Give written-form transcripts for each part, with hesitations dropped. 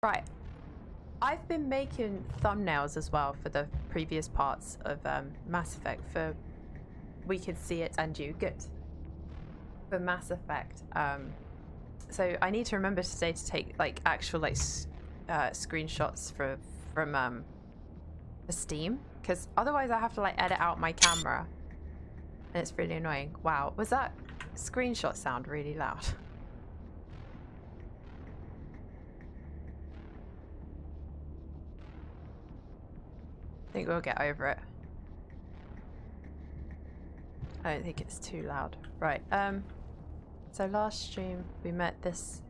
Right. I've been making thumbnails as well for the previous parts of Mass Effect for We Could See It and You. Good. For Mass Effect. So I need to remember today to take like actual like screenshots from Steam, because otherwise I have to like edit out my camera and it's really annoying. Wow, was that screenshot sound really loud? I think we'll get over it. I don't think it's too loud. Right, so last stream we met this,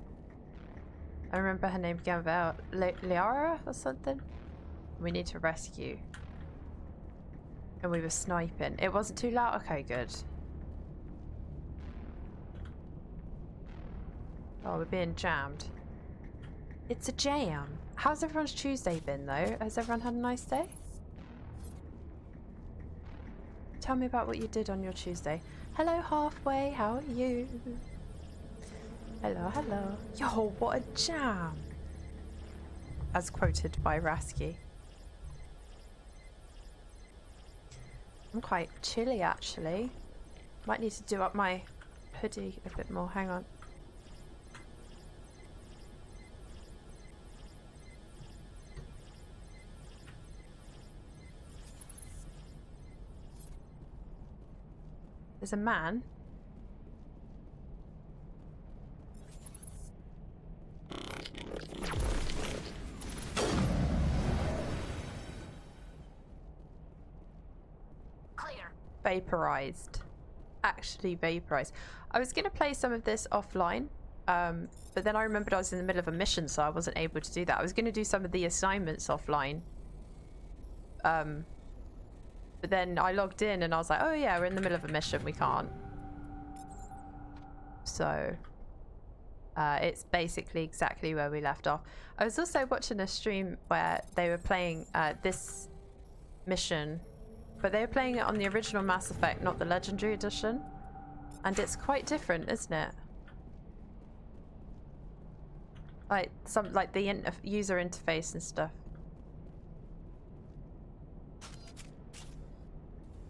I remember her name began with Liara or something. We need to rescue. And we were sniping. It wasn't too loud? Okay, good. Oh, we're being jammed. It's a jam. How's everyone's Tuesday been though? Has everyone had a nice day? Tell me about what you did on your Tuesday. Hello, Halfway. How are you? Hello, hello. Yo, what a jam. As quoted by Rasky. I'm quite chilly actually. Might need to do up my hoodie a bit more. Hang on. There's a man. Clear. Vaporized. Actually vaporized. I was going to play some of this offline, but then I remembered I was in the middle of a mission, so I wasn't able to do that. I was going to do some of the assignments offline. But then I logged in and I was like, oh yeah, we're in the middle of a mission, we can't. So it's basically exactly where we left off. I was also watching a stream where they were playing this mission, but they were playing it on the original Mass Effect, not the Legendary Edition. And it's quite different, isn't it? Like the user interface and stuff.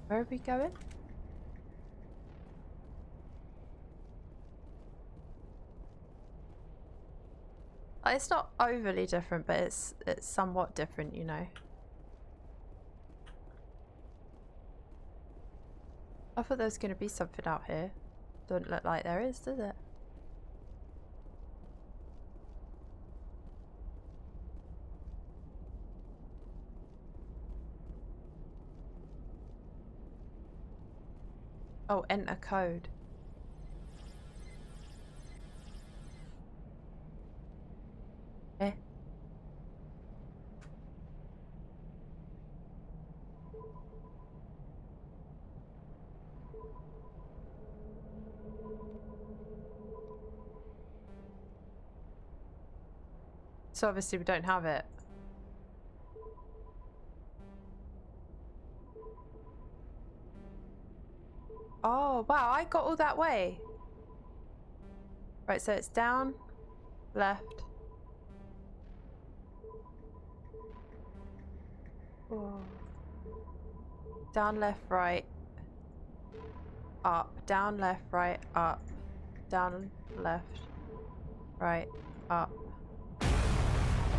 Where are we going? It's not overly different, but it's somewhat different, you know. I thought there was going to be something out here. Doesn't look like there is, does it? Oh, enter code. Eh? So obviously we don't have it. Oh, wow, I got all that way. Right, so it's down, left. Oh. Down, left, right. Up, down, left, right, up. Down, left, right, up.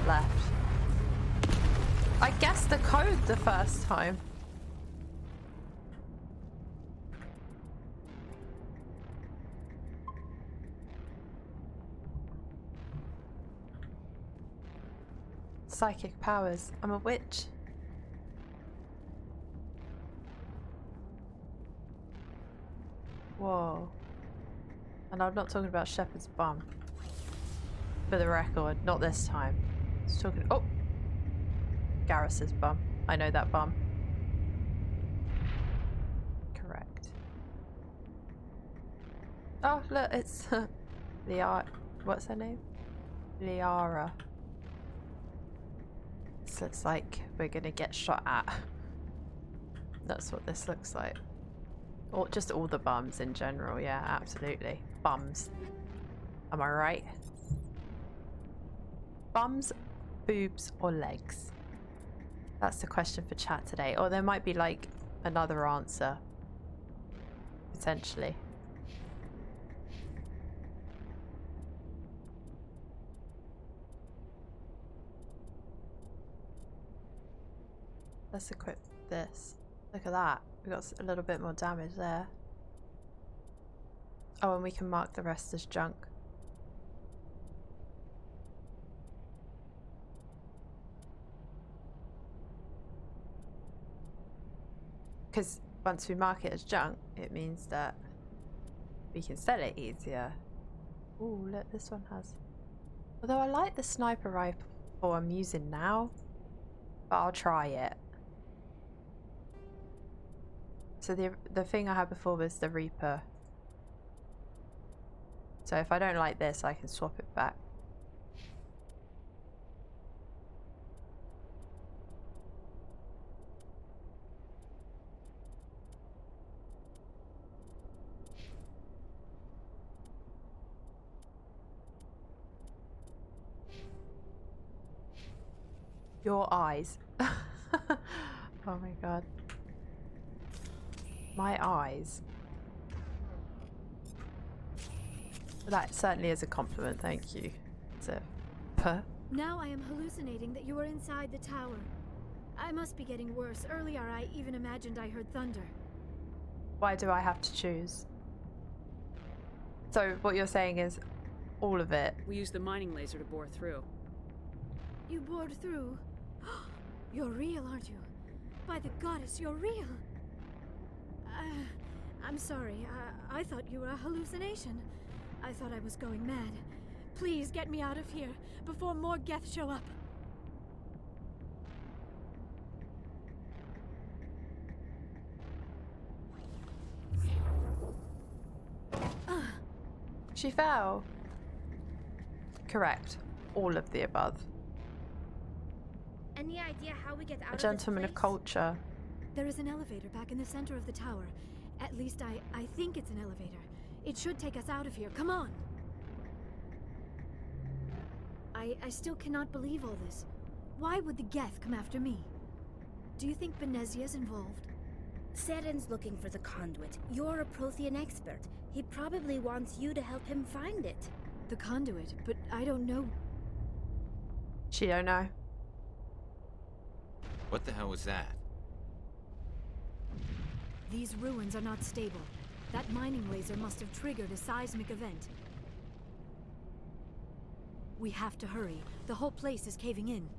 Left. I guessed the code the first time. Psychic powers. I'm a witch. Whoa. And I'm not talking about Shepherd's bum. For the record, not this time. It's talking. Oh! Garrus's bum. I know that bum. Correct. Oh, look, it's Liara. What's her name? Liara. This looks like we're gonna get shot at. That's what this looks like. Or just all the bums in general, yeah, absolutely. Bums. Am I right? Bums boobs or legs? That's the question for chat today. Or there might be like another answer. Potentially. Let's equip this. Look at that. We got a little bit more damage there. Oh, and we can mark the rest as junk. Because once we mark it as junk, it means that we can sell it easier. Ooh, look, this one has. Although I like the sniper rifle I'm using now, but I'll try it. So the thing I had before was the Reaper. So if I don't like this, I can swap it back. Your eyes. Oh my god. My eyes. That certainly is a compliment, thank you. It's a puh. Now I am hallucinating that you are inside the tower. I must be getting worse. Earlier I even imagined I heard thunder. Why do I have to choose? So what you're saying is all of it. We used the mining laser to bore through. You bored through? You're real, aren't you? By the goddess, you're real! I'm sorry. I thought you were a hallucination. I thought I was going mad. Please get me out of here before more Geth show up. She fell. Correct. All of the above. Any idea how we get out A gentleman of culture. There is an elevator back in the center of the tower. At least I think it's an elevator. It should take us out of here. Come on! I still cannot believe all this. Why would the Geth come after me? Do you think Benezia's involved? Seren's looking for the conduit. You're a Prothean expert. He probably wants you to help him find it. The conduit? But I don't know. She don't know. What the hell was that? These ruins are not stable. That mining laser must have triggered a seismic event. We have to hurry. The whole place is caving in.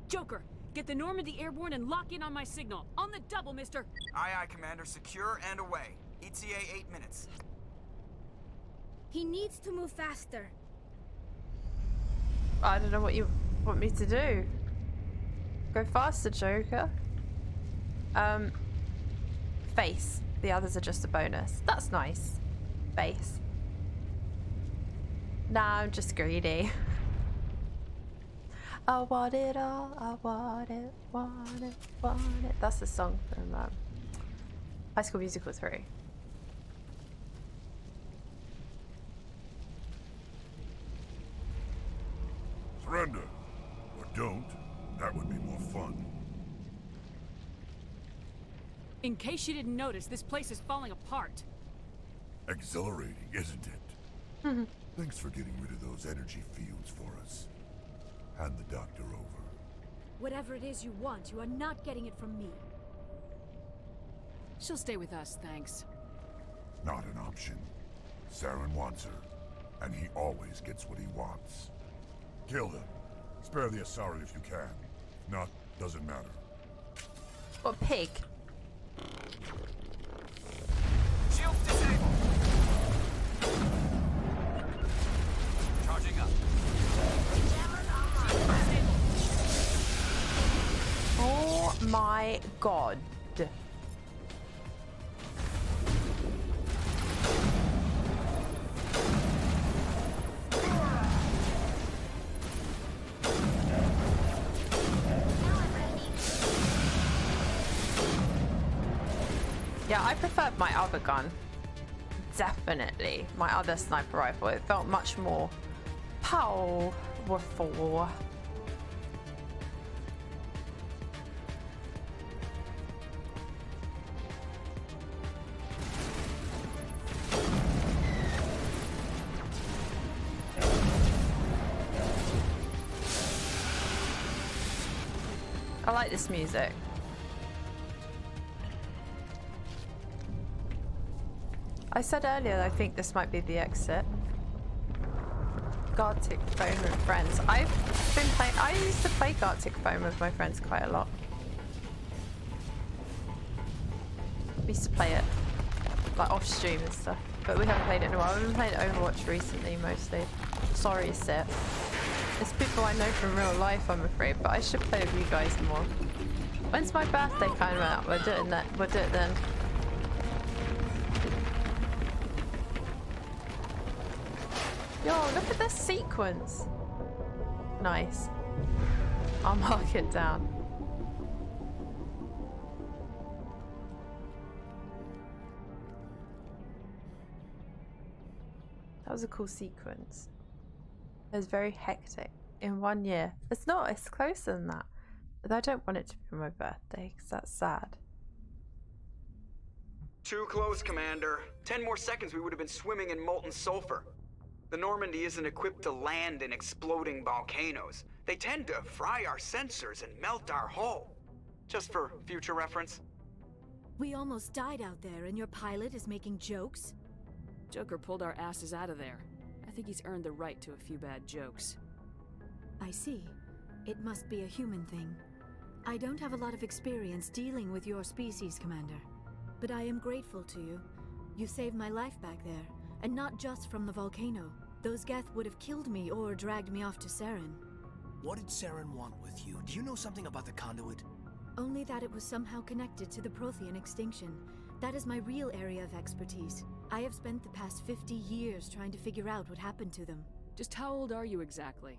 Joker, get the Normandy airborne and lock in on my signal. On the double, mister! Aye, aye, Commander. Secure and away. ETA 8 minutes. He needs to move faster. I don't know what you want me to do. Go faster, Joker. Face. The others are just a bonus. That's nice. Face. Nah, I'm just greedy. I want it all. I want it, want it, want it. That's the song from High School Musical 3. Surrender. Or don't. That would be more fun. In case you didn't notice, this place is falling apart. Exhilarating, isn't it? Thanks for getting rid of those energy fields for us. Hand the doctor over. Whatever it is you want, you are not getting it from me. She'll stay with us, thanks. Not an option. Saren wants her, and he always gets what he wants. Kill them. Spare the Asari if you can. If not, doesn't matter. What pig? Shields disabled. Charging up. Oh my god. Yeah, I preferred my other gun. Definitely. My other sniper rifle. It felt much more Powerful. I like this music. I said earlier I think this might be the exit. Gartic Phone with friends. I used to play Gartic Phone with my friends quite a lot. We used to play it like off stream and stuff, but we haven't played it in a while. We've been playing Overwatch recently mostly. Sorry, Sip. It's people I know from real life, I'm afraid, but I should play with you guys more. When's my birthday coming out? We'll do it then. We'll do it then. Yo, look at this sequence. Nice. I'll mark it down. That was a cool sequence. It was very hectic in 1 year. It's not, it's closer than that. But I don't want it to be my birthday because that's sad. Too close, Commander. 10 more seconds we would have been swimming in molten sulfur. The Normandy isn't equipped to land in exploding volcanoes. They tend to fry our sensors and melt our hull. Just for future reference. We almost died out there, and your pilot is making jokes? Joker pulled our asses out of there. I think he's earned the right to a few bad jokes. I see. It must be a human thing. I don't have a lot of experience dealing with your species, Commander. But I am grateful to you. You saved my life back there, and not just from the volcano. Those Geth would have killed me or dragged me off to Saren. What did Saren want with you? Do you know something about the conduit? Only that it was somehow connected to the Prothean extinction. That is my real area of expertise. I have spent the past 50 years trying to figure out what happened to them. Just how old are you exactly?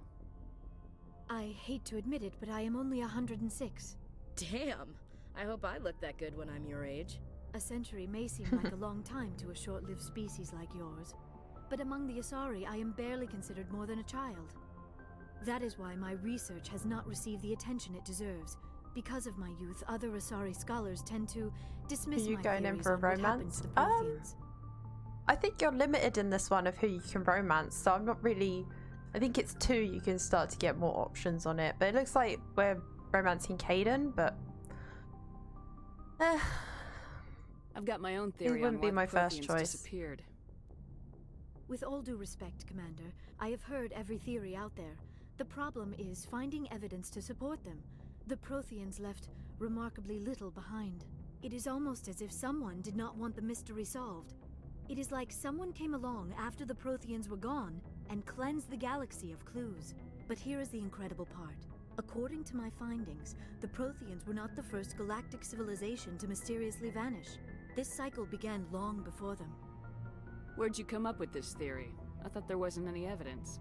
I hate to admit it, but I am only 106. Damn! I hope I look that good when I'm your age. A century may seem like a long time to a short-lived species like yours, but among the Asari, I am barely considered more than a child. That is why my research has not received the attention it deserves. Because of my youth, other Asari scholars tend to dismiss my going in theories for a on what happened romance? to the Protheans. I think you're limited in this one of who you can romance, so I'm not really... I think it's 2 you can start to get more options on it, but it looks like we're romancing Caden, but... I've got my own theory wouldn't on be why my the first Protheans choice. disappeared. With all due respect, Commander, I have heard every theory out there. The problem is finding evidence to support them. The Protheans left remarkably little behind. It is almost as if someone did not want the mystery solved. It is like someone came along after the Protheans were gone and cleansed the galaxy of clues. But here is the incredible part. According to my findings, the Protheans were not the first galactic civilization to mysteriously vanish. This cycle began long before them. Where'd you come up with this theory? I thought there wasn't any evidence.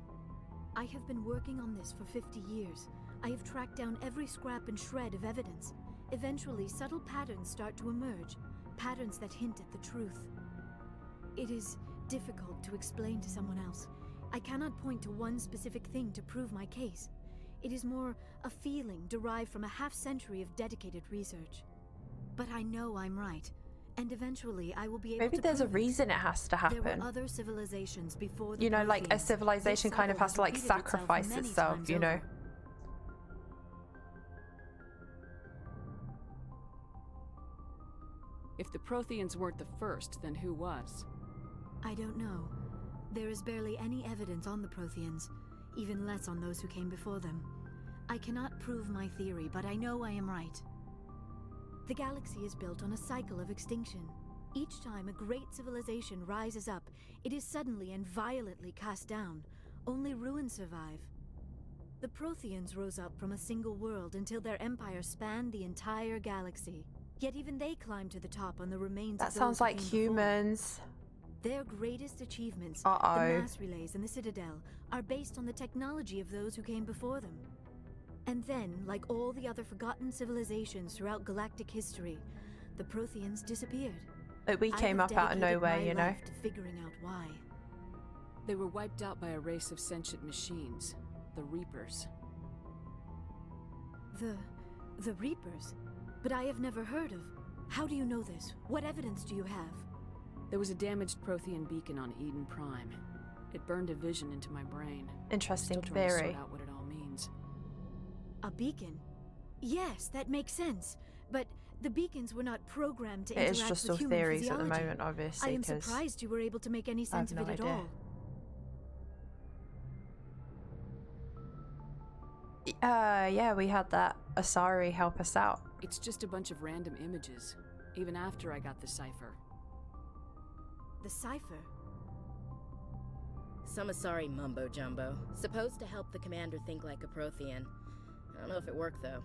I have been working on this for 50 years. I have tracked down every scrap and shred of evidence. Eventually, subtle patterns start to emerge, patterns that hint at the truth. It is difficult to explain to someone else. I cannot point to one specific thing to prove my case. It is more a feeling derived from a half-century of dedicated research. But I know I'm right, and eventually I will be able to Maybe there's a prove it. reason it has to happen. There were other civilizations before the You know, like a Protheans. civilization This kind of cycle has to like repeated itself sacrifice many itself, times you know? over. If the Protheans weren't the first, then who was? I don't know. There is barely any evidence on the Protheans, even less on those who came before them. I cannot prove my theory, but I know I am right. The galaxy is built on a cycle of extinction. Each time a great civilization rises up, it is suddenly and violently cast down. Only ruins survive. The Protheans rose up from a single world until their empire spanned the entire galaxy. Yet even they climbed to the top on the remains That of those sounds who like came before. humans. Their greatest achievements, Uh-oh. the mass relays and the Citadel, are based on the technology of those who came before them. And then, like all the other forgotten civilizations throughout galactic history, the Protheans disappeared. Like we I came have up out of dedicated nowhere, my you know? life to figuring out why. They were wiped out by a race of sentient machines, the Reapers. The Reapers? But I have never heard of. How do you know this? What evidence do you have? There was a damaged Prothean beacon on Eden Prime. It burned a vision into my brain. Interesting Still trying to theory. sort out what it all means. A beacon? Yes, that makes sense. But the beacons were not programmed to It interact is just with all human theories at the physiology. moment, obviously. I am 'cause surprised you were able to make any I have sense of no it at idea. all. Yeah, we had that Asari help us out. It's just a bunch of random images, even after I got the cipher. The cipher? Some Asari mumbo-jumbo. Supposed to help the commander think like a Prothean. I don't know if it worked, though.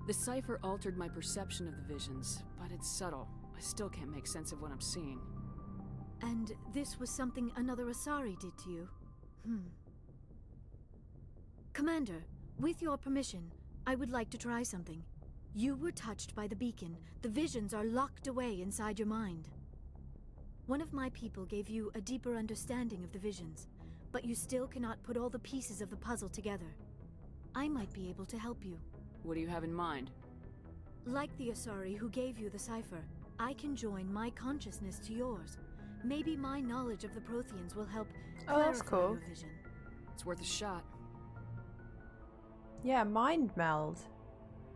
The cipher altered my perception of the visions, but it's subtle. I still can't make sense of what I'm seeing. And this was something another Asari did to you? Commander, with your permission, I would like to try something. You were touched by the beacon. The visions are locked away inside your mind. One of my people gave you a deeper understanding of the visions, but you still cannot put all the pieces of the puzzle together. I might be able to help you. What do you have in mind? Like the Asari who gave you the cipher, I can join my consciousness to yours. Maybe my knowledge of the Protheans will help Oh, that's clarify cool. your vision. It's worth a shot. Yeah, mind meld.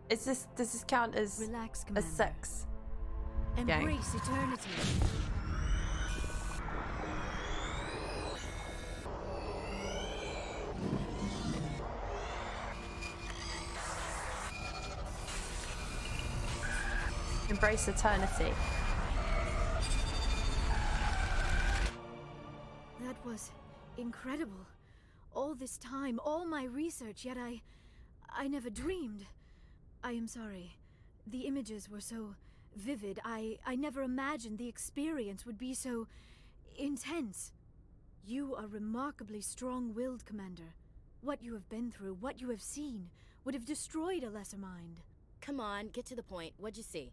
Does this count as Relax, a Commander. sex? Embrace eternity. Embrace eternity. That was incredible. All this time, all my research, yet I never dreamed. I am sorry. The images were so vivid. I never imagined the experience would be so intense. You are remarkably strong-willed, Commander. What you have been through, what you have seen, would have destroyed a lesser mind. Come on, get to the point. What'd you see?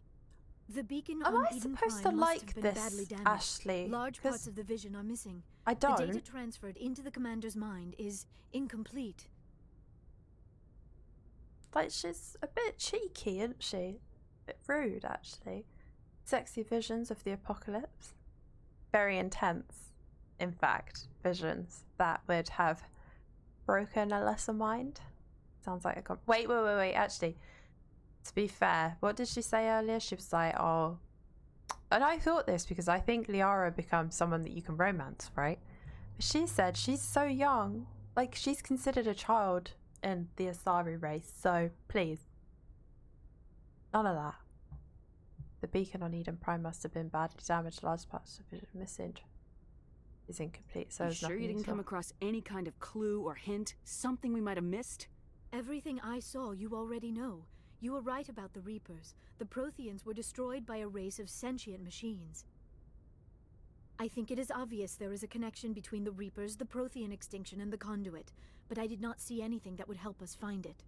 The beacon Am on I Eden supposed Prime to must like have been this, badly damaged. Ashley? Large 'Cause parts of the vision are missing. I The data don't. transferred into the commander's mind is incomplete. Like, she's a bit cheeky, isn't she? A bit rude, actually. Sexy visions of the apocalypse. Very intense, in fact, visions that would have broken a lesser mind. Sounds like a wait, actually, to be fair, what did she say earlier? She was like, oh, and I thought this because I think Liara becomes someone that you can romance, right? But she said she's so young, like she's considered a child in the Asari race, so please, none of that. The beacon on Eden Prime must have been badly damaged, large parts of it are missing. Is incomplete, so You there's sure nothing you didn't useful. come across any kind of clue or hint? Something we might have missed? Everything I saw you already know. You were right about the Reapers. The Protheans were destroyed by a race of sentient machines. I think it is obvious there is a connection between the Reapers, the Prothean extinction, and the Conduit, but I did not see anything that would help us find it.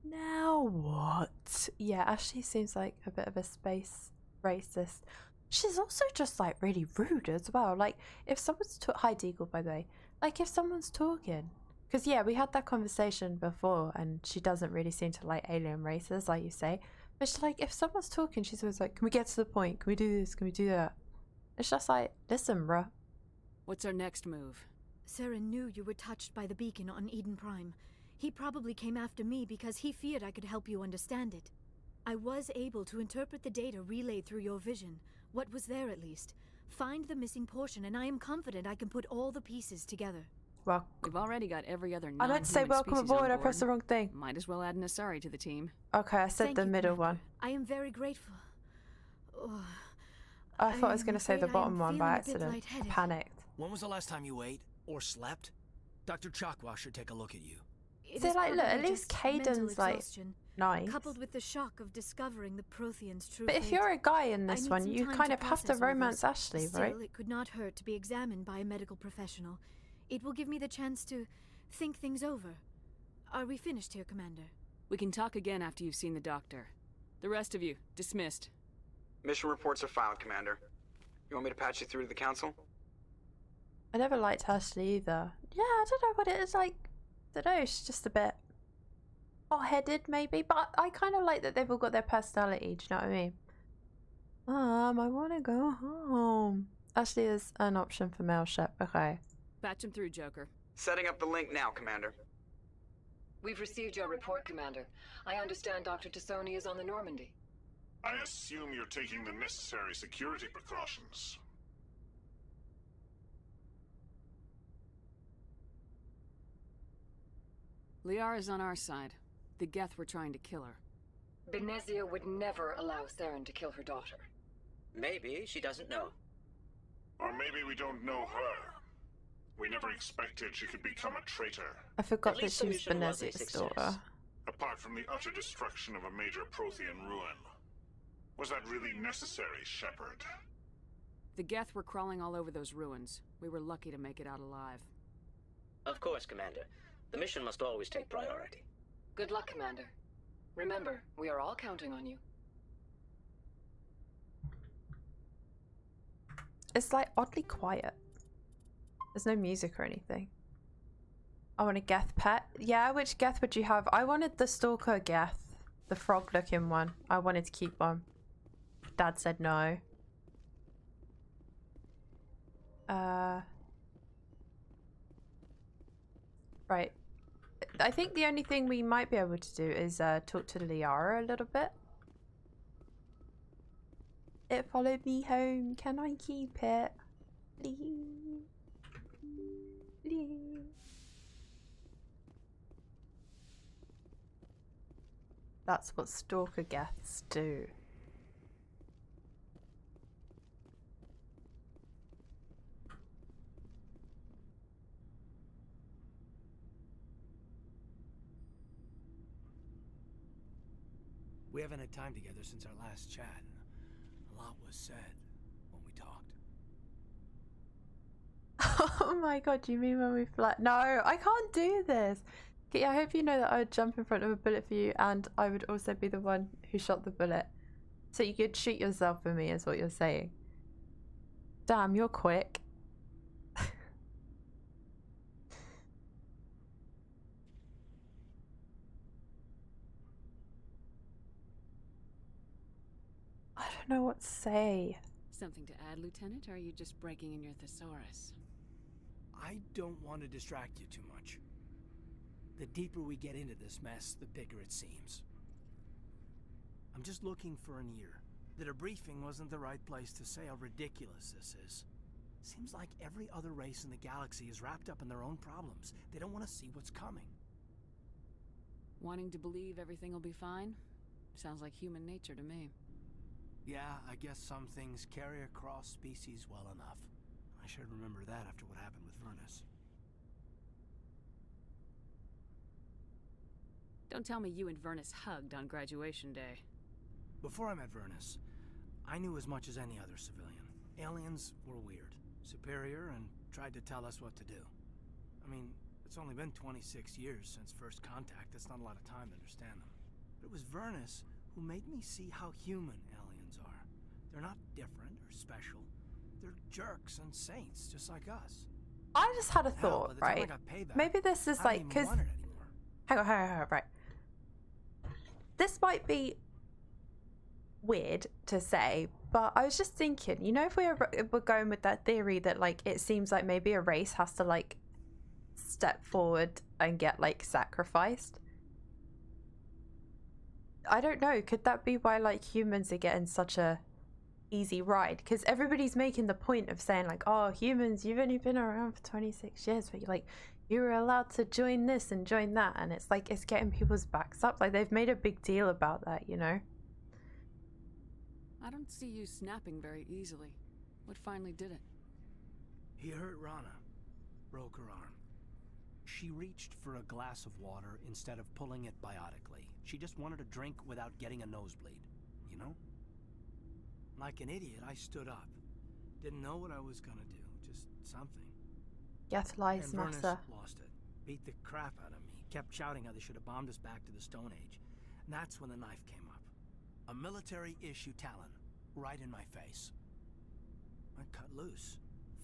Now what? Yeah, Ashley seems like a bit of a space racist. She's also just like really rude as well. Like if someone's hi Deagle, by the way. Like if someone's talking, because yeah, we had that conversation before, and she doesn't really seem to like alien races, like you say. But she's like, if someone's talking, she's always like, "Can we get to the point? Can we do this? Can we do that?" It's just like, listen, bruh. What's our next move? Saren knew you were touched by the beacon on Eden Prime. He probably came after me because he feared I could help you understand it. I was able to interpret the data relayed through your vision, what was there at least, find the missing portion, and I am confident I can put all the pieces together. Well, We've already got every other I meant to say non-human welcome species aboard. on I pressed the board. wrong thing. Might as well add an Asari to the team. Okay, I said Thank the you, middle Commander. one. I am very grateful. Oh, I thought I was am going to say the afraid I bottom am one feeling by a bit accident. I lightheaded. panicked. When was the last time you ate or slept? Dr. Chakwa should take a look at you. It So, is like, look, at probably least just mental Caden's, like, exhaustion, Nice. coupled with the shock of discovering the Prothean's true But if fate. you're a guy in I this need one, some you time kind to of have to process all romance this. Ashley, Still, right? it could not hurt to be examined by a medical professional. It will give me the chance to think things over. Are we finished here, Commander? We can talk again after you've seen the doctor. The rest of you, dismissed. Mission reports are filed, Commander. You want me to patch you through to the Council? I never liked Ashley either. Yeah, I don't know what it is like. I don't know, she's just a bit hot-headed maybe, but I kind of like that they've all got their personality, do you know what I mean? I want to go home. Ashley is an option for male ship, okay. Patch him through, Joker. Setting up the link now, Commander. We've received your report, Commander. I understand Dr. Tassoni is on the Normandy. I assume you're taking the necessary security precautions. Liara's on our side. The Geth were trying to kill her. Benezia would never allow Theron to kill her daughter. Maybe she doesn't know. Or maybe we don't know her. We never expected she could become a traitor. I forgot At that least she the was mission was a Benezia's success. daughter. Apart from the utter destruction of a major Prothean ruin. Was that really necessary, Shepard? The Geth were crawling all over those ruins. We were lucky to make it out alive. Of course, Commander. The mission must always take priority. Good luck, Commander. Remember, we are all counting on you. It's like oddly quiet. There's no music or anything. I want a Geth pet. Yeah, which Geth would you have? I wanted the Stalker Geth. The frog looking one. I wanted to keep one. Dad said no. Right. I think the only thing we might be able to do is talk to Liara a little bit. It followed me home. Can I keep it? Please. Please. That's what Stalker Geths do. We haven't had time together since our last chat. A lot was said when we talked. Oh my god, do you mean when we fly? No, I can't do this. Okay, I hope you know that I would jump in front of a bullet for you and I would also be the one who shot the bullet. So you could shoot yourself for me is what you're saying. Damn, you're quick. I don't know what to say. Something to add, Lieutenant, or are you just breaking in your thesaurus? I don't want to distract you too much. The deeper we get into this mess, the bigger it seems. I'm just looking for an ear. The debriefing wasn't the right place to say how ridiculous this is. Seems like every other race in the galaxy is wrapped up in their own problems. They don't want to see what's coming. Wanting to believe everything will be fine? Sounds like human nature to me. Yeah, I guess some things carry across species well enough. I should remember that after what happened with Vernus. Don't tell me you and Vernus hugged on graduation day. Before I met Vernus, I knew as much as any other civilian. Aliens were weird, superior, and tried to tell us what to do. I mean, it's only been 26 years since first contact. That's not a lot of time to understand them. But it was Vernus who made me see how human aliens are. They're not different or special. They're jerks and saints, just like us. I just had a thought, right? Maybe this is like, because... Hang on, right. This might be weird to say, but I was just thinking, you know, if we're going with that theory that, like, it seems like maybe a race has to, like, step forward and get, like, sacrificed. I don't know, could that be why, like, humans are getting such a easy ride? Because everybody's making the point of saying, like, oh, humans, you've only been around for 26 years, but you're like, you were allowed to join this and join that, and it's like, it's getting people's backs up. Like, they've made a big deal about that, you know? I don't see you snapping very easily. What finally did it? He hurt Rana. Broke her arm. She reached for a glass of water instead of pulling it biotically. She just wanted a drink without getting a nosebleed, you know? Like an idiot, I stood up. Didn't know what I was gonna do, just something. Geth lies, and Vernus Massa. lost it. Beat the crap out of me. Kept shouting how they should have bombed us back to the Stone Age. And that's when the knife came up. A military-issue Talon, right in my face. I cut loose.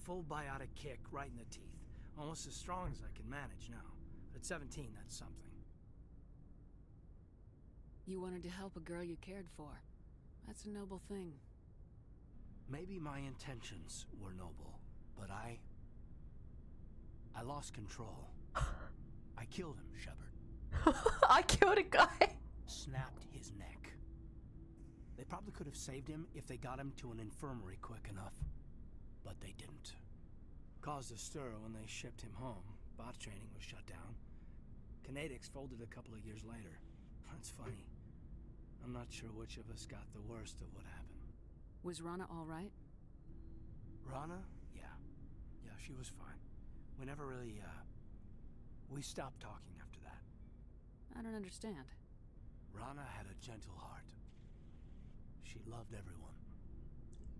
Full biotic kick right in the teeth. Almost as strong as I can manage now. At 17, that's something. You wanted to help a girl you cared for. That's a noble thing. Maybe my intentions were noble, but I lost control. I killed him, Shepard. I killed a guy. Snapped his neck. They probably could have saved him if they got him to an infirmary quick enough. But they didn't. Caused a stir when they shipped him home. Bot training was shut down. Kinetics folded a couple of years later. That's funny. I'm not sure which of us got the worst of what happened. Was Rana all right? Rana? Yeah. Yeah, she was fine. We never really, we stopped talking after that. I don't understand. Rana had a gentle heart. She loved everyone.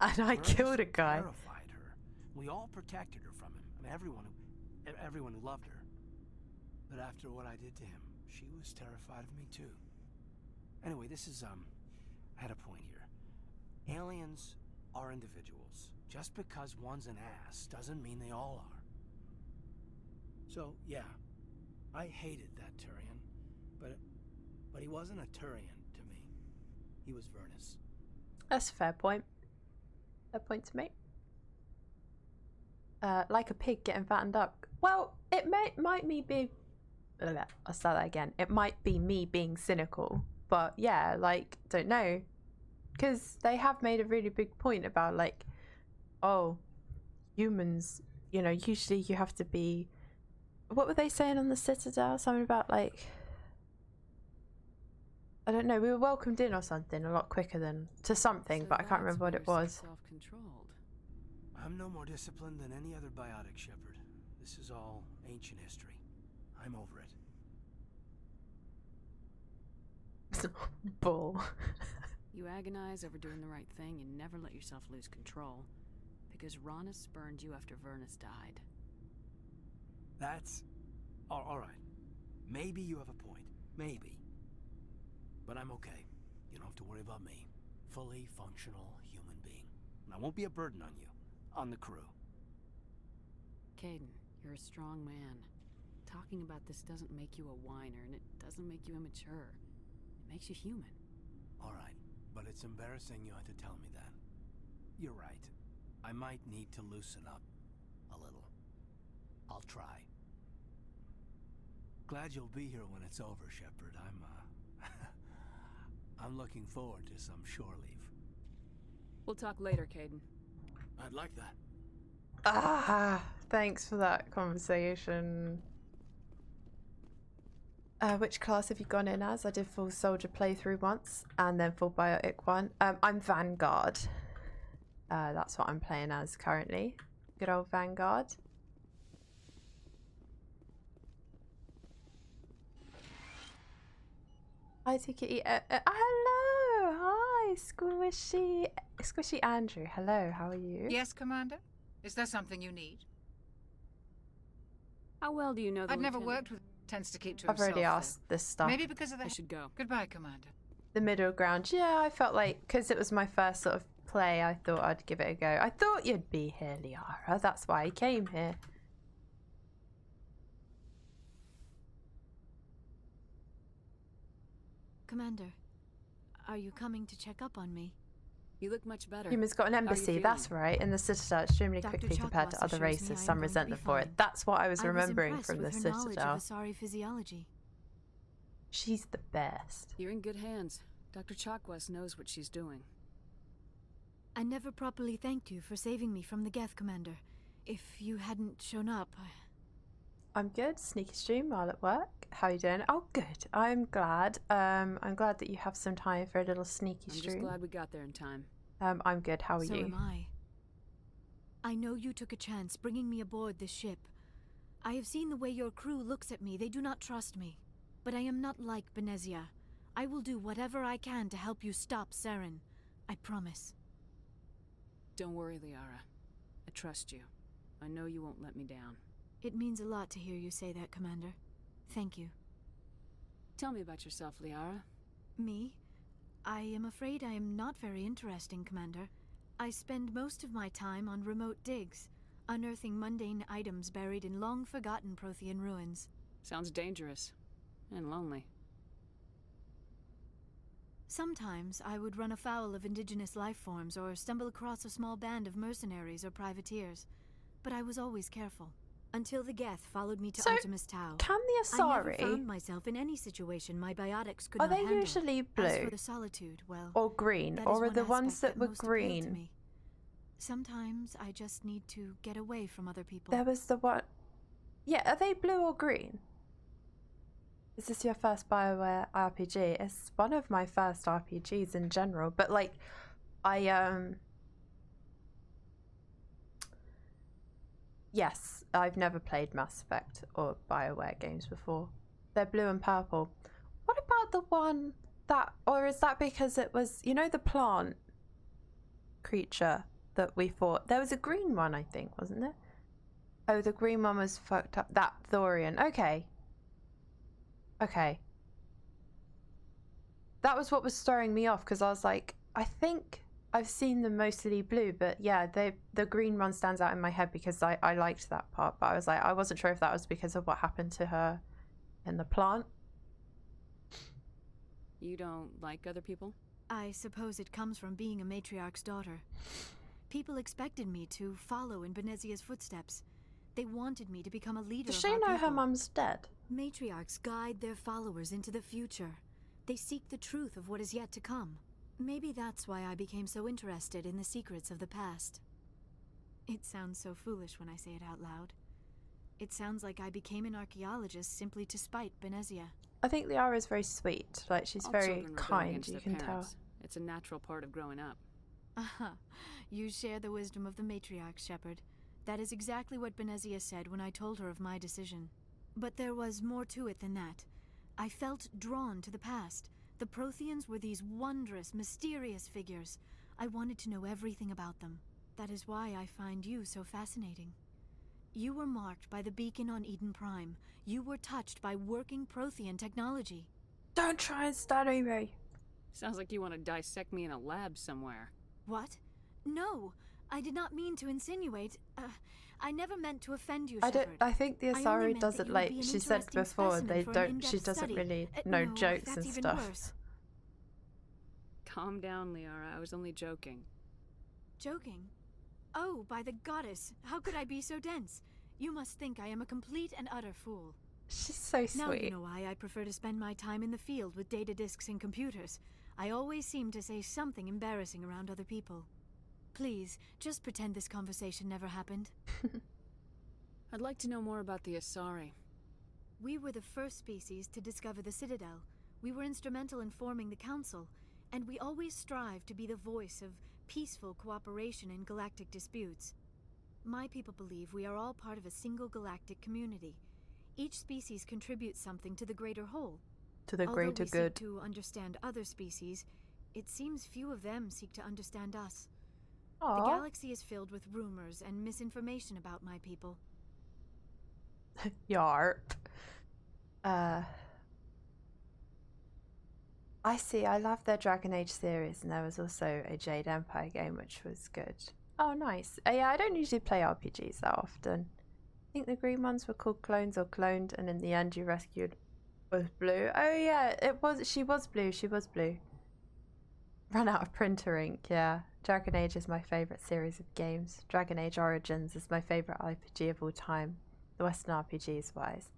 And I killed a guy. Terrified her. We all protected her from him. I mean, everyone who loved her. But after what I did to him, she was terrified of me too. Anyway, this is, I had a point here. Aliens are individuals. Just because one's an ass doesn't mean they all are. So, yeah, I hated that Turian, but he wasn't a Turian to me. He was Vernus. That's a fair point. Fair point to make. Like a pig getting fattened up. Well, it might me be... I'll start that again. It might be me being cynical, but yeah, like, don't know. Because they have made a really big point about, like, oh, humans, you know, usually you have to be... What were they saying on the Citadel? Something about, like... I don't know, we were welcomed in or something a lot quicker than... To something, So but I can't remember what it was. Self-controlled. I'm no more disciplined than any other biotic, Shepard. This is all ancient history. I'm over it. Bull. You agonize over doing the right thing and never let yourself lose control. Because Rana spurned you after Vernus died. That's... all right. Maybe you have a point. Maybe. But I'm okay. You don't have to worry about me. Fully functional human being. And I won't be a burden on you. On the crew. Caden, you're a strong man. Talking about this doesn't make you a whiner, and it doesn't make you immature. It makes you human. All right. But it's embarrassing you had to tell me that. You're right. I might need to loosen up. A little. I'll try. Glad you'll be here when it's over, Shepard. I'm looking forward to some shore leave. We'll talk later, Caden. I'd like that. Ah, thanks for that conversation. Which class have you gone in as? I did full soldier playthrough once, and then full biotic one. I'm Vanguard. That's what I'm playing as currently. Good old Vanguard. Hi, Tiki. Hello. Hi, Squishy Andrew. Hello, how are you? Yes, Commander? Is there something you need? How well do you know the I've never lieutenant? worked with... Tends to keep to I've himself. already asked this stuff. Maybe because of the... I should go. Goodbye, Commander. The middle ground. Yeah, I felt like, because it was my first sort of play, I thought I'd give it a go. I thought you'd be here, Liara. That's why I came here. Commander, are you coming to check up on me? You look much better. Humans got an embassy, that's right, in the Citadel extremely Dr. quickly compared to Chakwas other assures me races. I am Some going resent to them be for it. fine. That's what I was remembering impressed from the with her knowledge Citadel. of Asari physiology. She's the best. You're in good hands. Dr. Chakwas knows what she's doing. I never properly thanked you for saving me from the Geth, Commander. If you hadn't shown up, I'm good. Sneaky stream while at work. How are you doing? Oh, good. I'm glad. I'm glad that you have some time for a little sneaky stream. I'm just glad we got there in time. I'm good. How are so you? am I. I know you took a chance bringing me aboard this ship. I have seen the way your crew looks at me. They do not trust me. But I am not like Benezia. I will do whatever I can to help you stop Saren. I promise. Don't worry, Liara. I trust you. I know you won't let me down. It means a lot to hear you say that, Commander. Thank you. Tell me about yourself, Liara. Me? I am afraid I am not very interesting, Commander. I spend most of my time on remote digs, unearthing mundane items buried in long-forgotten Prothean ruins. Sounds dangerous. And lonely. Sometimes I would run afoul of indigenous life forms or stumble across a small band of mercenaries or privateers, but I was always careful. Until the Geth followed me to Artemis Tau. Can the I never Asari... found myself in any situation my biotics could Are not they handle. usually blue? As for the solitude, well... Or green? that is Or are one the ones aspect that were most appealed to green? me. Sometimes I just need to get away from other people. There was the one... Yeah, are they blue or green? Is this your first BioWare RPG? It's one of my first RPGs in general, but like, yes, I've never played Mass Effect or BioWare games before. They're blue and purple. What about the one that, or is that because it was, you know, the plant creature that we fought? There was a green one, I think, wasn't there? Oh, the green one was fucked up. That Thorian. Okay. Okay. That was what was throwing me off, because I was like, I think I've seen them mostly blue, but yeah, the green one stands out in my head because I liked that part, but I was like, I wasn't sure if that was because of what happened to her in the plant. You don't like other people? I suppose it comes from being a matriarch's daughter. People expected me to follow in Benezia's footsteps. They wanted me to become a leader. Does of she our know her people. mum's dead? Matriarchs guide their followers into the future. They seek the truth of what is yet to come. Maybe that's why I became so interested in the secrets of the past. It sounds so foolish when I say it out loud. It sounds like I became an archaeologist simply to spite Benezia. I think Liara is very sweet. Like, she's All very children rebel kind, against you their can parents. tell. It's a natural part of growing up. Aha, you share the wisdom of the matriarch, Shepard. That is exactly what Benezia said when I told her of my decision. But there was more to it than that. I felt drawn to the past. The Protheans were these wondrous, mysterious figures. I wanted to know everything about them. That is why I find you so fascinating. You were marked by the beacon on Eden Prime. You were touched by working Prothean technology. Don't try and study me. Sounds like you want to dissect me in a lab somewhere. What? No, I did not mean to insinuate. I never meant to offend you, Shepard. I think the Asari doesn't, like she said before, they don't, she doesn't really know no, jokes that's and even stuff. Worse. Calm down, Liara. I was only joking. Joking? Oh, by the goddess, how could I be so dense? You must think I am a complete and utter fool. She's so sweet. Now you know why I prefer to spend my time in the field with data disks and computers. I always seem to say something embarrassing around other people. Please, just pretend this conversation never happened. I'd like to know more about the Asari. We were the first species to discover the Citadel. We were instrumental in forming the Council, and we always strive to be the voice of peaceful cooperation in galactic disputes. My people believe we are all part of a single galactic community. Each species contributes something to the greater whole. To the greater good. Although we seek to understand other species, it seems few of them seek to understand us. Aww. The galaxy is filled with rumors and misinformation about my people. Yarp. I see, I love their Dragon Age series, and there was also a Jade Empire game which was good. Oh, nice. Yeah, I don't usually play RPGs that often. I think the green ones were called clones or cloned, and in the end you rescued was blue. Oh yeah, she was blue. Ran out of printer ink, yeah. Dragon Age is my favourite series of games. Dragon Age Origins is my favourite RPG of all time. The Western RPGs wise.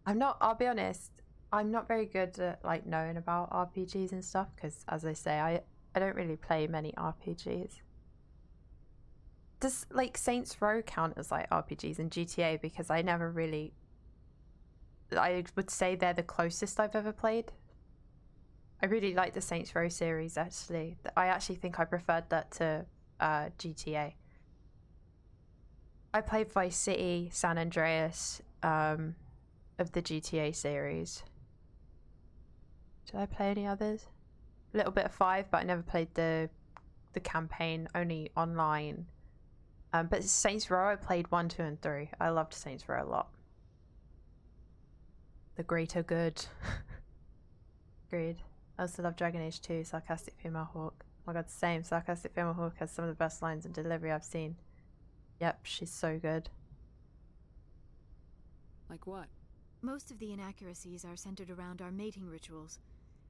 I'll be honest, I'm not very good at like knowing about RPGs and stuff, because as I say, I don't really play many RPGs. Does like Saints Row count as like RPGs in GTA? Because I never really, I would say they're the closest I've ever played. I really like the Saints Row series actually. I actually think I preferred that to GTA. I played Vice City, San Andreas, of the GTA series. Did I play any others? A little bit of 5, but I never played the campaign, only online. But Saints Row, I played 1, 2, and 3. I loved Saints Row a lot. The greater good. Agreed. I also love Dragon Age 2, Sarcastic Female Hawk. Oh my god, same. Sarcastic Female Hawk has some of the best lines in delivery I've seen. Yep, she's so good. Like what? Most of the inaccuracies are centered around our mating rituals.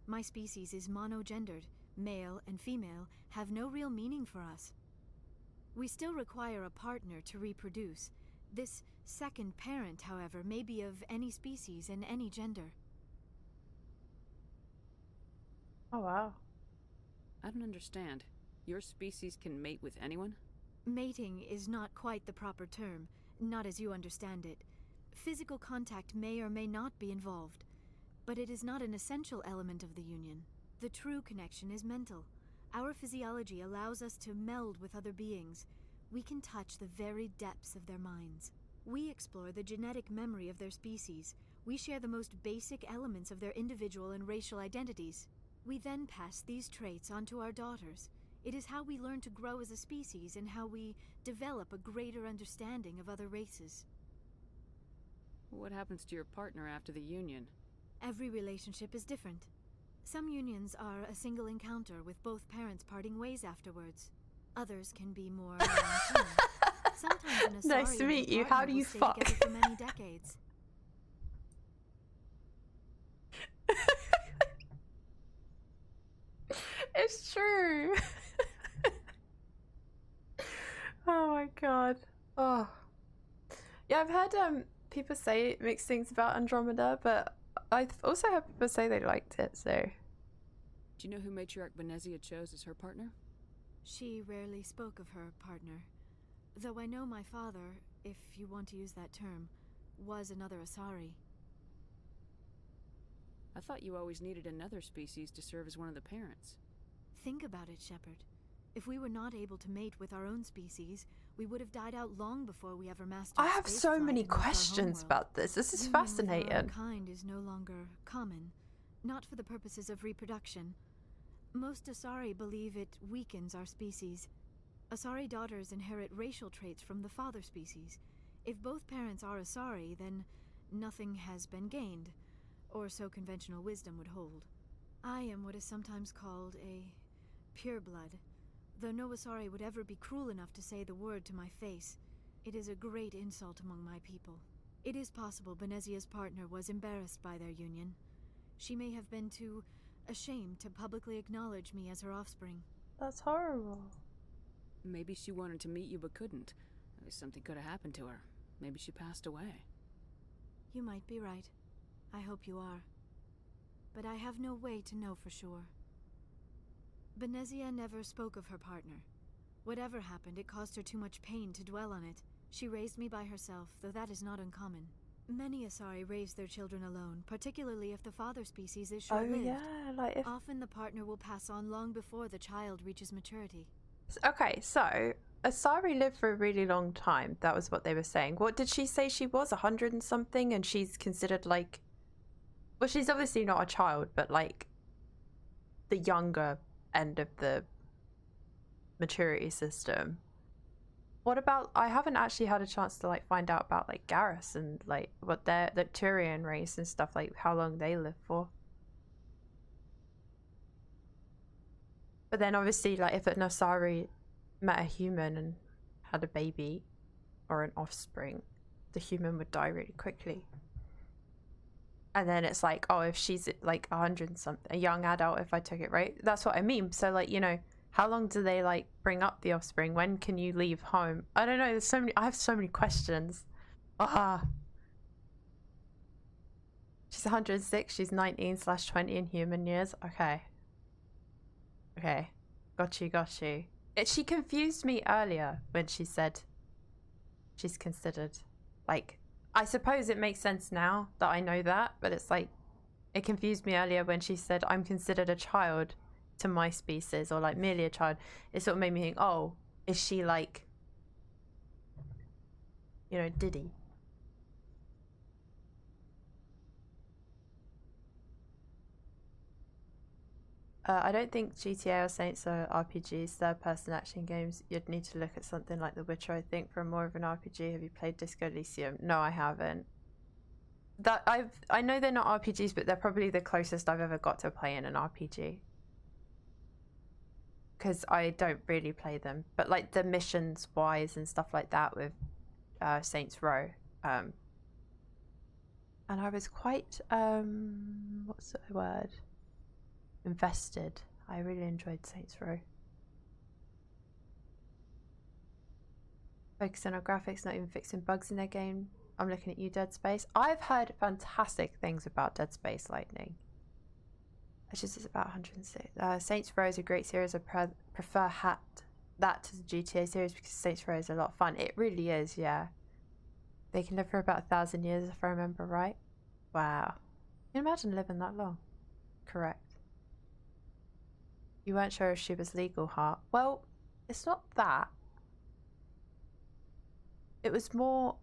My species is monogendered. Male and female have no real meaning for us. We still require a partner to reproduce. This second parent, however, may be of any species and any gender. Oh, wow. I don't understand. Your species can mate with anyone? Mating is not quite the proper term, not as you understand it. Physical contact may or may not be involved, but it is not an essential element of the union. The true connection is mental. Our physiology allows us to meld with other beings. We can touch the very depths of their minds. We explore the genetic memory of their species. We share the most basic elements of their individual and racial identities. We then pass these traits onto our daughters. It is how we learn to grow as a species and how we develop a greater understanding of other races. What happens to your partner after the union? Every relationship is different. Some unions are a single encounter with both parents parting ways afterwards. Others can be more long-term. Sometimes an Nice to meet you. How do you fuck? Together for many decades. It's true. Oh my god. Oh. Yeah, I've heard people say mixed things about Andromeda, but I've also heard people say they liked it, so. Do you know who Matriarch Benezia chose as her partner? She rarely spoke of her partner. Though I know my father, if you want to use that term, was another Asari. I thought you always needed another species to serve as one of the parents. Think about it, Shepard. If we were not able to mate with our own species, we would have died out long before we ever mastered I have so many questions about this. This is fascinating. Union with our own kind is no longer common, not for the purposes of reproduction. Most Asari believe it weakens our species. Asari daughters inherit racial traits from the father species. If both parents are Asari, then nothing has been gained, or so conventional wisdom would hold. I am what is sometimes called a pureblood. Though no Asari would ever be cruel enough to say the word to my face, it is a great insult among my people. It is possible Benezia's partner was embarrassed by their union. She may have been too ashamed to publicly acknowledge me as her offspring. That's horrible. Maybe she wanted to meet you but couldn't. Something could have happened to her. Maybe she passed away. You might be right. I hope you are. But I have no way to know for sure. Benezia never spoke of her partner. Whatever happened, it caused her too much pain to dwell on it. She raised me by herself, though that is not uncommon. Many Asari raise their children alone, particularly if the father species is short-lived. Oh yeah, like if... Often the partner will pass on long before the child reaches maturity. Okay, so Asari lived for a really long time. That was what they were saying. What did she say she was? 100 and something? And she's considered like... Well, she's obviously not a child, but like the younger end of the maturity system. What about... I haven't actually had a chance to like find out about like Garrus and like what the Turian race and stuff, like how long they live for. But then obviously like if an Asari met a human and had a baby or an offspring, the human would die really quickly. And then it's like, oh, if she's like 100 and something, a young adult, if I took it right, that's what I mean. So like, you know, how long do they like bring up the offspring? When can you leave home? I don't know. There's so many. I have so many questions. She's 106. She's 19/20 in human years. Okay. Okay. Got you. She confused me earlier when she said she's considered like... I suppose it makes sense now that I know that, but it's like, it confused me earlier when she said I'm considered a child to my species, or like merely a child. It sort of made me think, oh, is she like, you know, Diddy? I don't think GTA or Saints are RPGs, third-person action games. You'd need to look at something like The Witcher, I think, for more of an RPG. Have you played Disco Elysium? No, I haven't. I know they're not RPGs, but they're probably the closest I've ever got to playing an RPG. because I don't really play them, but like the missions wise and stuff like that with Saints Row. And I was quite what's the word? Invested. I really enjoyed Saints Row. Focusing on graphics, not even fixing bugs in their game. I'm looking at you, Dead Space. I've heard fantastic things about Dead Space Lightning. It's just it's about 106. Saints Row is a great series. I prefer that to the GTA series because Saints Row is a lot of fun. It really is, yeah. They can live for about 1,000 years if I remember right. Wow. Can you imagine living that long? Correct. You weren't sure if she was legal, Heart. Well, it's not that. It was more...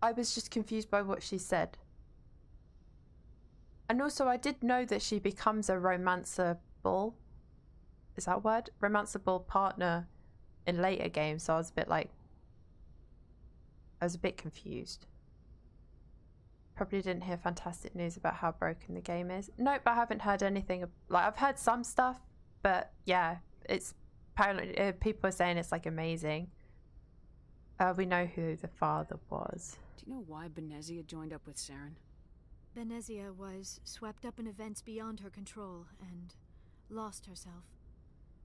I was just confused by what she said. And also, I did know that she becomes a romanceable... Is that a word? Romanceable partner in later games, so I was a bit like... I was a bit confused. Probably didn't hear fantastic news about how broken the game is. Nope, I haven't heard anything. Like, I've heard some stuff, but yeah, it's apparently people are saying it's like amazing. We know who the father was. Do you know why Benezia joined up with Saren? Benezia was swept up in events beyond her control and lost herself.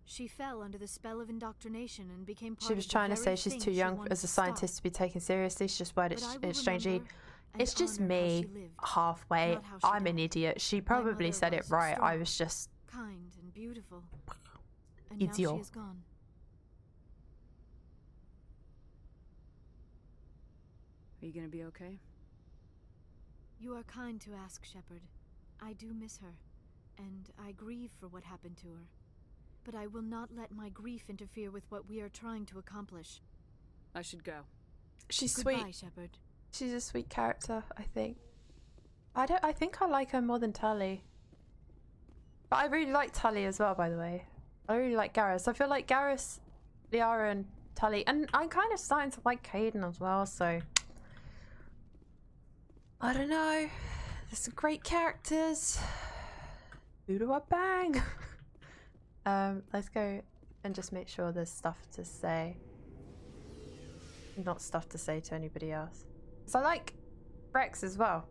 She fell under the spell of indoctrination and became part She was of the trying to very say she's thing too she young wanted as a to stop. scientist to be taken seriously. She's just worded But I will it strangely. remember and It's just honor how me she lived, halfway. not how she I'm an died. idiot. She My probably mother said it was right. I strong, was just kind and beautiful. And now idiot. she is gone. Are you gonna be okay? You are kind to ask, Shepard. I do miss her, and I grieve for what happened to her. But I will not let my grief interfere with what we are trying to accomplish. I should go. She's Goodbye, sweet. Shepard. She's a sweet character, I think. I think I like her more than Tully. But I really like Tully as well, by the way. I really like Garrus. I feel like Garrus, Liara, and Tully, and I'm kind of starting to like Caden as well, so I don't know. There's some great characters. Who do I bang? Let's go and just make sure there's stuff to say. Not stuff to say to anybody else. So I like Rex as well.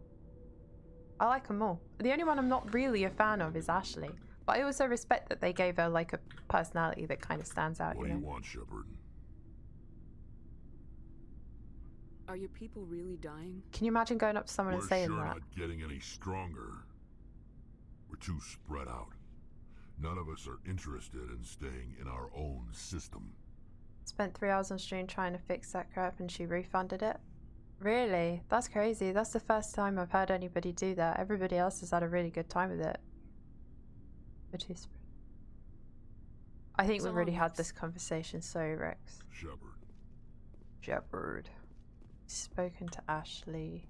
I like them all. The only one I'm not really a fan of is Ashley. But I also respect that they gave her like a personality that kind of stands out. What you do know? you want, Shepard? Are your people really dying? Can you imagine going up to someone and We're saying sure that? not getting any stronger. We're too spread out. None of us are interested in staying in our own system. Spent 3 hours on stream trying to fix that crap and she refunded it. Really? That's crazy. That's the first time I've heard anybody do that. Everybody else has had a really good time with it. I think So we've already long, had Rex. this conversation. Sorry, Rex. Shepard. Spoken to Ashley.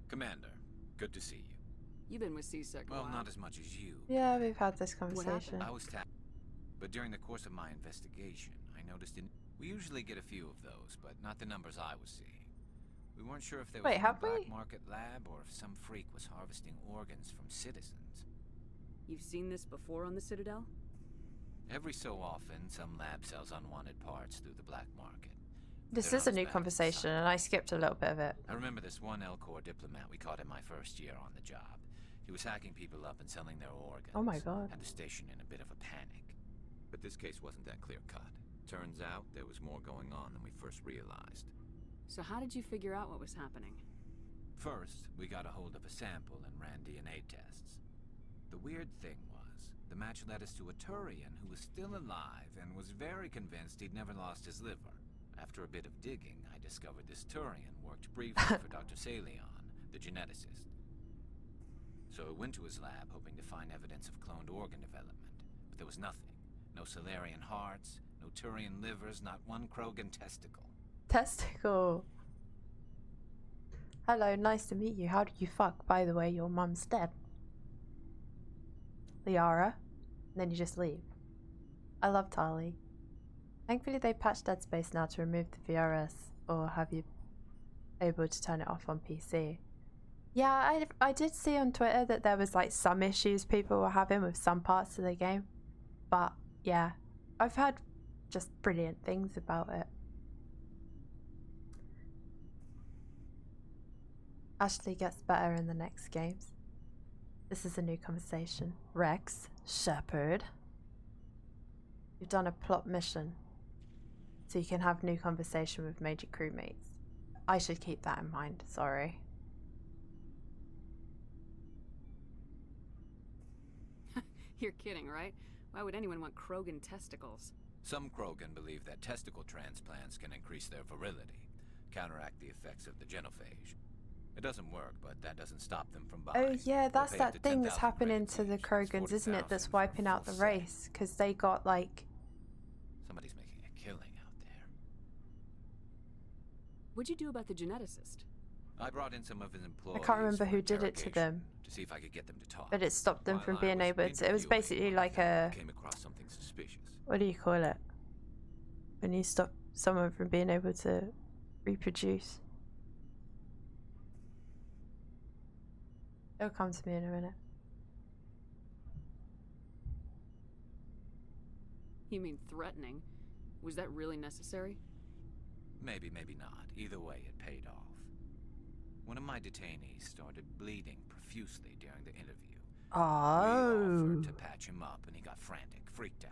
Commander, good to see you. You've been with C-Sec a Well, while. not as much as you. Yeah, we've had this What conversation. happened? I was tapped. But during the course of my investigation, I noticed we usually get a few of those, but not the numbers I was seeing. We weren't sure if they were Wait, from a have black we? market lab or if some freak was harvesting organs from citizens. You've seen this before on the Citadel? Every so often, some lab sells unwanted parts through the black market. This They're is not a as new bad as conversation some. and I skipped a little bit of it. I remember this one Elcor diplomat we caught in my first year on the job. He was hacking people up and selling their organs. Oh my god. Had the station in a bit of a panic. But this case wasn't that clear-cut. Turns out there was more going on than we first realized. So how did you figure out what was happening? First, we got a hold of a sample and ran DNA tests. The weird thing was, the match led us to a Turian who was still alive and was very convinced he'd never lost his liver. After a bit of digging, I discovered this Turian worked briefly for Dr. Salion, the geneticist. So I went to his lab hoping to find evidence of cloned organ development, but there was nothing. No Salarian hearts, no Turian livers, not one Krogan testicle. Testicle. Hello, nice to meet you. How did you fuck? By the way, your mum's dead. Liara. And then you just leave. I love Tali. Thankfully they patched Dead Space now to remove the VRS, or have you able to turn it off on PC. Yeah, I did see on Twitter that there was like some issues people were having with some parts of the game. But yeah, I've heard just brilliant things about it. Ashley gets better in the next games. This is a new conversation. Rex, Shepard. You've done a plot mission, so you can have new conversation with major crewmates. I should keep that in mind, sorry. You're kidding, right? Why would anyone want Krogan testicles? Some Krogan believe that testicle transplants can increase their virility, counteract the effects of the genophage. It doesn't work, but that doesn't stop them from buying. Oh yeah, that's that thing that's happening to the Krogans, isn't it? That's wiping out the race, because they got like... Somebody's making a killing out there. What'd you do about the geneticist? I brought in some of his employees. I can't remember who did it to them. To see if I could get them to talk. But it stopped them from being able to... It was basically like a... Came across something suspicious. What do you call it? When you stop someone from being able to reproduce. It'll come to me in a minute. You mean threatening? Was that really necessary? Maybe, maybe not. Either way, it paid off. One of my detainees started bleeding profusely during the interview. Oh. We offered to patch him up, and he got frantic, freaked out.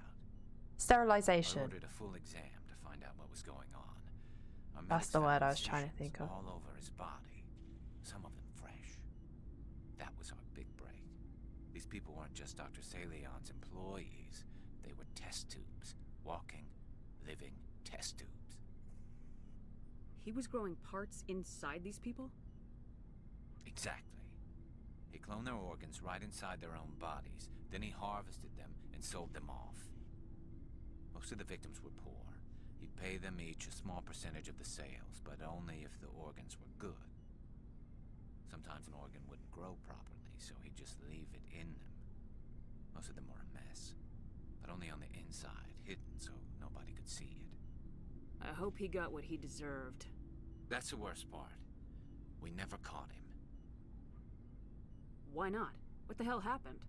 Sterilization. I ordered a full exam to find out what was going on. That's the word I was trying to think of. All over his body, some of them fresh. That was our big break. These people weren't just Dr. Salion's employees. They were test tubes. Walking, living test tubes. He was growing parts inside these people? Exactly. He cloned their organs right inside their own bodies. Then he harvested them and sold them off. Most of the victims were poor. He'd pay them each a small percentage of the sales, but only if the organs were good. Sometimes an organ wouldn't grow properly, so he'd just leave it in them. Most of them were a mess, but only on the inside, hidden so nobody could see it. I hope he got what he deserved. That's the worst part. We never caught him. Why not? What the hell happened?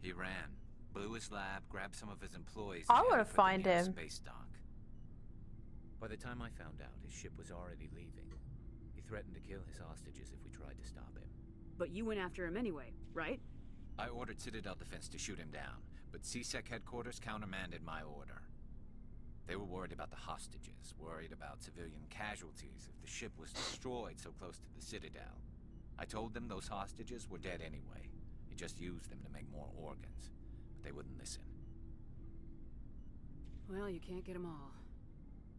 He ran, blew his lab, grabbed some of his employees. I want to find him. Space dock. By the time I found out, his ship was already leaving. He threatened to kill his hostages if we tried to stop him. But you went after him anyway, right? I ordered Citadel Defense to shoot him down, but CSEC headquarters countermanded my order. They were worried about the hostages, worried about civilian casualties if the ship was destroyed so close to the Citadel. I told them those hostages were dead anyway. He just used them to make more organs, but they wouldn't listen. Well, you can't get them all.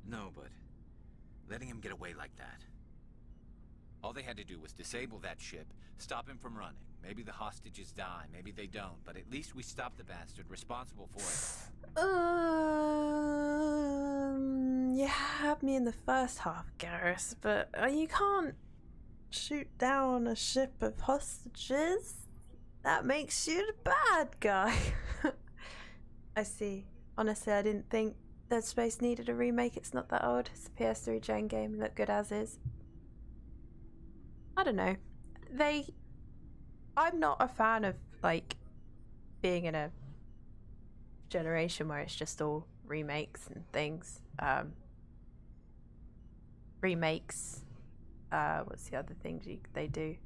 No, but letting him get away like that. All they had to do was disable that ship, stop him from running. Maybe the hostages die, maybe they don't, but at least we stopped the bastard responsible for it. You had me in the first half, Garrus, but you can't shoot down a ship of hostages. That makes you the bad guy. I see. Honestly, I didn't think Dead Space needed a remake. It's not that old. It's a PS3 gen game. Look good as is. I don't know. I'm not a fan of like being in a generation where it's just all remakes and things. Remakes. What's the other things they do?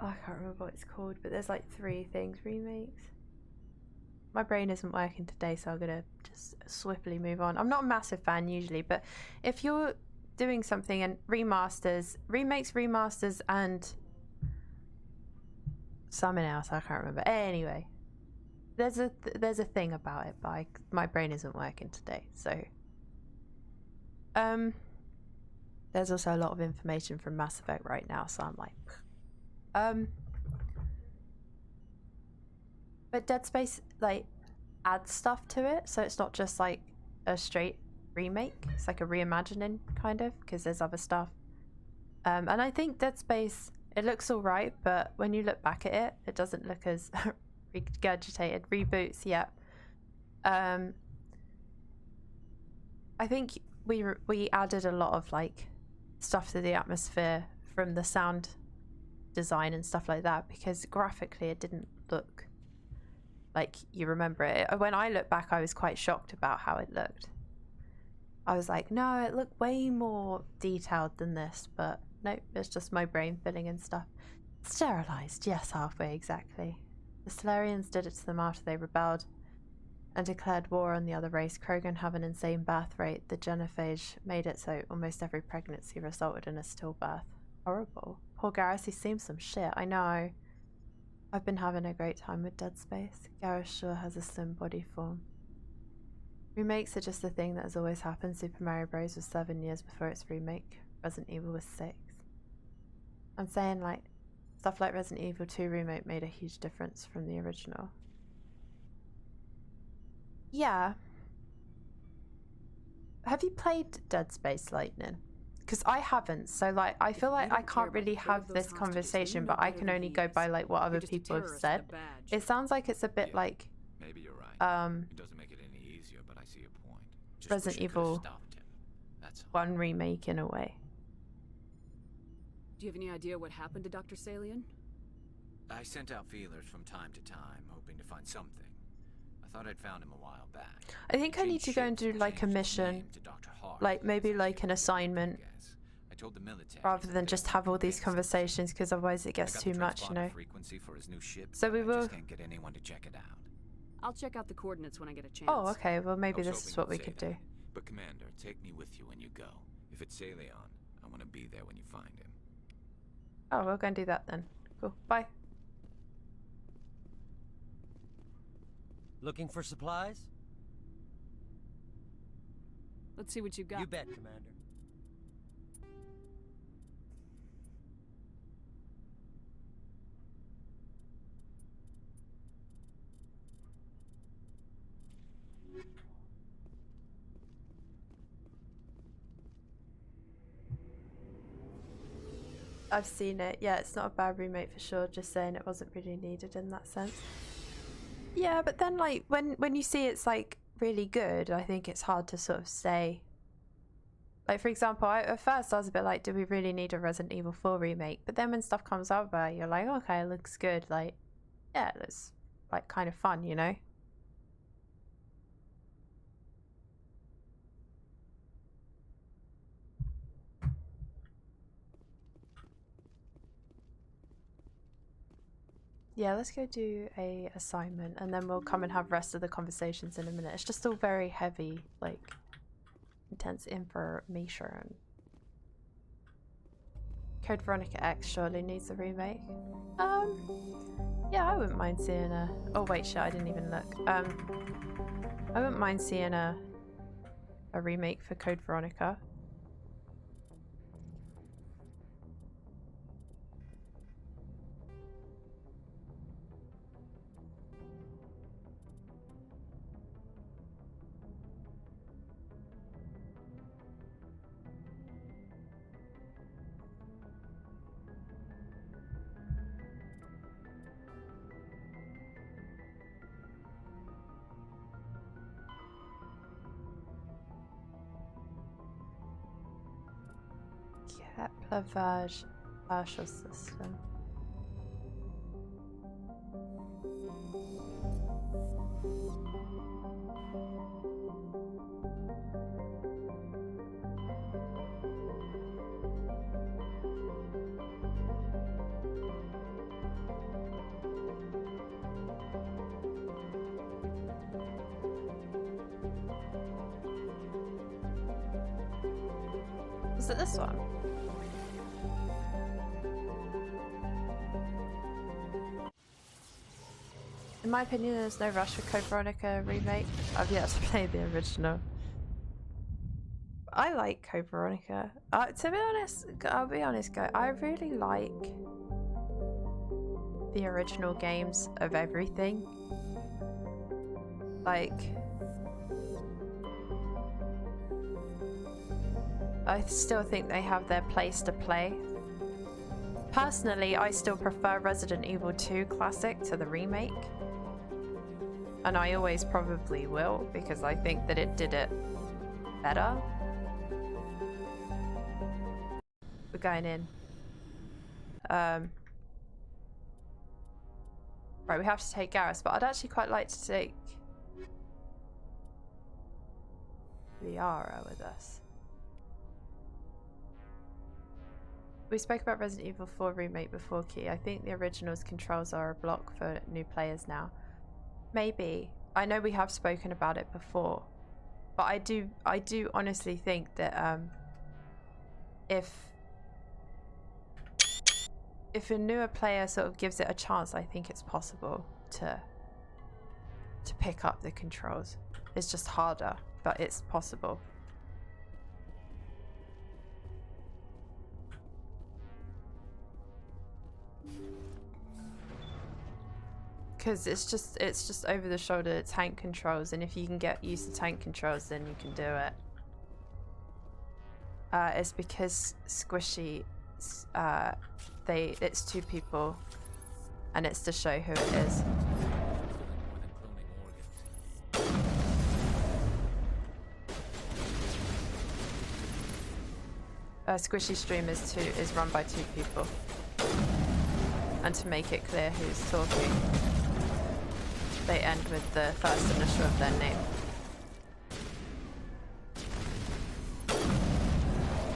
Oh, I can't remember what it's called, but there's like 3 things. Remakes. My brain isn't working today, so I'm gonna just swiftly move on. I'm not a massive fan usually, but if you're doing something and remakes, remasters, and something else, I can't remember. Anyway, there's a thing about it, but my brain isn't working today, so there's also a lot of information from Mass Effect right now, so I'm like, but Dead Space like adds stuff to it, so it's not just like a straight remake. It's like a reimagining kind of, because there's other stuff. And I think Dead Space, it looks all right, but when you look back at it, it doesn't look as regurgitated. Reboots, yeah. I think we added a lot of like stuff to the atmosphere from the sound design and stuff like that, because graphically it didn't look like you remember it. When I look back, I was quite shocked about how it looked. I was like, no, it looked way more detailed than this, but nope, it's just my brain filling in stuff. Sterilized, yes, halfway exactly. The Solarians did it to them after they rebelled and declared war on the other race. Krogan have an insane birth rate. The genophage made it so almost every pregnancy resulted in a stillbirth. Horrible. Poor Garrus, he's seen some shit, I know. I've been having a great time with Dead Space. Garrus sure has a slim body form. Remakes are just a thing that has always happened. Super Mario Bros. Was 7 years before its remake. Resident Evil was 6. I'm saying, like, stuff like Resident Evil 2 remake made a huge difference from the original. Yeah. Have you played Dead Space Lightning? Because I haven't, so like I feel like I can't really have this conversation, but I can only go by like what other people have said. It sounds like it's a bit like Maybe you're right. It doesn't make it any easier, but I see your point. Just Resident Evil 1 remake in a way. Do you have any idea what happened to Dr. Salian? I sent out feelers from time to time, hoping to find something. I thought I'd found him a while back. I think I need to go and do like a mission, like maybe like an assignment, rather than just have all these conversations, because otherwise it gets too much, you know. So we will. Can't get anyone to check it out. I'll check out the coordinates when I get a chance. Oh, okay. Well, maybe this is what we could do. But Commander, take me with you when you go. If it's Salion, I want to be there when you find him. Oh, we'll go and do that then. Cool. Bye. Looking for supplies? Let's see what you got. You bet, Commander. I've seen it. Yeah, it's not a bad remake for sure. Just saying it wasn't really needed in that sense. Yeah, but then like when you see it's like really good, I think it's hard to sort of say. Like for example, at first I was a bit like, do we really need a Resident Evil 4 remake? But then when stuff comes over, you're like, okay, it looks good. Like, yeah, it looks like kind of fun, you know? Yeah, let's go do a assignment and then we'll come and have rest of the conversations in a minute. It's just all very heavy, like intense information. Code Veronica X surely needs a remake. Yeah, I wouldn't mind seeing a... Oh wait, shit, I didn't even look. I wouldn't mind seeing a remake for Code Veronica. Lavage partial system. Is it this one? In my opinion, there's no rush for Code Veronica remake. I've yet to play the original. I like Code Veronica. To be honest, I'll be honest, guys. I really like the original games of everything. Like, I still think they have their place to play. Personally, I still prefer Resident Evil 2 Classic to the remake. And I always probably will, because I think that it did it better. We're going in. Right, we have to take Garrus, but I'd actually quite like to take Liara with us. We spoke about Resident Evil 4 remake before, Key. I think the original's controls are a block for new players now. Maybe. I know we have spoken about it before, but I do honestly think that if a newer player sort of gives it a chance, I think it's possible to pick up the controls. It's just harder, but it's possible. Because it's just over the shoulder tank controls, and if you can get used to tank controls, then you can do it. It's because Squishy, it's 2 people, and it's to show who it is. Squishy stream is run by 2 people, and to make it clear who's talking, they end with the first initial of their name.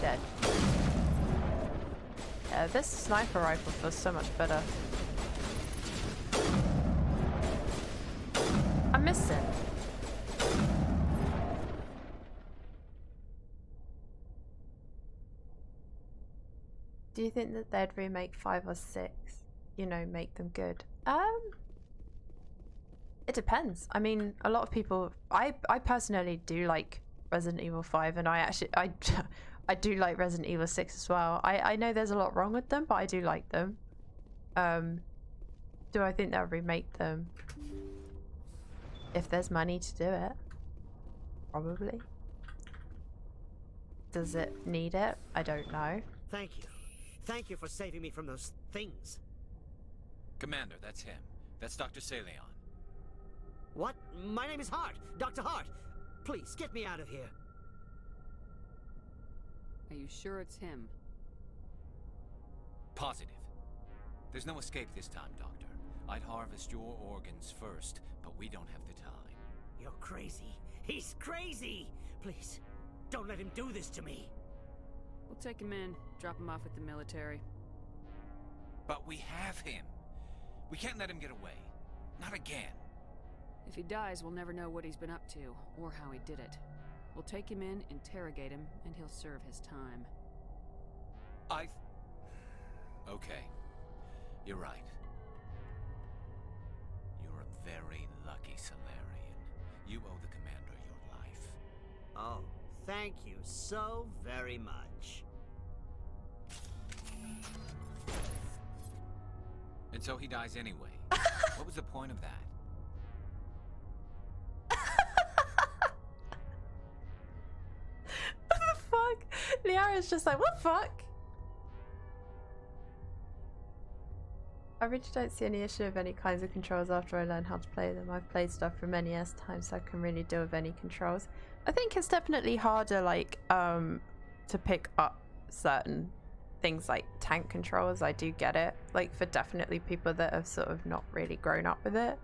Dead. Yeah, this sniper rifle feels so much better. I'm missing. Do you think that they'd remake 5 or 6? You know, make them good? It depends. I mean, a lot of people... I personally do like Resident Evil 5, and I do like Resident Evil 6 as well. I know there's a lot wrong with them, but I do like them. Do I think they'll remake them? If there's money to do it. Probably. Does it need it? I don't know. Thank you. Thank you for saving me from those things. Commander, that's him. That's Dr. Saleon. What? My name is Hart. Dr. Hart. Please, get me out of here. Are you sure it's him? Positive. There's no escape this time, Doctor. I'd harvest your organs first, but we don't have the time. You're crazy. He's crazy! Please, don't let him do this to me. We'll take him in, drop him off at the military. But we have him. We can't let him get away. Not again. If he dies, we'll never know what he's been up to, or how he did it. We'll take him in, interrogate him, and he'll serve his time. Okay. You're right. You're a very lucky Solarian. You owe the Commander your life. Oh, thank you so very much. And so he dies anyway. What was the point of that? What the fuck? Liara's just like, what the fuck? I really don't see any issue with any kinds of controls after I learn how to play them. I've played stuff for many times, so I can really deal with any controls. I think it's definitely harder, like, to pick up certain things like tank controls. I do get it, like, for definitely people that have sort of not really grown up with it.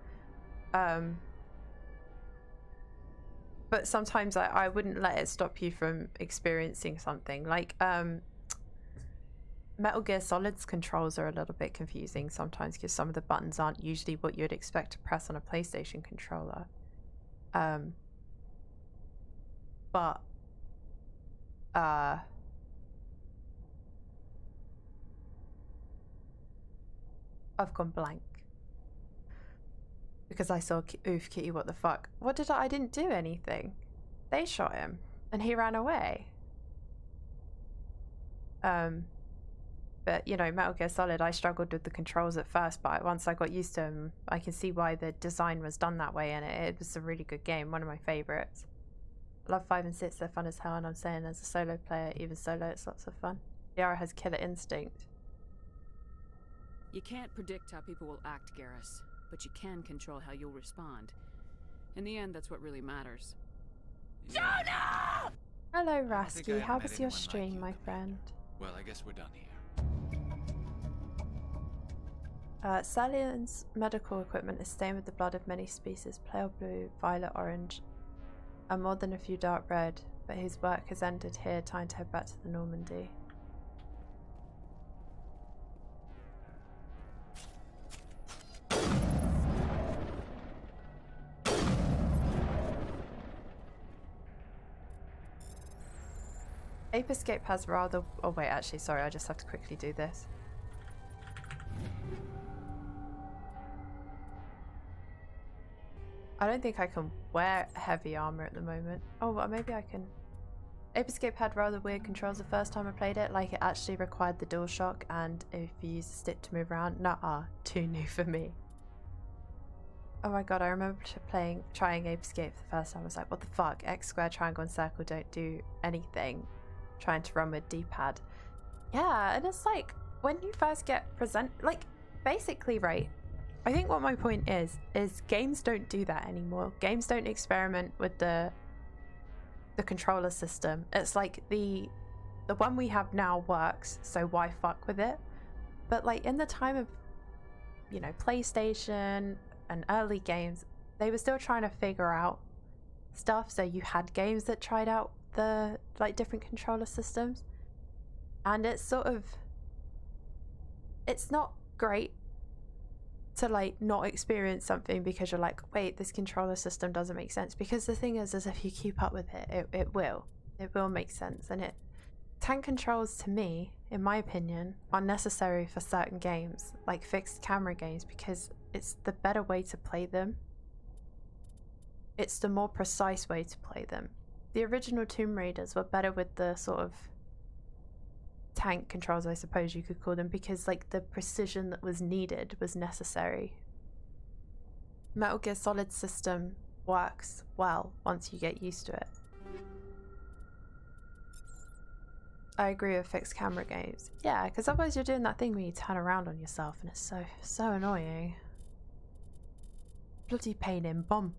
But sometimes I wouldn't let it stop you from experiencing something. Like, Metal Gear Solid's controls are a little bit confusing sometimes because some of the buttons aren't usually what you'd expect to press on a PlayStation controller. But I've gone blank because I saw Oof Kitty, what the fuck? What did I didn't do anything. They shot him and he ran away. But, you know, Metal Gear Solid, I struggled with the controls at first, but once I got used to them, I can see why the design was done that way, and it was a really good game, one of my favourites. I love 5 and 6, they're fun as hell, and I'm saying as a solo player, even solo, it's lots of fun. Liara has killer instinct. You can't predict how people will act, Garrus, but you can control how you'll respond. In the end, that's what really matters. Jonah! Hello, Rasky. How was your stream, my friend? Well, I guess we're done here. Salion's medical equipment is stained with the blood of many species, pale blue, violet, orange, and more than a few dark red, but his work has ended here, time to head back to the Normandy. Ape Escape has rather... Oh wait, actually, sorry, I just have to quickly do this. I don't think I can wear heavy armor at the moment. Oh, well, maybe I can. Ape Escape had rather weird controls the first time I played it, like it actually required the DualShock, and if you use the stick to move around, nah, too new for me. Oh my god, I remember trying Ape Escape the first time. I was like, what the fuck? X, square, triangle, and circle don't do anything. Trying to run with D-pad. Yeah, and it's like, when you first get like, basically, right, I think what my point is games don't do that anymore. Games don't experiment with the controller system. It's like the one we have now works, so why fuck with it? But like in the time of, you know, PlayStation and early games, they were still trying to figure out stuff, so you had games that tried out the like different controller systems, and it's sort of, it's not great to like not experience something because you're like, wait, this controller system doesn't make sense, because the thing is if you keep up with it, it will make sense. And tank controls, to me, in my opinion, are necessary for certain games, like fixed camera games, because it's the better way to play them. It's the more precise way to play them. The original Tomb Raiders were better with the sort of tank controls, I suppose you could call them, because like the precision that was needed was necessary. Metal Gear Solid system works well once you get used to it. I agree with fixed camera games. Yeah, because otherwise you're doing that thing where you turn around on yourself and it's so annoying. Bloody pain in bum.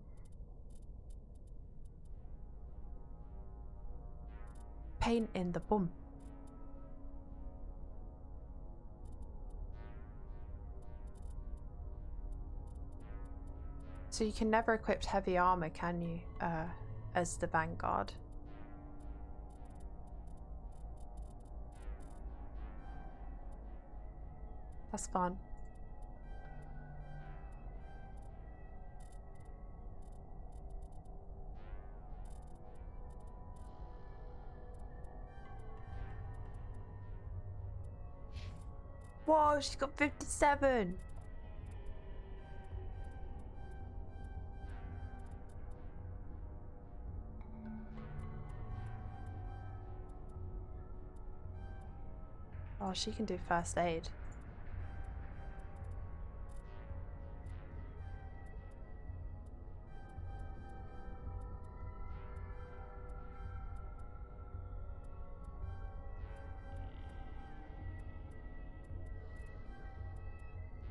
Pain in the bum. So you can never equip heavy armor, can you, as the Vanguard? That's fun. Whoa, she's got 57! Oh, she can do first aid.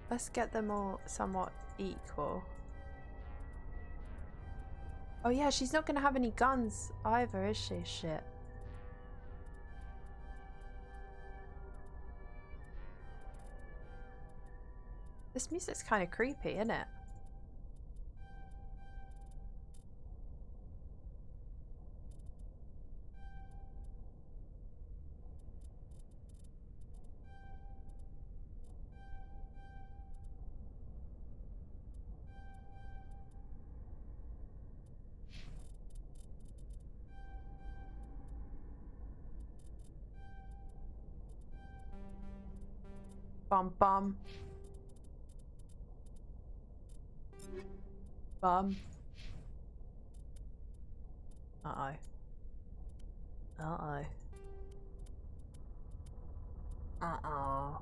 Let's get them all somewhat equal. Oh yeah, she's not gonna have any guns either, is she? Shit. This music's kind of creepy, isn't it? Bum bum. Bum. Uh-oh. Uh-oh. Uh-oh.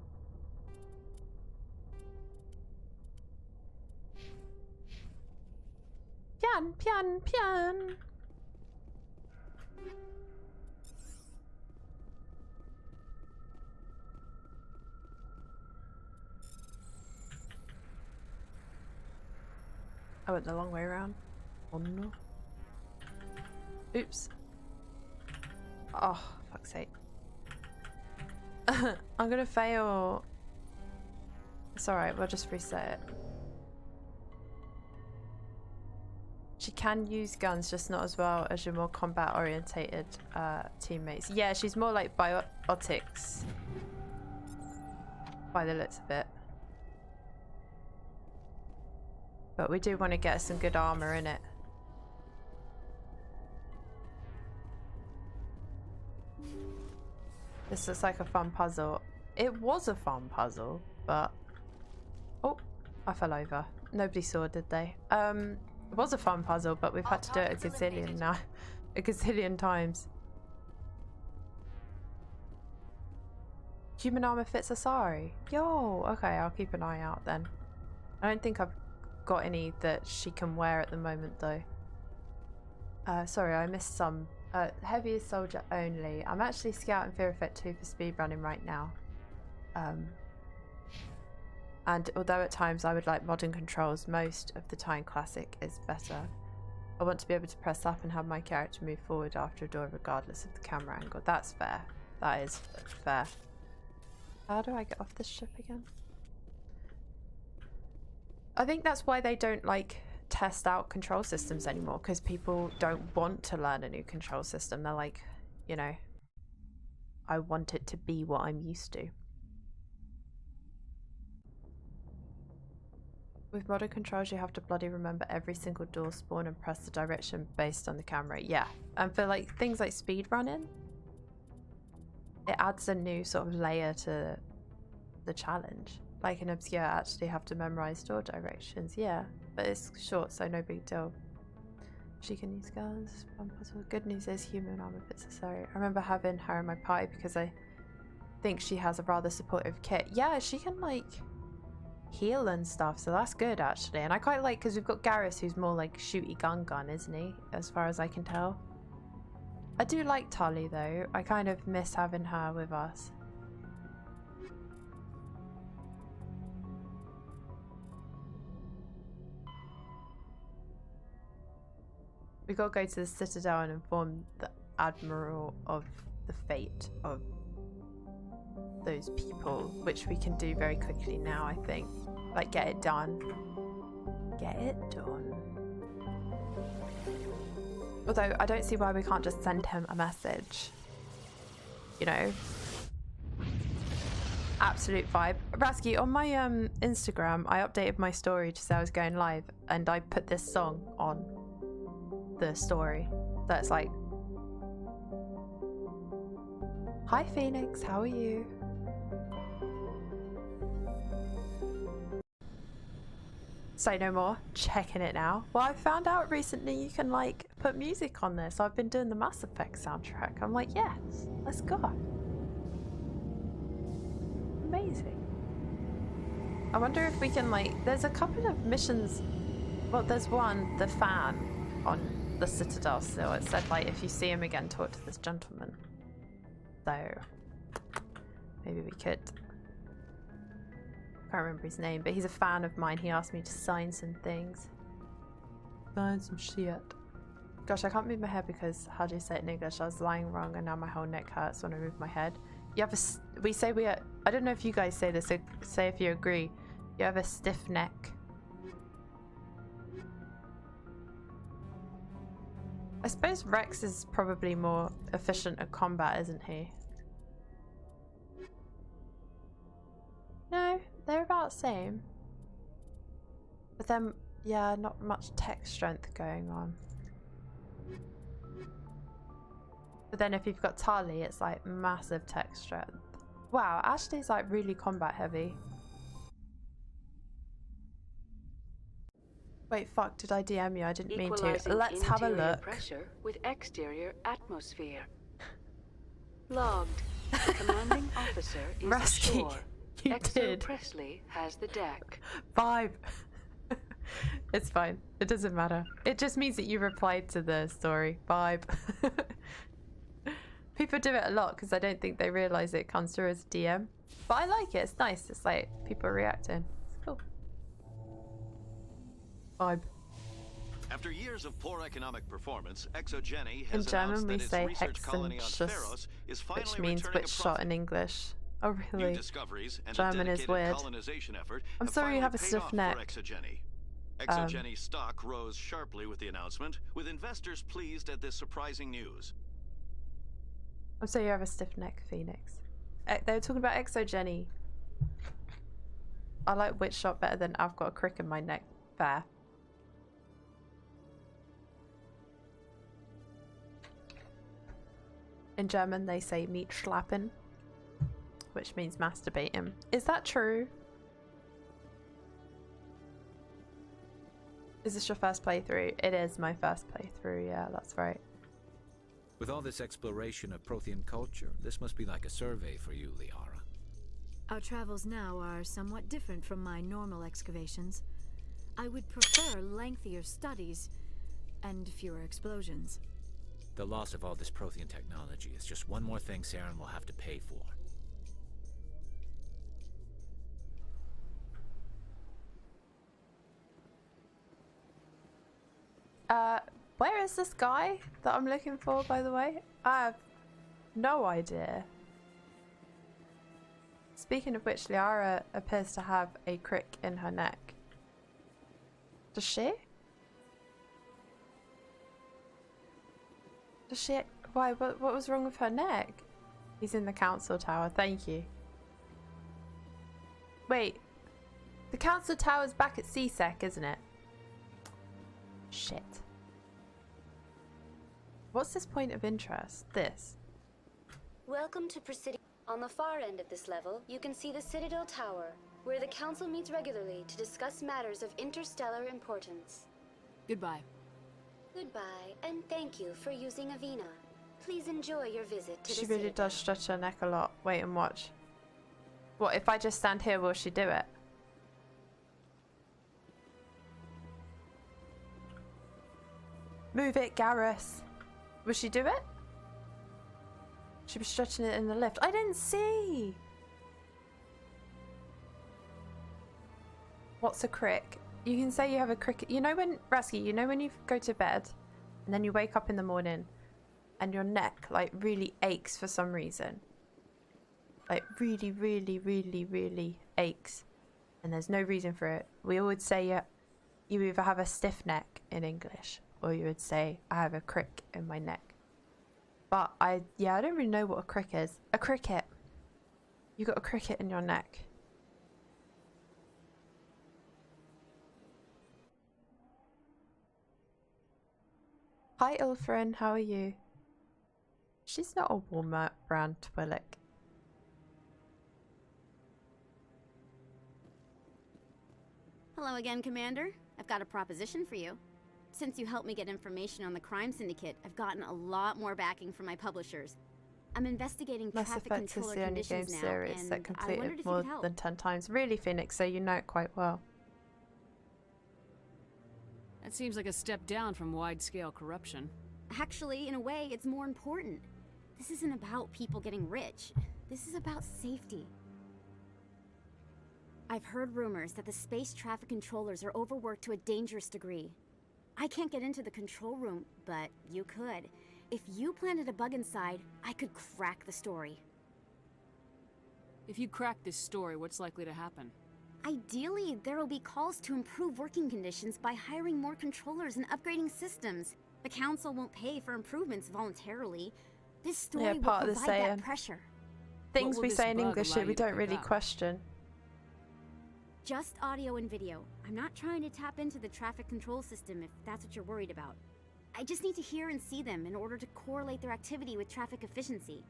Pian, pian, pian. I went the long way around. Oh no. Oops. Oh, fuck's sake. I'm gonna fail It's alright, we'll just reset it. She can use guns, just not as well as your more combat-orientated teammates. Yeah, she's more like biotics by the looks of it. But we do want to get some good armor in it. This looks like a fun puzzle. It was a fun puzzle, but... Oh, I fell over. Nobody saw, did they? It was a fun puzzle, but we've had to do it a gazillion now. A gazillion times. Human armor fits Asari. Yo, okay, I'll keep an eye out then. I don't think I've got any that she can wear at the moment though. Sorry, I missed some. Heaviest soldier only. I'm actually scouting Fear Effect 2 for speedrunning right now. And although at times I would like modern controls, most of the time classic is better. I want to be able to press up and have my character move forward after a door regardless of the camera angle. That's fair. That is fair. How do I get off this ship again? I think that's why they don't like test out control systems anymore, because people don't want to learn a new control system. They're like, you know, I want it to be what I'm used to. With modern controls, you have to bloody remember every single door spawn and press the direction based on the camera. Yeah, and for like things like speedrunning, it adds a new sort of layer to the challenge. Like in Obscure, I actually have to memorize door directions. Yeah, but it's short, so no big deal. She can use guns. Good news is human armor fits necessary. I remember having her in my party because I think she has a rather supportive kit. Yeah, she can like heal and stuff, so that's good actually. And I quite like, because we've got Garrus who's more like shooty gun, isn't he, as far as I can tell. I do like Tully though. I kind of miss having her with us. We gotta go to the Citadel and inform the Admiral of the fate of those people, which we can do very quickly now, I think. Like, get it done. Get it done. Although, I don't see why we can't just send him a message. You know? Absolute vibe. Rasky, on my Instagram, I updated my story to say I was going live, and I put this song on the story. So it's like, hi Phoenix, how are you? Say no more. Checking it now. Well, I found out recently you can like put music on there, so I've been doing the Mass Effect soundtrack. I'm like, yes, let's go. Amazing. I wonder if we can like, there's a couple of missions. Well, there's one, the fan on the Citadel still. It said like, if you see him again, talk to this gentleman. So maybe we could. Can't remember his name, but he's a fan of mine. He asked me to sign some things. Sign some shit. Gosh, I can't move my head because, how do you say it in English? I was lying wrong and now my whole neck hurts when I move my head. You have a, we say we are, I don't know if you guys say this, so say if you agree. You have a stiff neck. I suppose Rex is probably more efficient at combat, isn't he? No, they're about the same. But then, yeah, not much tech strength going on. But then if you've got Tali, it's like massive tech strength. Wow, Ashley's like really combat heavy. Wait, fuck, did I DM you? I didn't mean to. Let's have a look. Pressure with exterior atmosphere. Logged. The commanding officer is Rescue. ashore. You Exo did. Presley has the deck. 5. It's fine. It doesn't matter. It just means that you replied to the story. 5. People do it a lot because I don't think they realise it comes through as a DM. But I like it. It's nice. It's like people reacting. It's cool. 5. After years of poor economic performance, Exogeny has In German announced we that its say research colony on Hexenschuss, Pharos is finally which means returning witch a shot profit. in English. Oh, really? New discoveries and German a is dedicated weird. colonization effort I'm sorry you finally have a paid stiff off neck. for Exogeny. Exogeny stock rose sharply with the announcement, with investors pleased at this surprising news. I'm sorry you have a stiff neck, Phoenix. They were talking about Exogeny. I like Witch Shot better than I've got a crick in my neck. Fair. In German, they say meat schlappen, which means masturbating. Is that true? Is this your first playthrough? It is my first playthrough, yeah, that's right. With all this exploration of Prothean culture, this must be like a survey for you, Liara. Our travels now are somewhat different from my normal excavations. I would prefer lengthier studies and fewer explosions. The loss of all this Prothean technology is just one more thing Saren will have to pay for. Where is this guy that I'm looking for, by the way? I have no idea. Speaking of which, Liara appears to have a crick in her neck. Does she? Does she? Why? What was wrong with her neck? He's in the council tower. Thank you. Wait. The council tower's back at CSEC, isn't it? Shit. What's this point of interest? This. Welcome to Presidio. On the far end of this level, you can see the Citadel Tower, where the Council meets regularly to discuss matters of interstellar importance. Goodbye. Goodbye, and thank you for using Avina. Please enjoy your visit to She the really Citadel. does stretch her neck a lot. Wait and watch. What, if I just stand here, will she do it? Move it, Garrus. Will she do it? She was stretching it in the lift. I didn't see. What's a crick? You can say you have a crick. You know when, Rasky, you know when you go to bed and then you wake up in the morning and your neck like really aches for some reason. Like really, really, really, really aches. And there's no reason for it. We would say you either have a stiff neck in English or you would say I have a crick in my neck. But I don't really know what a crick is. A cricket. You got a cricket in your neck. Hi Ilfrin, how are you? She's not a Walmart brand Twillick. Hello again, Commander. I've got a proposition for you. Since you helped me get information on the crime syndicate, I've gotten a lot more backing from my publishers. I'm investigating Mass traffic Effect is controller the only game conditions now, series that and I wondered completed if you more could help. than 10 times. Really, Phoenix, so you know it quite well. That seems like a step down from wide-scale corruption. Actually, in a way, it's more important. This isn't about people getting rich. This is about safety. I've heard rumors that the space traffic controllers are overworked to a dangerous degree. I can't get into the control room, but you could. If you planted a bug inside, I could crack the story. If you crack this story, what's likely to happen? Ideally, there will be calls to improve working conditions by hiring more controllers and upgrading systems. The council won't pay for improvements voluntarily. This story will part of the provide saying. that pressure. Things will we this say in bug English allow that you we to don't pick really up? question. Just audio and video. I'm not trying to tap into the traffic control system if that's what you're worried about. I just need to hear and see them in order to correlate their activity with traffic efficiency.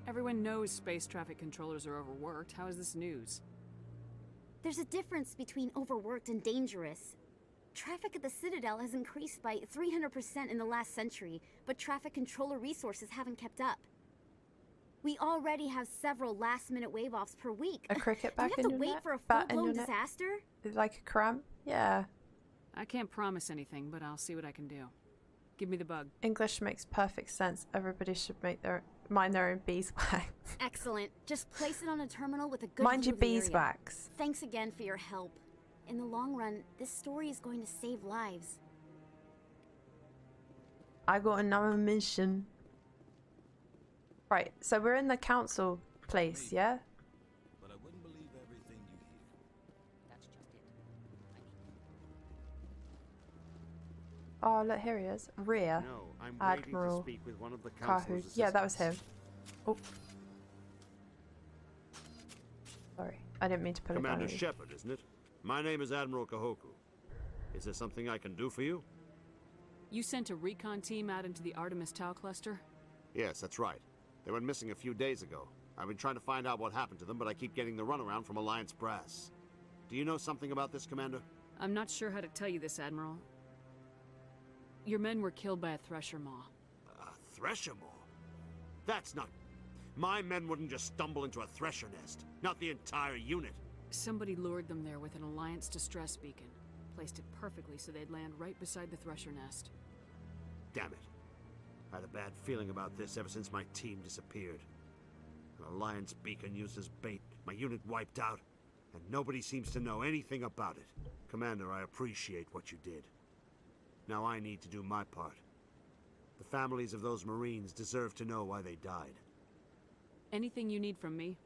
Everyone knows space traffic controllers are overworked. How is this news? There's a difference between overworked and dangerous. Traffic at the Citadel has increased by 300% in the last century, but traffic controller resources haven't kept up. We already have several last-minute wave-offs per week. A cricket Do back we in have to your wait neck? for a Bat in full-blown your neck? disaster? Like a cramp? Yeah. I can't promise anything, but I'll see what I can do. Give me the bug. English makes perfect sense. Everybody should mind their own beeswax. Excellent. Just place it on a terminal with a good Mind view your of the area. beeswax. Thanks again for your help. In the long run, this story is going to save lives. I got another mission. Right, so we're in the council place, yeah? Oh, look, here he is. Rear No, I'm Admiral waiting to speak with one of the Kahu. council's Yeah, that was him. assistants. Oh. Sorry, I didn't mean to put Commander it down. Shepard, isn't it? My name is Admiral Kahoku. Is there something I can do for you? You sent a recon team out into the Artemis Tau cluster? Yes, that's right. They went missing a few days ago. I've been trying to find out what happened to them, but I keep getting the runaround from Alliance brass. Do you know something about this, Commander? I'm not sure how to tell you this, Admiral. Your men were killed by a thresher maw. A thresher maw? That's not... My men wouldn't just stumble into a thresher nest. Not the entire unit. Somebody lured them there with an Alliance distress beacon. Placed it perfectly so they'd land right beside the thresher nest. Damn it. I had a bad feeling about this ever since my team disappeared. An Alliance beacon used as bait, my unit wiped out, and nobody seems to know anything about it. Commander, I appreciate what you did. Now I need to do my part. The families of those Marines deserve to know why they died. Anything you need from me?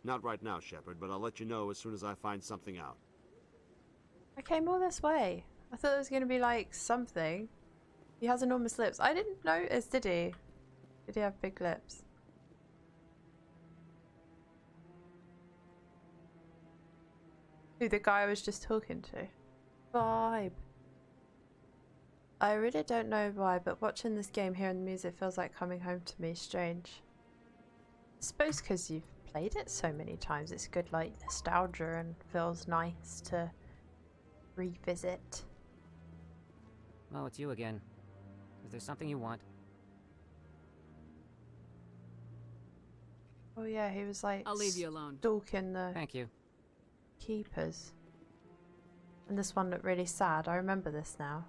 Not right now, Shepard, but I'll let you know as soon as I find something out. I came all this way. I thought there was going to be like something. He has enormous lips. I didn't notice, did he? Did he have big lips? Who, the guy I was just talking to? Vibe. I really don't know why, but watching this game, hearing the music feels like coming home to me. Strange. I suppose because you've played it so many times, it's good like nostalgia and feels nice to revisit. Oh, it's you again. Is there something you want? Oh yeah, he was like I'll leave you alone. Stalking the Thank you. keepers. And this one looked really sad. I remember this now.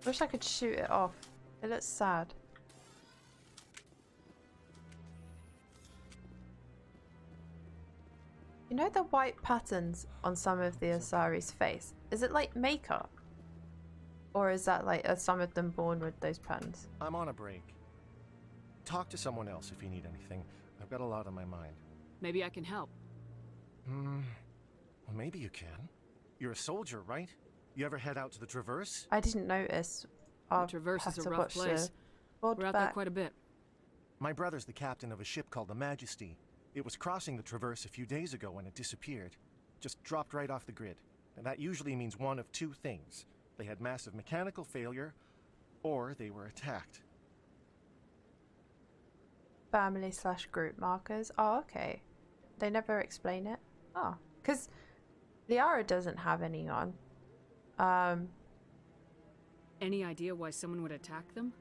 Wish I could shoot it off. It looks sad. You know the white patterns on some of the Asari's face? Is it like makeup? Or is that like, are some of them born with those patterns? I'm on a break. Talk to someone else if you need anything. I've got a lot on my mind. Maybe I can help. Well, maybe you can. You're a soldier, right? You ever head out to the Traverse? I didn't notice. The Traverse is a rough place. We're out there quite a bit. My brother's the captain of a ship called the Majesty. It was crossing the Traverse a few days ago when it disappeared. Just dropped right off the grid. And that usually means one of two things. They had massive mechanical failure, or they were attacked. Family/group markers. Oh, okay. They never explain it. Oh, because Liara doesn't have any on. Any idea why someone would attack them?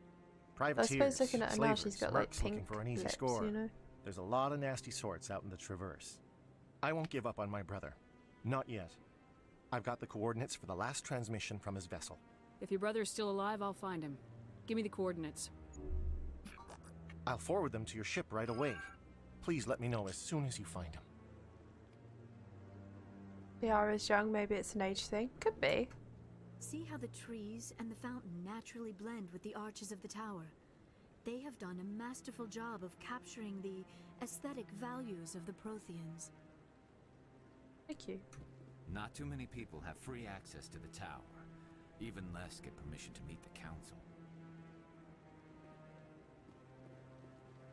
Privateers, I suppose looking at her now, she's got like mercs pink looking for an easy lips, score. you know? There's a lot of nasty sorts out in the Traverse. I won't give up on my brother. Not yet. I've got the coordinates for the last transmission from his vessel. If your brother is still alive, I'll find him. Give me the coordinates. I'll forward them to your ship right away. Please let me know as soon as you find him. Liara's young, maybe it's an age thing. Could be. See how the trees and the fountain naturally blend with the arches of the tower. They have done a masterful job of capturing the aesthetic values of the Protheans. Thank you. Not too many people have free access to the tower. Even less get permission to meet the council.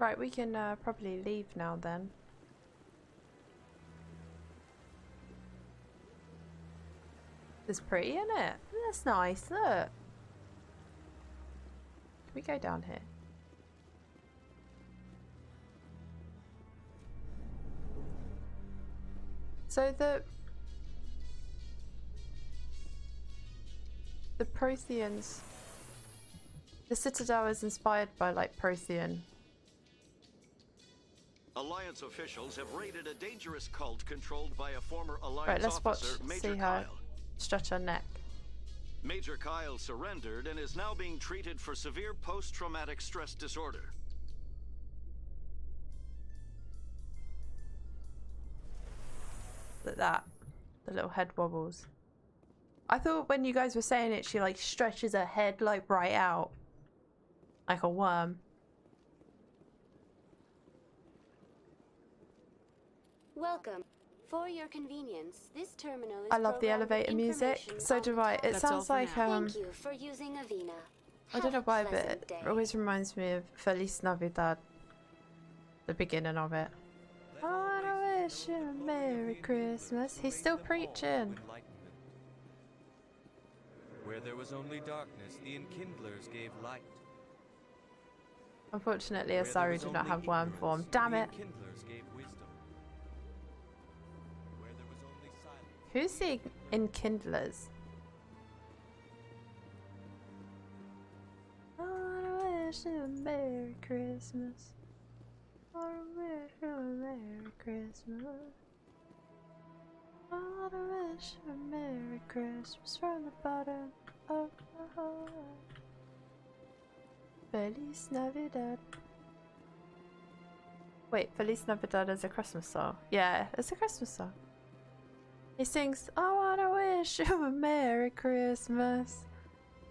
Right, we can probably leave now then. It's pretty, isn't it? That's nice, look. Can we go down here? So the Protheans, the Citadel is inspired by like Prothean. Alliance officials have raided a dangerous cult controlled by a former Alliance Right, let's watch, officer, Major see her Kyle. stretch her neck. Major Kyle surrendered and is now being treated for severe post-traumatic stress disorder. Look at that. The little head wobbles. I thought when you guys were saying it, she like stretches her head like right out. Like a worm. Welcome. For your convenience, this terminal is I love the programmed with elevator music. information So on do the I. It target. sounds like Thank you for using Avena. I don't know Have a why, but pleasant it day. always reminds me of Feliz Navidad. The beginning of it. I wanna wish you a Merry Christmas. He's still preaching. Where there was only darkness, the enkindlers gave light. Unfortunately, Asari do not have worm form. Damn it. Who's the enkindlers? I wanna wish you a Merry Christmas. I wanna wish you a Merry Christmas. I wanna wish you a Merry Christmas from the bottom of my heart. Feliz Navidad. Wait, Feliz Navidad is a Christmas song. Yeah, it's a Christmas song. He sings, I wanna wish you a Merry Christmas.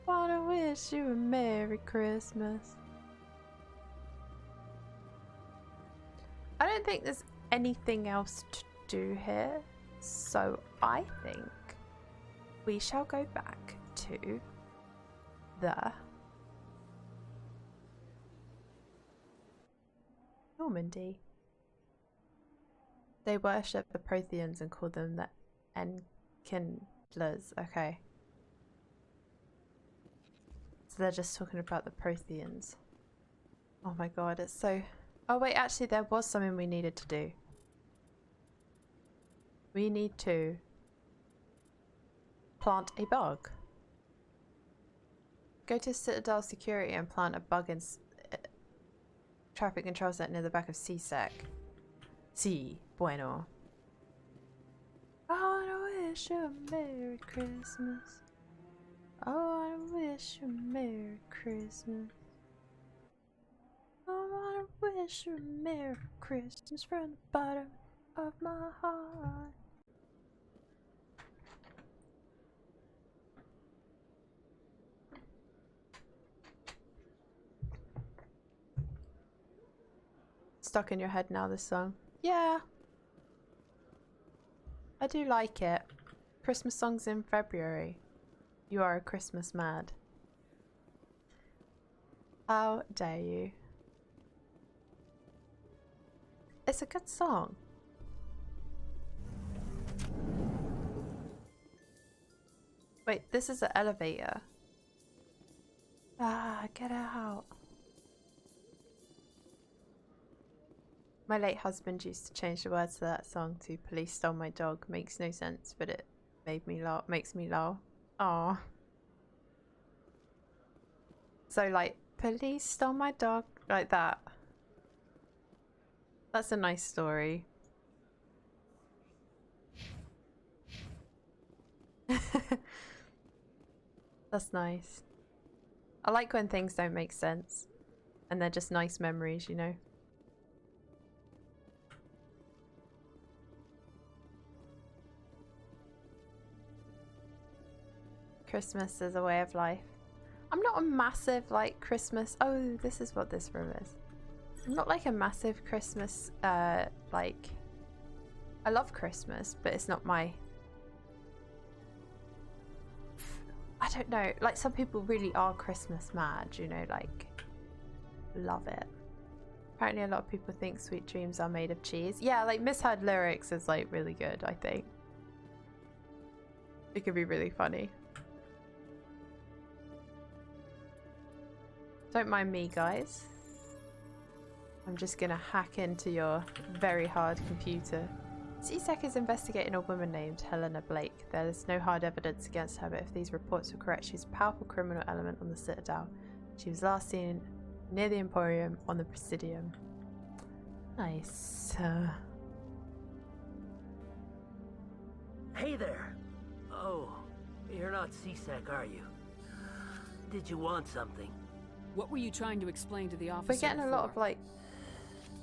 Wanna wish you a Merry Christmas. I don't think there's anything else to do here, so I think we shall go back to the Normandy. They worship the Protheans and call them the Enkindlers. Okay. So they're just talking about the Protheans. Oh my god, it's so... Oh wait, actually there was something we needed to do. We need to plant a bug. Go to Citadel Security and plant a bug in traffic control set near the back of CSEC. Si, bueno. I wanna wish you a Merry Christmas. I wanna wish you a Merry Christmas. I wanna wish you a Merry Christmas from the bottom of my heart. Stuck in your head now, this song. Yeah. I do like it. Christmas songs in February. You are a Christmas mad. How dare you? It's a good song. Wait, this is an elevator. Ah, get out. My late husband used to change the words to that song to Police Stole My Dog. Makes no sense, but it made me laugh. Makes me laugh. Aww. So like, police stole my dog, like that. That's a nice story. That's nice. I like when things don't make sense. And they're just nice memories, you know? Christmas is a way of life. I'm not a massive like Christmas. Oh, this is what this room is. I'm not like a massive Christmas like I love Christmas, but it's not my I don't know, like some people really are Christmas mad, you know, like love it. Apparently a lot of people think Sweet Dreams are made of cheese. Yeah, like Misheard Lyrics is like really good, I think. It could be really funny. Don't mind me, guys. I'm just gonna hack into your very hard computer. CSEC is investigating a woman named Helena Blake. There's no hard evidence against her, but if these reports are correct, she's a powerful criminal element on the Citadel. She was last seen near the Emporium on the Presidium. Nice. Hey there. Oh, you're not CSEC, are you? Did you want something? What were you trying to explain to the officer? We're getting a lot of like...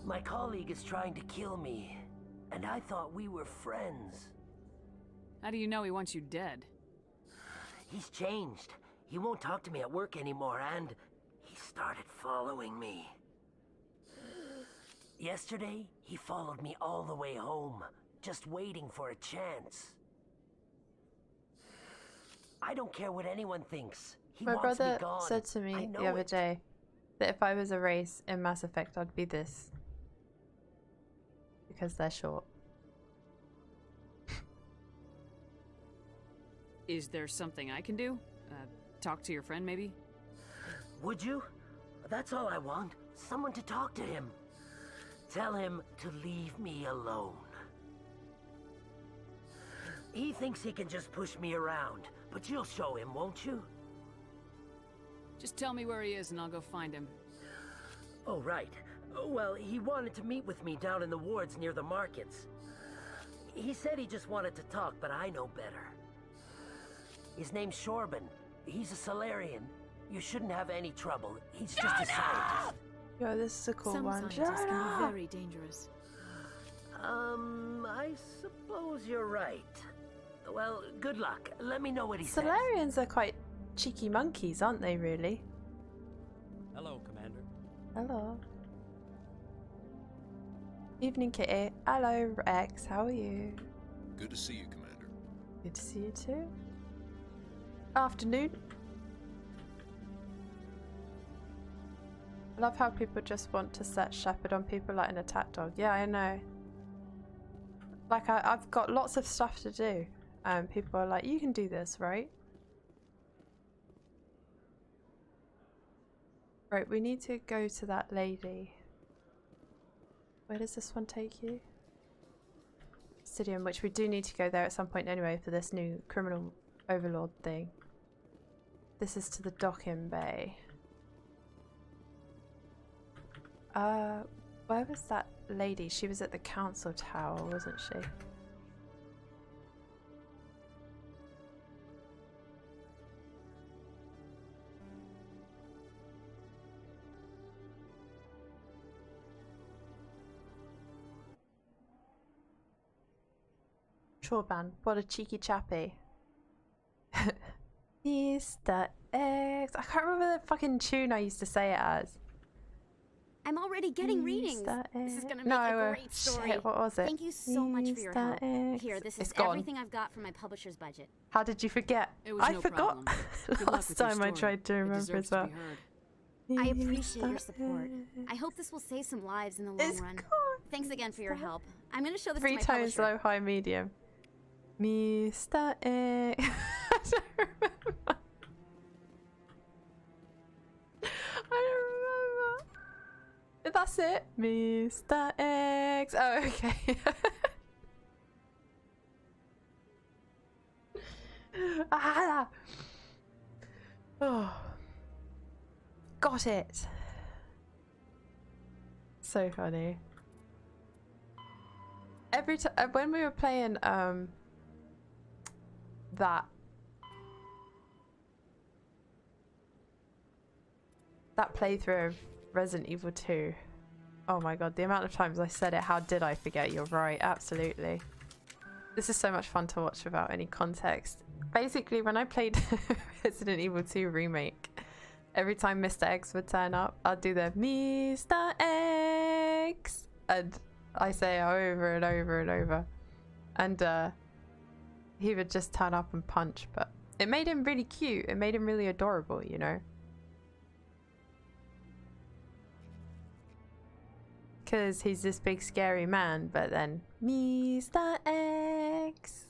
My colleague is trying to kill me, and I thought we were friends. How do you know he wants you dead? He's changed. He won't talk to me at work anymore, and he started following me. Yesterday, he followed me all the way home, just waiting for a chance. I don't care what anyone thinks. He My wants me brother gone. said to I me know the other it. day that if I was a race in Mass Effect, I'd be this. Because they're short. Is there something I can do? Talk to your friend, maybe? Would you? That's all I want. Someone to talk to him. Tell him to leave me alone. He thinks he can just push me around, but you'll show him, won't you? Just tell me where he is and I'll go find him. Oh, right. Well, he wanted to meet with me down in the wards near the markets. He said he just wanted to talk, but I know better. His name's Shorban. He's a Solarian. You shouldn't have any trouble. He's just a scientist. Yo, this is a cool Some one. scientists can be very dangerous. I suppose you're right. Well, good luck. Let me know what he says. Solarians are quite cheeky monkeys, aren't they, really? Hello, Commander. Hello. Evening, Kitty. Hello, Rex. How are you? Good to see you, Commander. Good to see you too. Afternoon. I love how people just want to set Shepherd on people like an attack dog. Yeah, I know. Like, I've got lots of stuff to do. And people are like, you can do this, right? Right, we need to go to that lady. Where does this one take you? Obsidian, which we do need to go there at some point anyway for this new criminal overlord thing. This is to the docking bay. Where was that lady? She was at the council tower, wasn't she? Chorban, what a cheeky chappy. Easter eggs. I can't remember the fucking tune I used to say it as. I'm already getting readings. This is gonna make a great story. Shit, what was it? Thank you so much for your help. Eggs. Here, this is It's gone. everything I've got from my publisher's budget. How did you forget? It was I no forgot problem. Good luck last with your time I story. tried to It remember deserves as to well. be heard. I appreciate your support. I hope this will save some lives in the long run. Thanks again for your help. I'm gonna show this to Three my tones, publisher. low, high, medium. Mr. Egg. I don't remember. I don't remember. That's it. Mr. X. Oh, okay. Ah. Oh. Got it. So funny. Every time when we were playing that playthrough of Resident Evil 2. Oh my god, the amount of times I said it, how did I forget? You're right, absolutely. This is so much fun to watch without any context. Basically, when I played Resident Evil 2 Remake, every time Mr. X would turn up, I'd do the Mr. X! And I say it over and over and over. And he would just turn up and punch, but it made him really cute. It made him really adorable, you know? Because he's this big scary man, but then Mr. X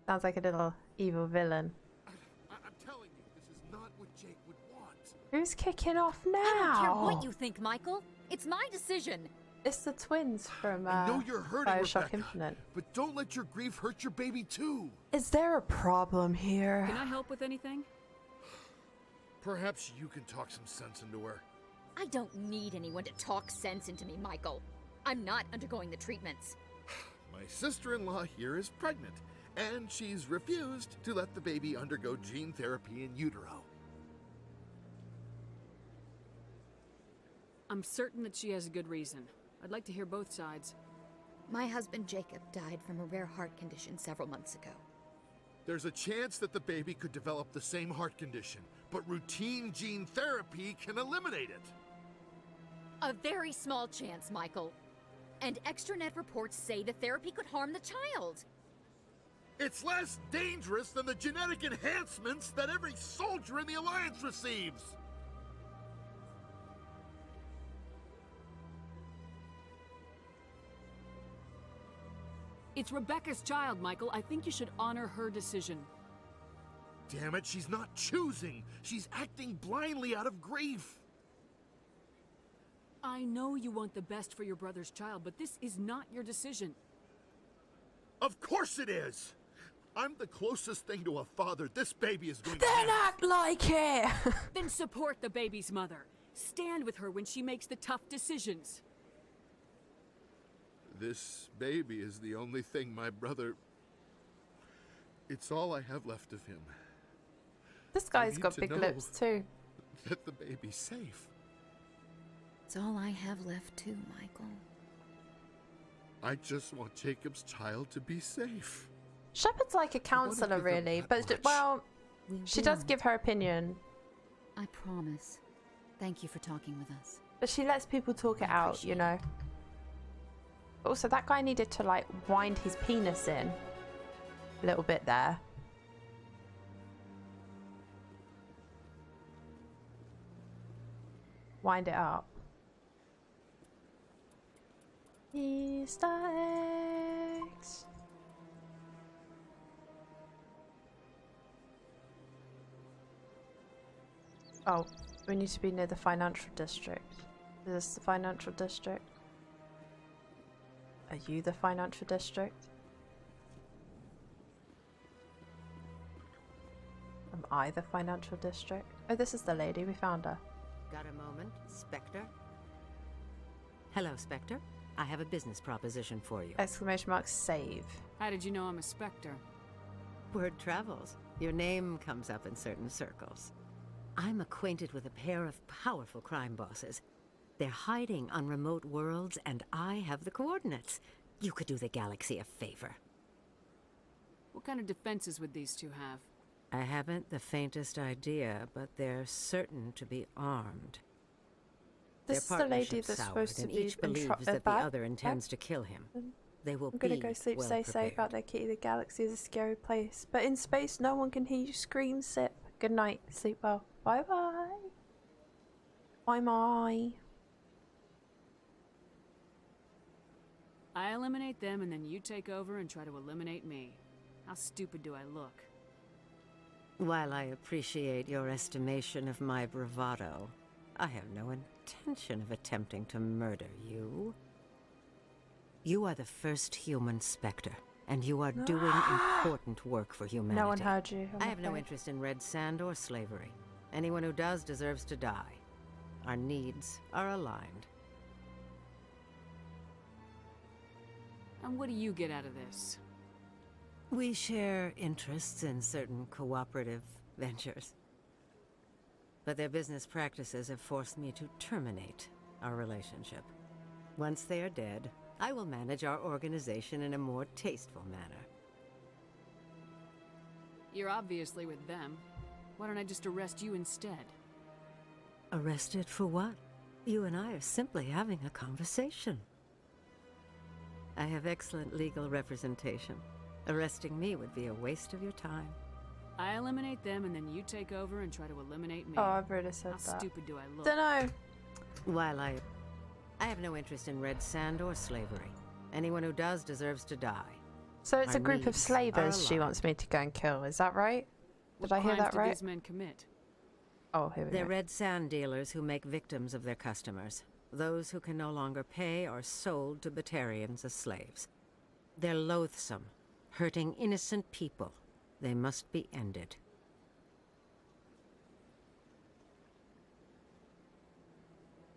sounds like a little evil villain. I'm telling you, this is not what Jake would want. Who's kicking off now? I don't care what you think, Michael. It's my decision. It's the twins from I know you're hurting, Bioshock Rebecca, Infinite. but don't let your grief hurt your baby too. Is there a problem here? Can I help with anything? Perhaps you can talk some sense into her. I don't need anyone to talk sense into me, Michael. I'm not undergoing the treatments. My sister-in-law here is pregnant, and she's refused to let the baby undergo gene therapy in utero. I'm certain that she has a good reason. I'd like to hear both sides. My husband Jacob died from a rare heart condition several months ago. There's a chance that the baby could develop the same heart condition, but routine gene therapy can eliminate it. A very small chance, Michael. And extranet reports say the therapy could harm the child. It's less dangerous than the genetic enhancements that every soldier in the Alliance receives! It's Rebecca's child, Michael. I think you should honor her decision. Damn it, she's not choosing! She's acting blindly out of grief! I know you want the best for your brother's child, but this is not your decision. Of course it is! I'm the closest thing to a father this baby is going to Then have. act like it! Then support the baby's mother. Stand with her when she makes the tough decisions. This baby is the only thing my brother... It's all I have left of him. This guy's got big lips too. That the baby's safe. It's all I have left too, Michael. I just want Jacob's child to be safe. Shepard's like a counselor, really, but well, she does give her opinion. I promise. Thank you for talking with us. But she lets people talk it out, you know. Also, that guy needed to like wind his penis in a little bit there. Wind it up. Easter eggs. Oh, we need to be near the financial district. Is this the financial district? Are you the financial district? Am I the financial district? Oh, this is the lady. We found her. Got a moment, Spectre? Hello, Spectre. I have a business proposition for you. Exclamation mark save. How did you know I'm a Spectre? Word travels. Your name comes up in certain circles. I'm acquainted with a pair of powerful crime bosses. They're hiding on remote worlds, and I have the coordinates. You could do the galaxy a favor. What kind of defenses would these two have? I haven't the faintest idea, but they're certain to be armed. This is the lady that's supposed to and be each believes that the other intends to kill him. They will I'm gonna be go sleep, well stay safe prepared. out there, Kitty. The galaxy is a scary place. But in space, no one can hear you scream, sip. Good night. Sleep well. Bye bye. Bye bye. I eliminate them and then you take over and try to eliminate me. How stupid do I look? While I appreciate your estimation of my bravado, I have no intention of attempting to murder you. You are the first human Spectre, and you are doing important work for humanity. No one heard you. I have no interest in red sand or slavery. Anyone who does deserves to die. Our needs are aligned. And what do you get out of this? We share interests in certain cooperative ventures. But their business practices have forced me to terminate our relationship. Once they are dead, I will manage our organization in a more tasteful manner. You're obviously with them. Why don't I just arrest you instead? Arrested for what? You and I are simply having a conversation. I have excellent legal representation. Arresting me would be a waste of your time. I eliminate them and then you take over and try to eliminate me. Oh, I've already said How that. stupid do I look? Dunno. While I have no interest in red sand or slavery. Anyone who does deserves to die. So it's Our a group of needs slavers are she wants me to go and kill. Is that right? Did I hear Crimes that did right? these men commit? Oh, here we They're go. red sand dealers who make victims of their customers. Those who can no longer pay are sold to Batarians as slaves. They're loathsome, hurting innocent people. They must be ended.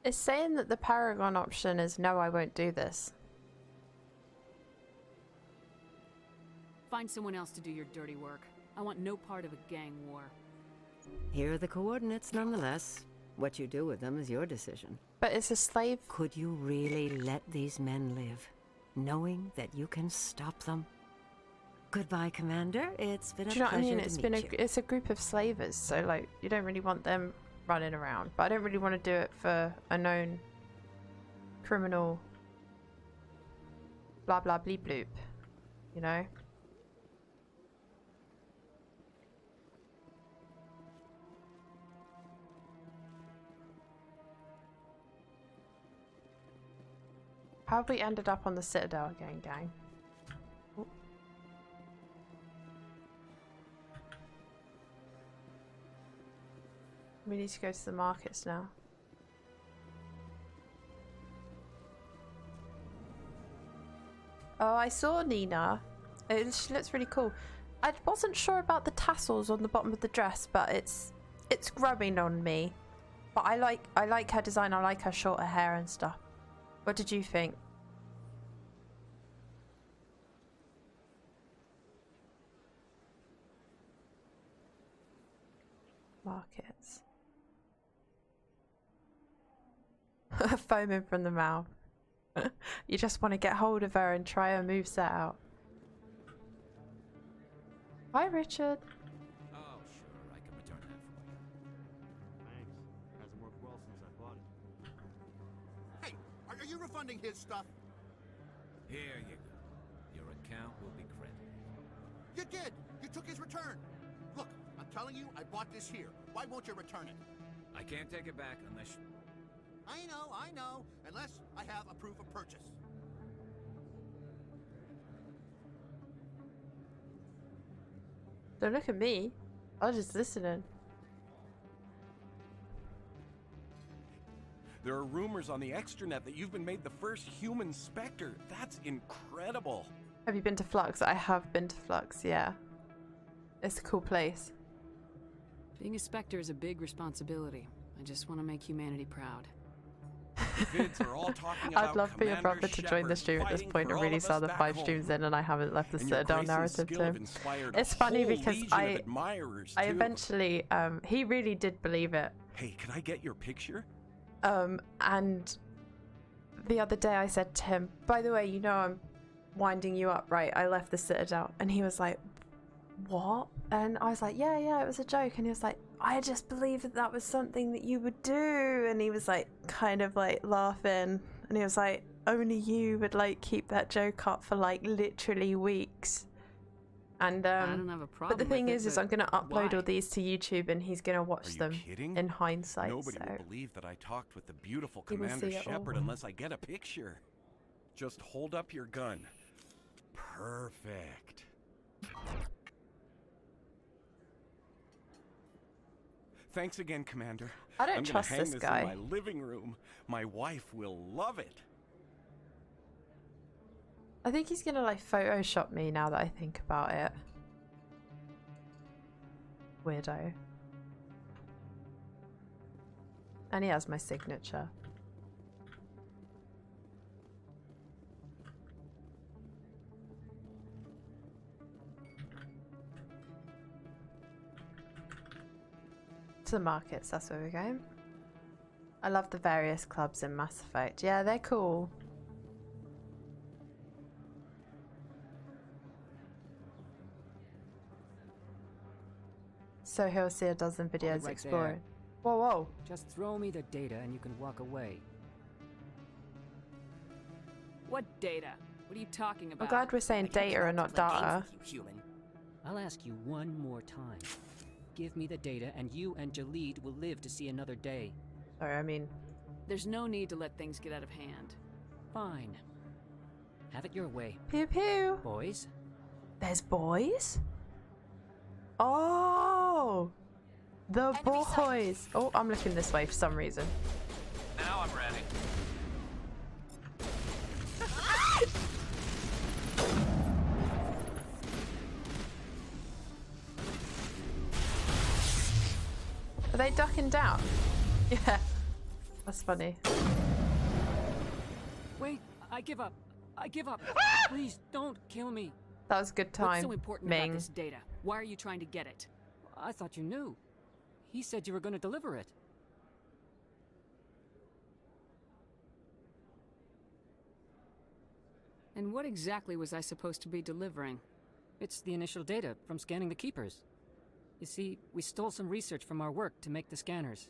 It's saying that the Paragon option is no, I won't do this. Find someone else to do your dirty work. I want no part of a gang war. Here are the coordinates nonetheless. What you do with them is your decision. But it's a slave. Could you really let these men live, knowing that you can stop them? Goodbye, Commander. It's been a Do you know what I pleasure mean? to It's meet been you. it's a group of slavers, so like you don't really want them running around. But I don't really want to do it for a known criminal blah blah bleep bloop, you know? How have we ended up on the Citadel again, gang? Ooh. We need to go to the markets now. Oh, I saw Nina. She looks really cool. I wasn't sure about the tassels on the bottom of the dress, but it's growing on me. But I like her design. I like her shorter hair and stuff. What did you think? Markets. Foaming from the mouth. You just want to get hold of her and try her moveset out. Hi, Richard. Oh, sure, I can return that for you. Thanks. Hasn't worked well since I bought it. Hey, are you refunding his stuff? Here you go. Your account will be credited. You did! You took his return! Look, I'm telling you, I bought this here. Why won't you return it? I can't take it back unless... I know. Unless I have a proof of purchase. Don't look at me. I was just listening. There are rumors on the extranet that you've been made the first human Spectre. That's incredible. Have you been to Flux? I have been to Flux, yeah. It's a cool place. Being a Spectre is a big responsibility. I just want to make humanity proud. Vids are all talking about I'd love for your Commander brother to join the stream at this Shepard point. I fighting really for saw all the of us 5 back streams home. in and I haven't left the And your Citadel grace and narrative skill to have him. inspired It's a funny whole because legion of admirers, I too. eventually, he really did believe it. Hey, can I get your picture? And the other day I said to him, by the way, you know I'm winding you up, right? I left the Citadel. And he was like, what? And I was like, yeah, it was a joke. And he was like, I just believed that that was something that you would do. And he was like, kind of like laughing. And he was like, only you would like keep that joke up for like literally weeks. And I don't have a problem but the thing with it, is but I'm gonna upload why? all these to YouTube and he's gonna watch them Kidding? in hindsight. Nobody So will believe that I talked with the beautiful He will Commander see it all. Shepard unless I get a picture. Just hold up your gun. Perfect. Thanks again, Commander. I don't I'm gonna trust hang this guy. in my living room. My wife will love it. I think he's gonna like Photoshop me now that I think about it. Weirdo. And he has my signature. To the markets, that's where we're going. I love the various clubs in Mass Effect. Yeah, they're cool. So he'll see a dozen videos right exploring. there. Whoa. Just throw me the data and you can walk away. What data? What are you talking about? I'm glad we're saying data and not data. I'll ask you one more time. Give me the data and you and Jalid will live to see another day. Sorry, I mean... There's no need to let things get out of hand. Fine. Have it your way. Pew pew. Boys? There's boys? Oh! The boys! Oh, I'm looking this way for some reason. Now I'm ready. Are they ducking down? Yeah. That's funny. Wait, I give up. I give up. Please don't kill me. That was a good time. What's so important Ming. about this data? Why are you trying to get it? I thought you knew. He said you were going to deliver it. And what exactly was I supposed to be delivering? It's the initial data from scanning the Keepers. You see, we stole some research from our work to make the scanners.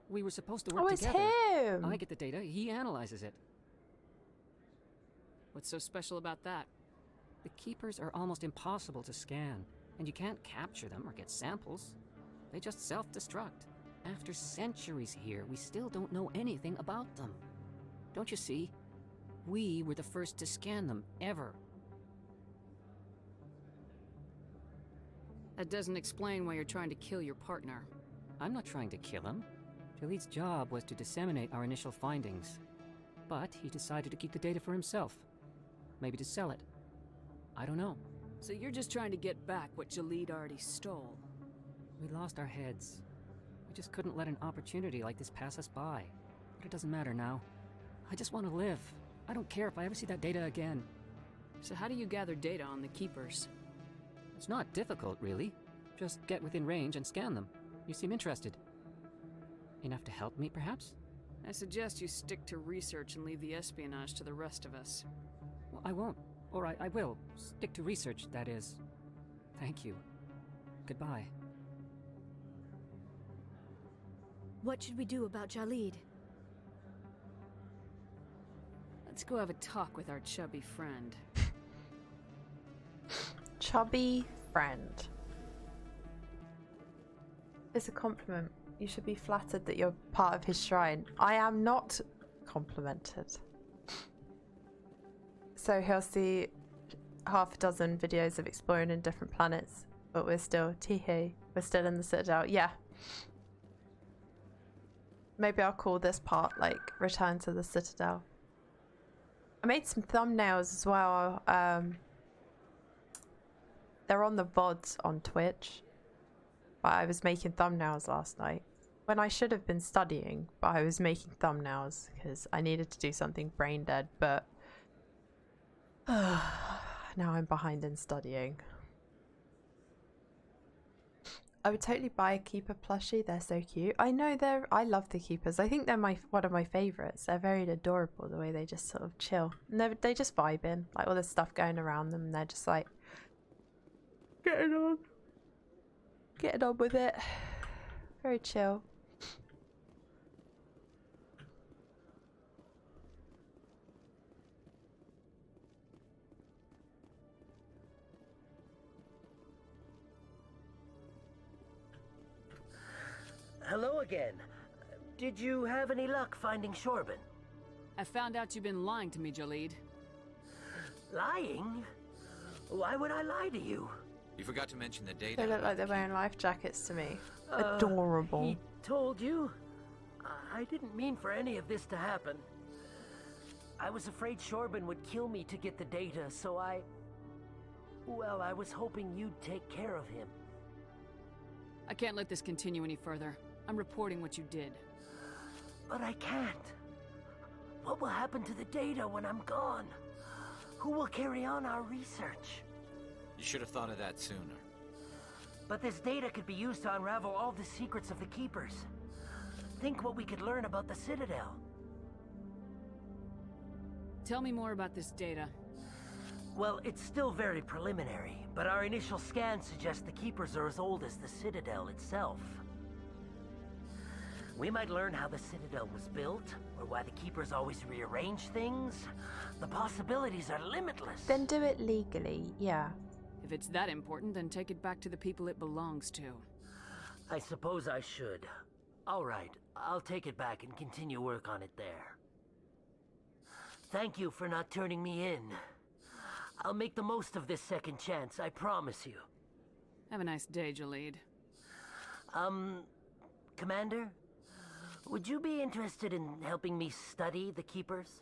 We were supposed to work Oh, it's together. him! I get the data, he analyzes it. What's so special about that? The Keepers are almost impossible to scan, and you can't capture them or get samples. They just self-destruct. After centuries here, we still don't know anything about them. Don't you see? We were the first to scan them, ever. That doesn't explain why you're trying to kill your partner. I'm not trying to kill him. Jaleed's job was to disseminate our initial findings. But he decided to keep the data for himself. Maybe to sell it. I don't know. So you're just trying to get back what Jaleed already stole. We lost our heads. We just couldn't let an opportunity like this pass us by. But it doesn't matter now. I just want to live. I don't care if I ever see that data again. So how do you gather data on the Keepers? It's not difficult, really. Just get within range and scan them. You seem interested. Enough to help me, perhaps? I suggest you stick to research and leave the espionage to the rest of us. Well, I won't. Or I will. Stick to research, that is. Thank you. Goodbye. What should we do about Jaleed? Let's go have a talk with our chubby friend. Chubby friend. It's a compliment. You should be flattered that you're part of his shrine. I am not complimented. So he'll see half a dozen videos of exploring in different planets, but we're still we're still in the Citadel. Yeah. Maybe I'll call this part like Return to the Citadel. I made some thumbnails as well. They're on the VODs on Twitch. But I was making thumbnails last night. When I should have been studying, but I was making thumbnails because I needed to do something brain dead, but now I'm behind in studying. I would totally buy a Keeper plushie. They're so cute. I know I love the Keepers. I think they're one of my favorites. They're very adorable the way they just sort of chill. And they just vibe in, like all this stuff going around them, and they're just like getting on with it. Very chill. Hello again. Did you have any luck finding Shorban? I found out you've been lying to me, Jaleed. Lying? Why would I lie to you? You forgot to mention the data. They look like they're wearing life jackets to me. Adorable. He told you? I didn't mean for any of this to happen. I was afraid Shorban would kill me to get the data, so well, I was hoping you'd take care of him. I can't let this continue any further. I'm reporting what you did. But I can't. What will happen to the data when I'm gone? Who will carry on our research? You should have thought of that sooner. But this data could be used to unravel all the secrets of the Keepers. Think what we could learn about the Citadel. Tell me more about this data. Well, it's still very preliminary, but our initial scans suggest the Keepers are as old as the Citadel itself. We might learn how the Citadel was built, or why the Keepers always rearrange things. The possibilities are limitless. Then do it legally, yeah. If it's that important, then take it back to the people it belongs to. I suppose I should. All right, I'll take it back and continue work on it there. Thank you for not turning me in. I'll make the most of this second chance, I promise you. Have a nice day, Jaleed. Commander? Would you be interested in helping me study the Keepers?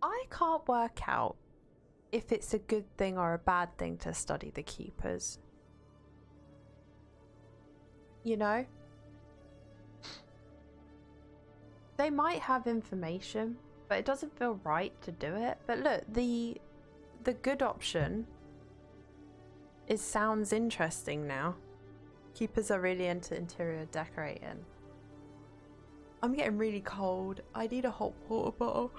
I can't work out if it's a good thing or a bad thing to study the Keepers. You know? They might have information, but it doesn't feel right to do it. But look, the good option sounds interesting now. Keepers are really into interior decorating. I'm getting really cold. I need a hot water bottle.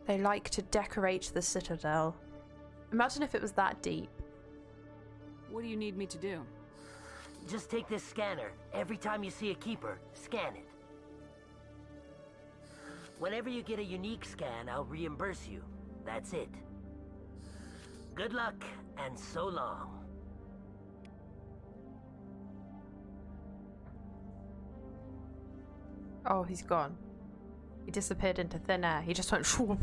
They like to decorate the Citadel. Imagine if it was that deep. What do you need me to do? Just take this scanner. Every time you see a keeper, scan it. Whenever you get a unique scan, I'll reimburse you. That's it. Good luck, and so long. Oh, he's gone. He disappeared into thin air. He just went whoop.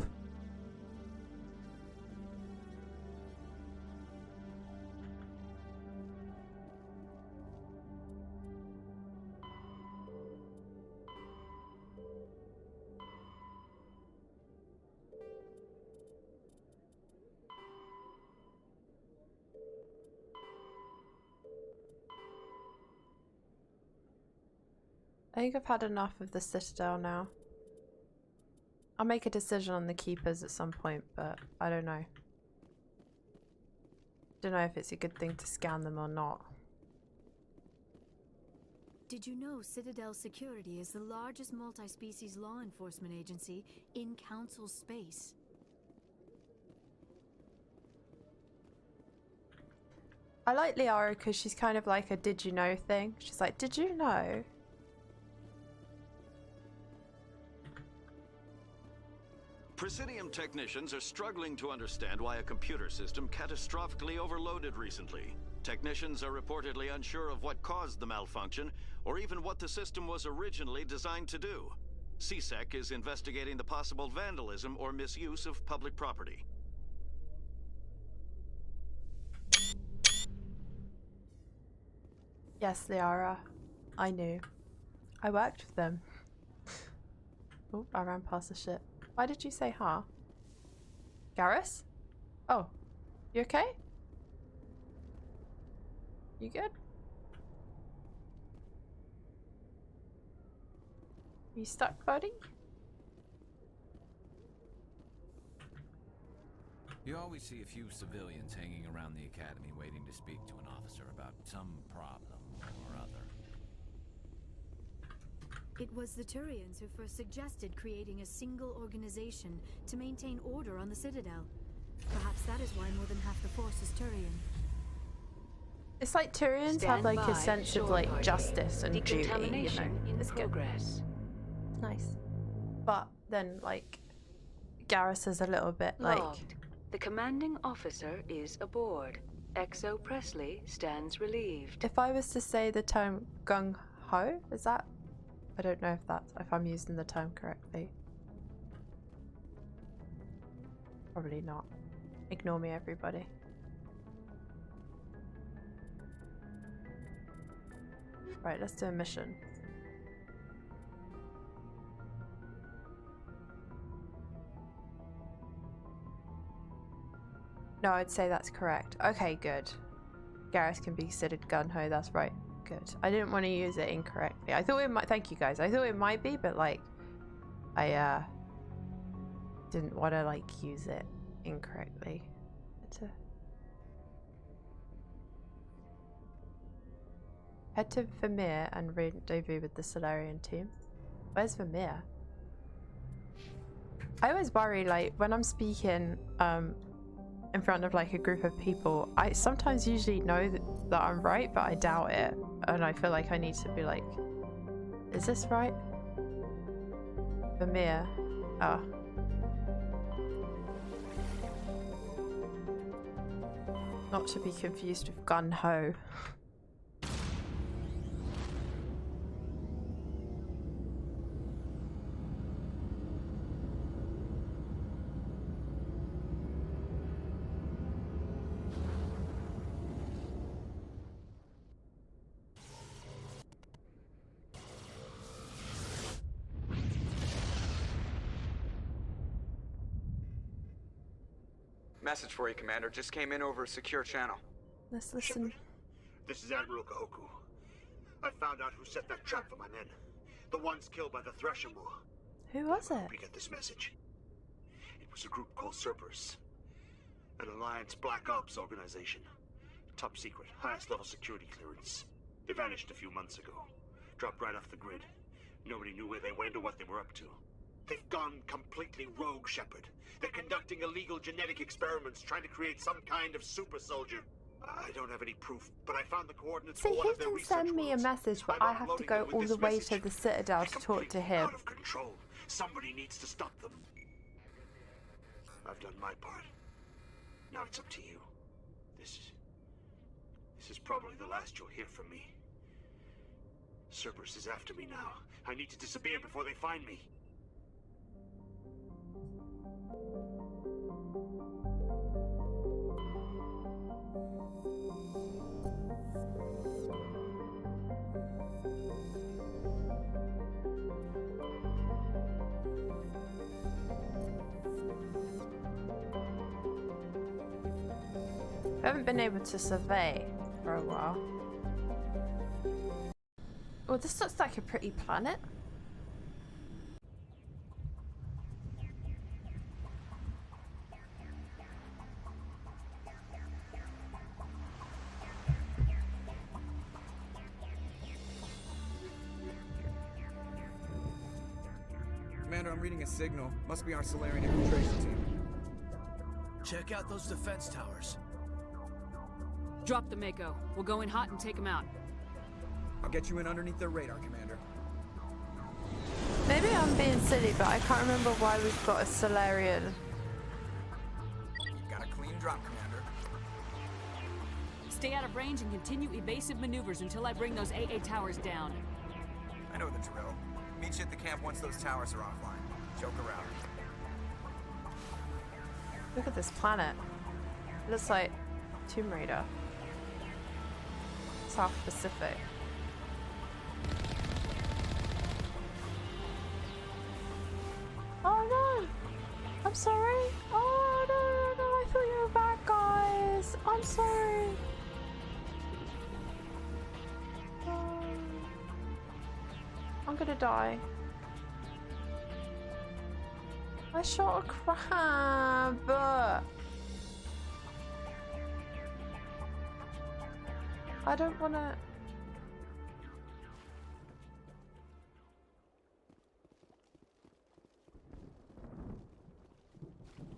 I think I've had enough of the Citadel now. I'll make a decision on the Keepers at some point, but I don't know. Don't know if it's a good thing to scan them or not. Did you know Citadel Security is the largest multi-species law enforcement agency in Council space? I like Liara because she's kind of like a did you know thing. She's like, did you know? Presidium technicians are struggling to understand why a computer system catastrophically overloaded recently. Technicians are reportedly unsure of what caused the malfunction, or even what the system was originally designed to do. CSEC is investigating the possible vandalism or misuse of public property. Yes, Liara. I knew. I worked with them. Oh, I ran past the shit. Why did you say huh? Garrus? Oh, you okay? You good? You stuck, buddy? You always see a few civilians hanging around the academy waiting to speak to an officer about some problem or other. It was the Turians who first suggested creating a single organization to maintain order on the Citadel. Perhaps that is why more than half the force is Turian. It's like Turians have like a sense of like justice and duty, you know. It's progress. It's nice. But then like Garrus is a little bit like Logged. The commanding officer is aboard. XO Presley stands relieved. if I was to say the term gung ho, is that? I don't know if I'm using the term correctly. Probably not. Ignore me, everybody. Right, let's do a mission. No, I'd say that's correct. Okay, good. Garrus can be considered gun-ho, that's right. Good. I didn't want to use it incorrectly. I thought it might, thank you guys. I thought it might be, but like, I didn't want to like use it incorrectly. Head to Vermeer and rendezvous with the Solarian team. Where's Vermeer? I always worry, like, when I'm speaking in front of like a group of people, I sometimes usually know that I'm right, but I doubt it. And I feel like I need to be like, is this right? Vermeer. Oh. Not to be confused with gun-ho. Message for you, Commander. Just came in over a secure channel. Let's listen. This is Admiral Kahoku. I found out who set that trap for my men. The ones killed by the Thresher Moor. Who was it? We get this message. It was a group called Cerberus. An Alliance Black Ops organization. Top secret, highest level security clearance. They vanished a few months ago. Dropped right off the grid. Nobody knew where they went or what they were up to. They've gone completely rogue, Shepard. They're conducting illegal genetic experiments, trying to create some kind of super soldier. I don't have any proof, but I found the coordinates See, for one he of their can research send me a worlds. message, but I'm I have to uploading go them with all this the way message. to the Citadel to talk to him. Out of control. Somebody needs to stop them. I've done my part. Now it's up to you. This is probably the last you'll hear from me. Cerberus is after me now. I need to disappear before they find me. I haven't been able to survey for a while. Oh, this looks like a pretty planet. Commander, I'm reading a signal. Must be our Solarian infiltration team. Check out those defense towers. Drop the Mako. We'll go in hot and take him out. I'll get you in underneath their radar, Commander. Maybe I'm being silly, but I can't remember why we've got a Solarian. Got a clean drop, Commander. Stay out of range and continue evasive maneuvers until I bring those AA towers down. I know the drill. Meet you at the camp once those towers are offline. Joke around. Look at this planet. It looks like Tomb Raider. South Pacific. Oh no! I'm sorry! Oh no, I thought you were bad guys! I'm sorry! Oh. I'm gonna die. I shot a crab! I don't wanna...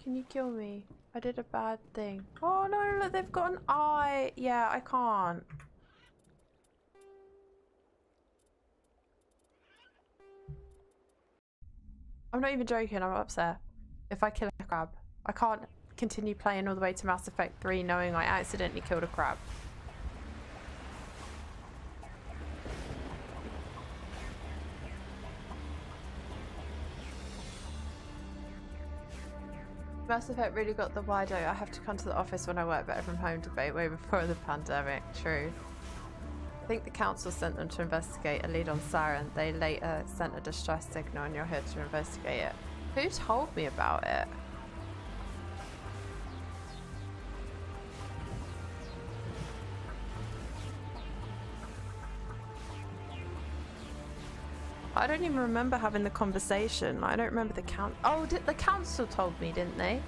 Can you kill me? I did a bad thing. Oh no, look, they've got an eye! Yeah, I can't. I'm not even joking, I'm upset. If I kill a crab, I can't continue playing all the way to Mass Effect 3 knowing I accidentally killed a crab. Mass Effect really got the why don't I have to come to the office when I work better from home debate way before the pandemic. True. I think the council sent them to investigate a lead on Saren. They later sent a distress signal and you're here to investigate it. Who told me about it? I don't even remember having the conversation. I don't remember the Oh, the council told me, didn't they?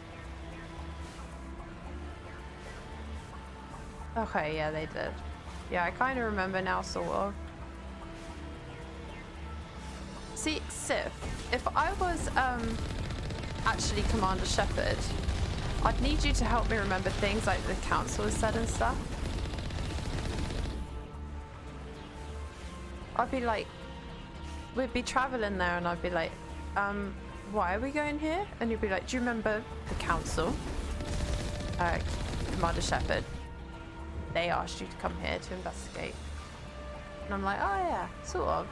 Okay, yeah, they did. Yeah, I kind of remember now, sort of. See, Sif, if I was actually Commander Shepard, I'd need you to help me remember things like the council has said and stuff. I'd be like, we'd be traveling there and I'd be like, why are we going here? And you'd be like, do you remember the council? Commander Shepard, they asked you to come here to investigate. And I'm like, oh yeah, sort of.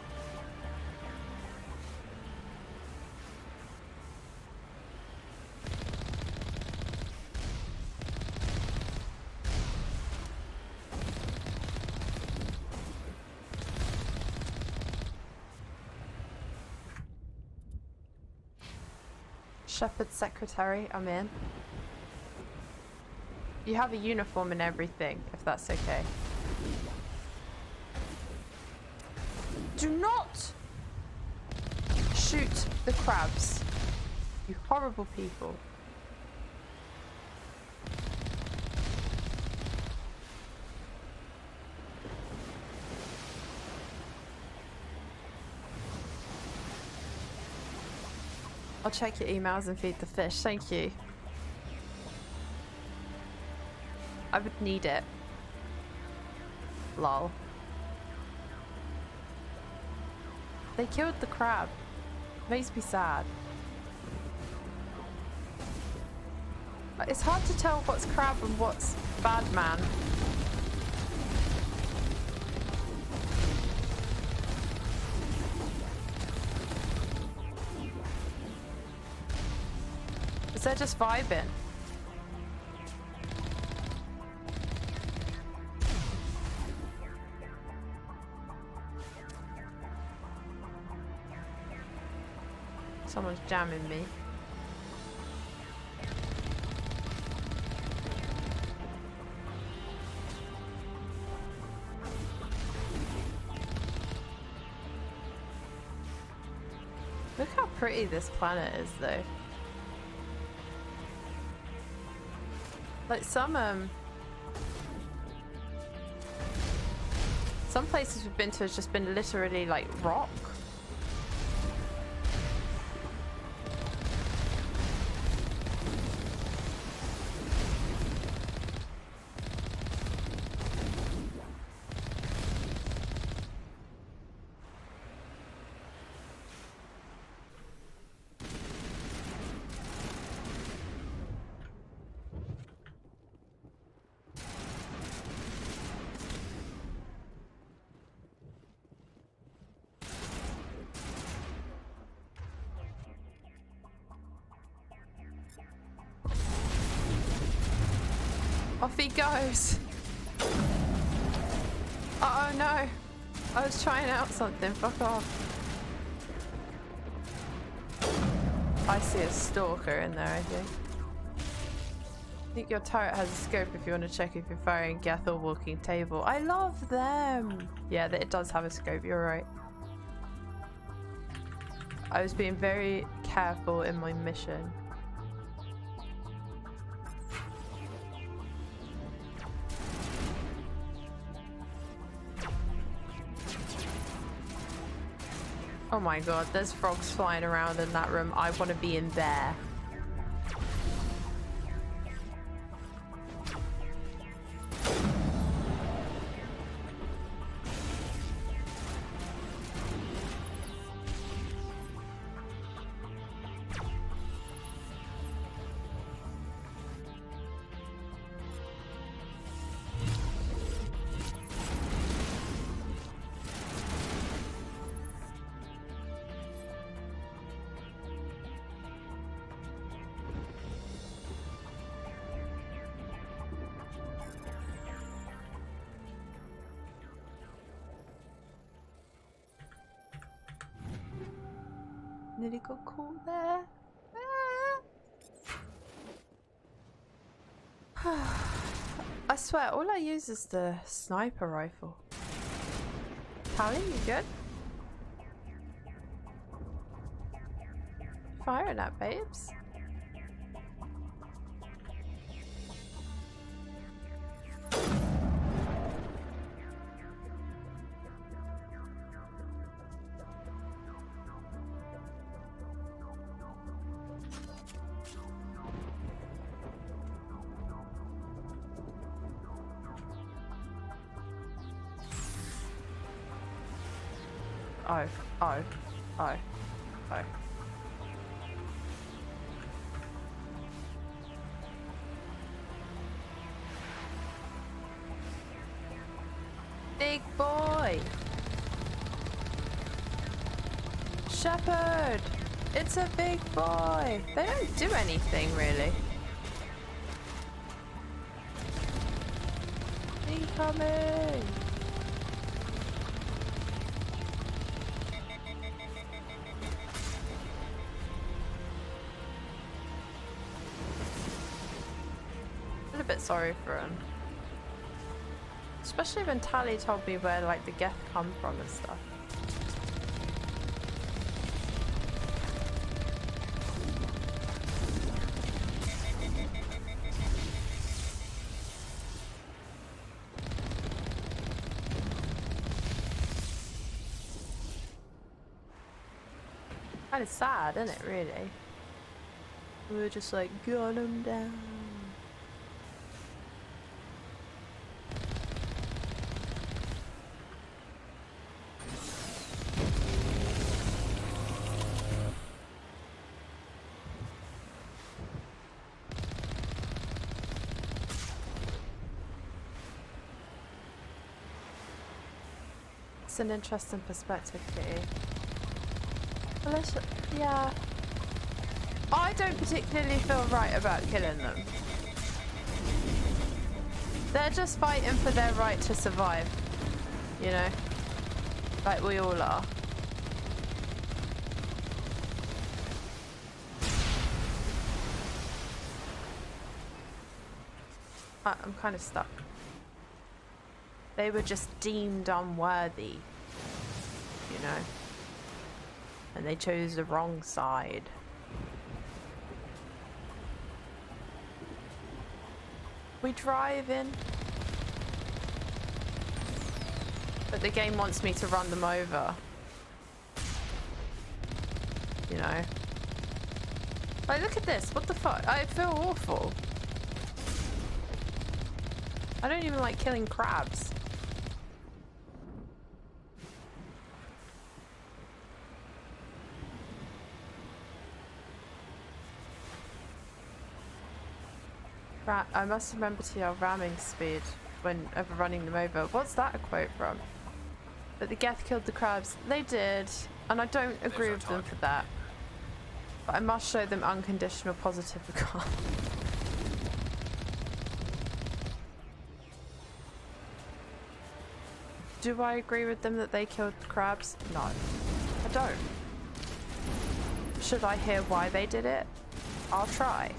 Shepard's secretary, I'm in. You have a uniform and everything, if that's okay. Do not shoot the crabs, you horrible people. I'll check your emails and feed the fish, thank you. I would need it. Lol. They killed the crab. Makes me sad. It's hard to tell what's crab and what's bad man. Is they're just vibing? Someone's jamming me. Look how pretty this planet is, though. Like some places we've been to has just been literally like rock. Off he goes. Uh oh no. I was trying out something. Fuck off. I see a stalker in there, I think. I think your turret has a scope if you want to check if you're firing Geth or walking table. I love them. Yeah, it does have a scope. You're right. I was being very careful in my mission. Oh my god, there's frogs flying around in that room. I want to be in there. Nearly got caught there. I swear, all I use is the sniper rifle. Tally, you good? Firing at babes. Oh. Big boy! Shepherd! It's a big boy! They don't do anything, really. Incoming! A bit sorry for him, especially when Tally told me where like the Geth come from and stuff. Kind of sad, isn't it? Really, we were just like gun him down. It's an interesting perspective, Kitty. Yeah. I don't particularly feel right about killing them. They're just fighting for their right to survive. You know? Like we all are. I'm kind of stuck. They were just deemed unworthy. You know? And they chose the wrong side. We drive in. But the game wants me to run them over. You know? Like, look at this. What the fuck? I feel awful. I don't even like killing crabs. I must remember to yell ramming speed when ever running them over. What's that a quote from? But the Geth killed the crabs. They did, and I don't agree with them for that. But I must show them unconditional positive regard. Do I agree with them that they killed crabs? No, I don't. Should I hear why they did it? I'll try.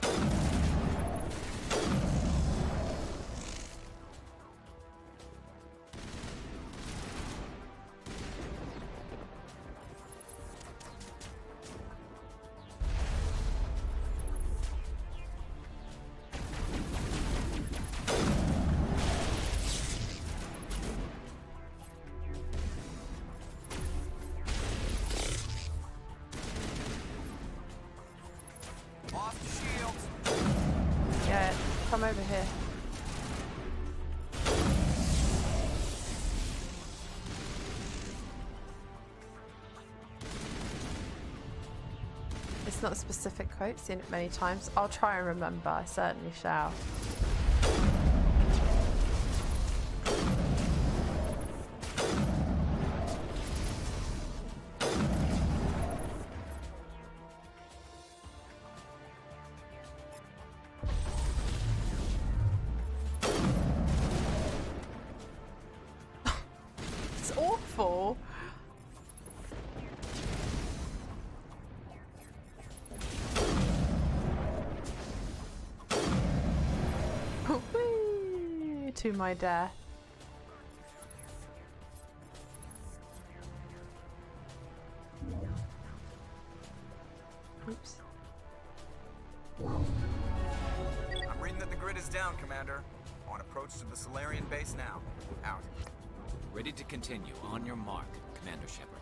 Come over here. It's not a specific quote, seen it many times. I'll try and remember, I certainly shall. To my death. Oops. I'm reading that the grid is down, Commander. On approach to the Solarian base now. Out. Ready to continue. On your mark, Commander Shepard.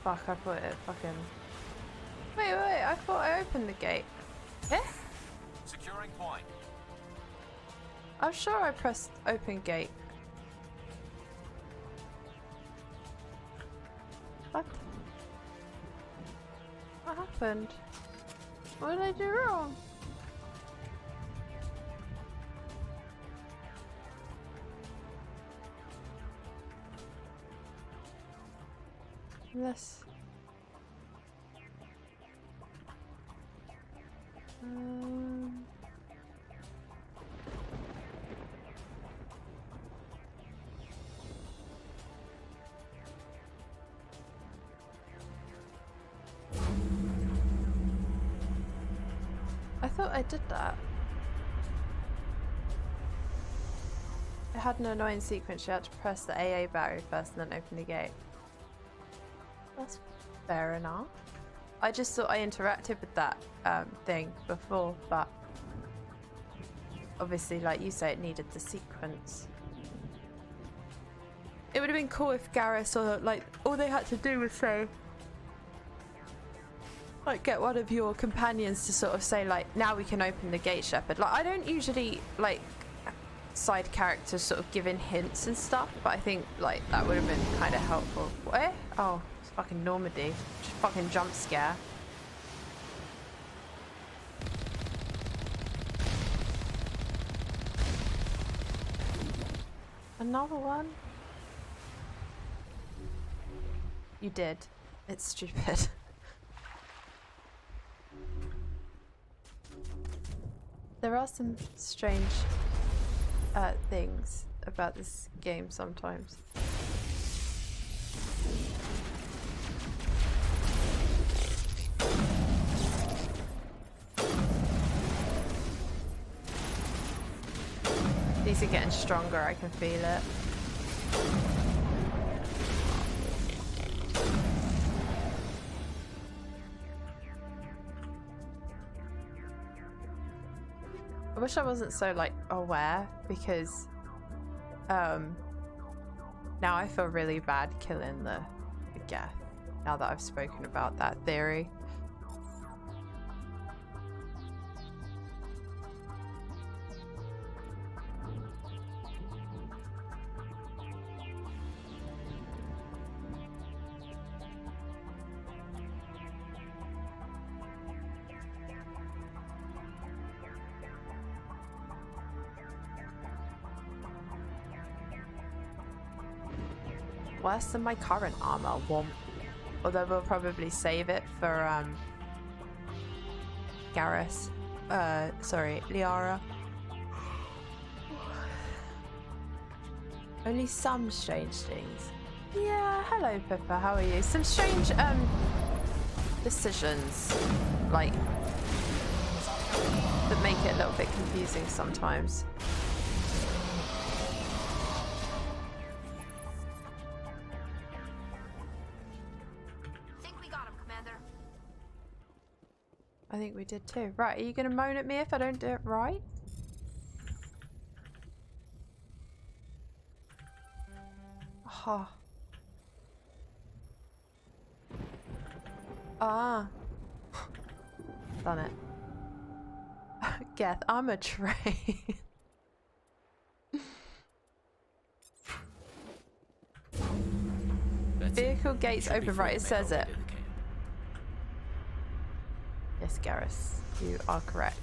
Fuck, I thought it fucking... Wait, I thought I opened the gate. Eh? Securing point. I'm sure I pressed open gate. What? What happened? What did I do wrong? This. I thought I did that. It had an annoying sequence. You had to press the AA battery first and then open the gate. That's fair enough. I just thought I interacted with that thing before, but obviously, like you say, it needed the sequence. It would have been cool if Garrus, or like, all they had to do was say, like, get one of your companions to sort of say, like, now we can open the gate, Shepard. Like, I don't usually like side characters sort of giving hints and stuff, but I think like that would have been kind of helpful. What? Oh, it's fucking Normandy. Just fucking jump scare. Another one? You did. It's stupid. There are some strange things about this game sometimes. These are getting stronger, I can feel it. I wish I wasn't so like aware, because now I feel really bad killing the Geth now that I've spoken about that theory. Worse than my current armor, womp. Although we'll probably save it for Garrus. Sorry, Liara. Only some strange things. Yeah, hello Pippa, how are you? Some strange decisions, like, that make it a little bit confusing sometimes. I think we did too. Right, are you going to moan at me if I don't do it right? Oh. Ah. Done it. Geth, I'm a train. Vehicle gates open, right, it says it. Yes, Garrus, you are correct.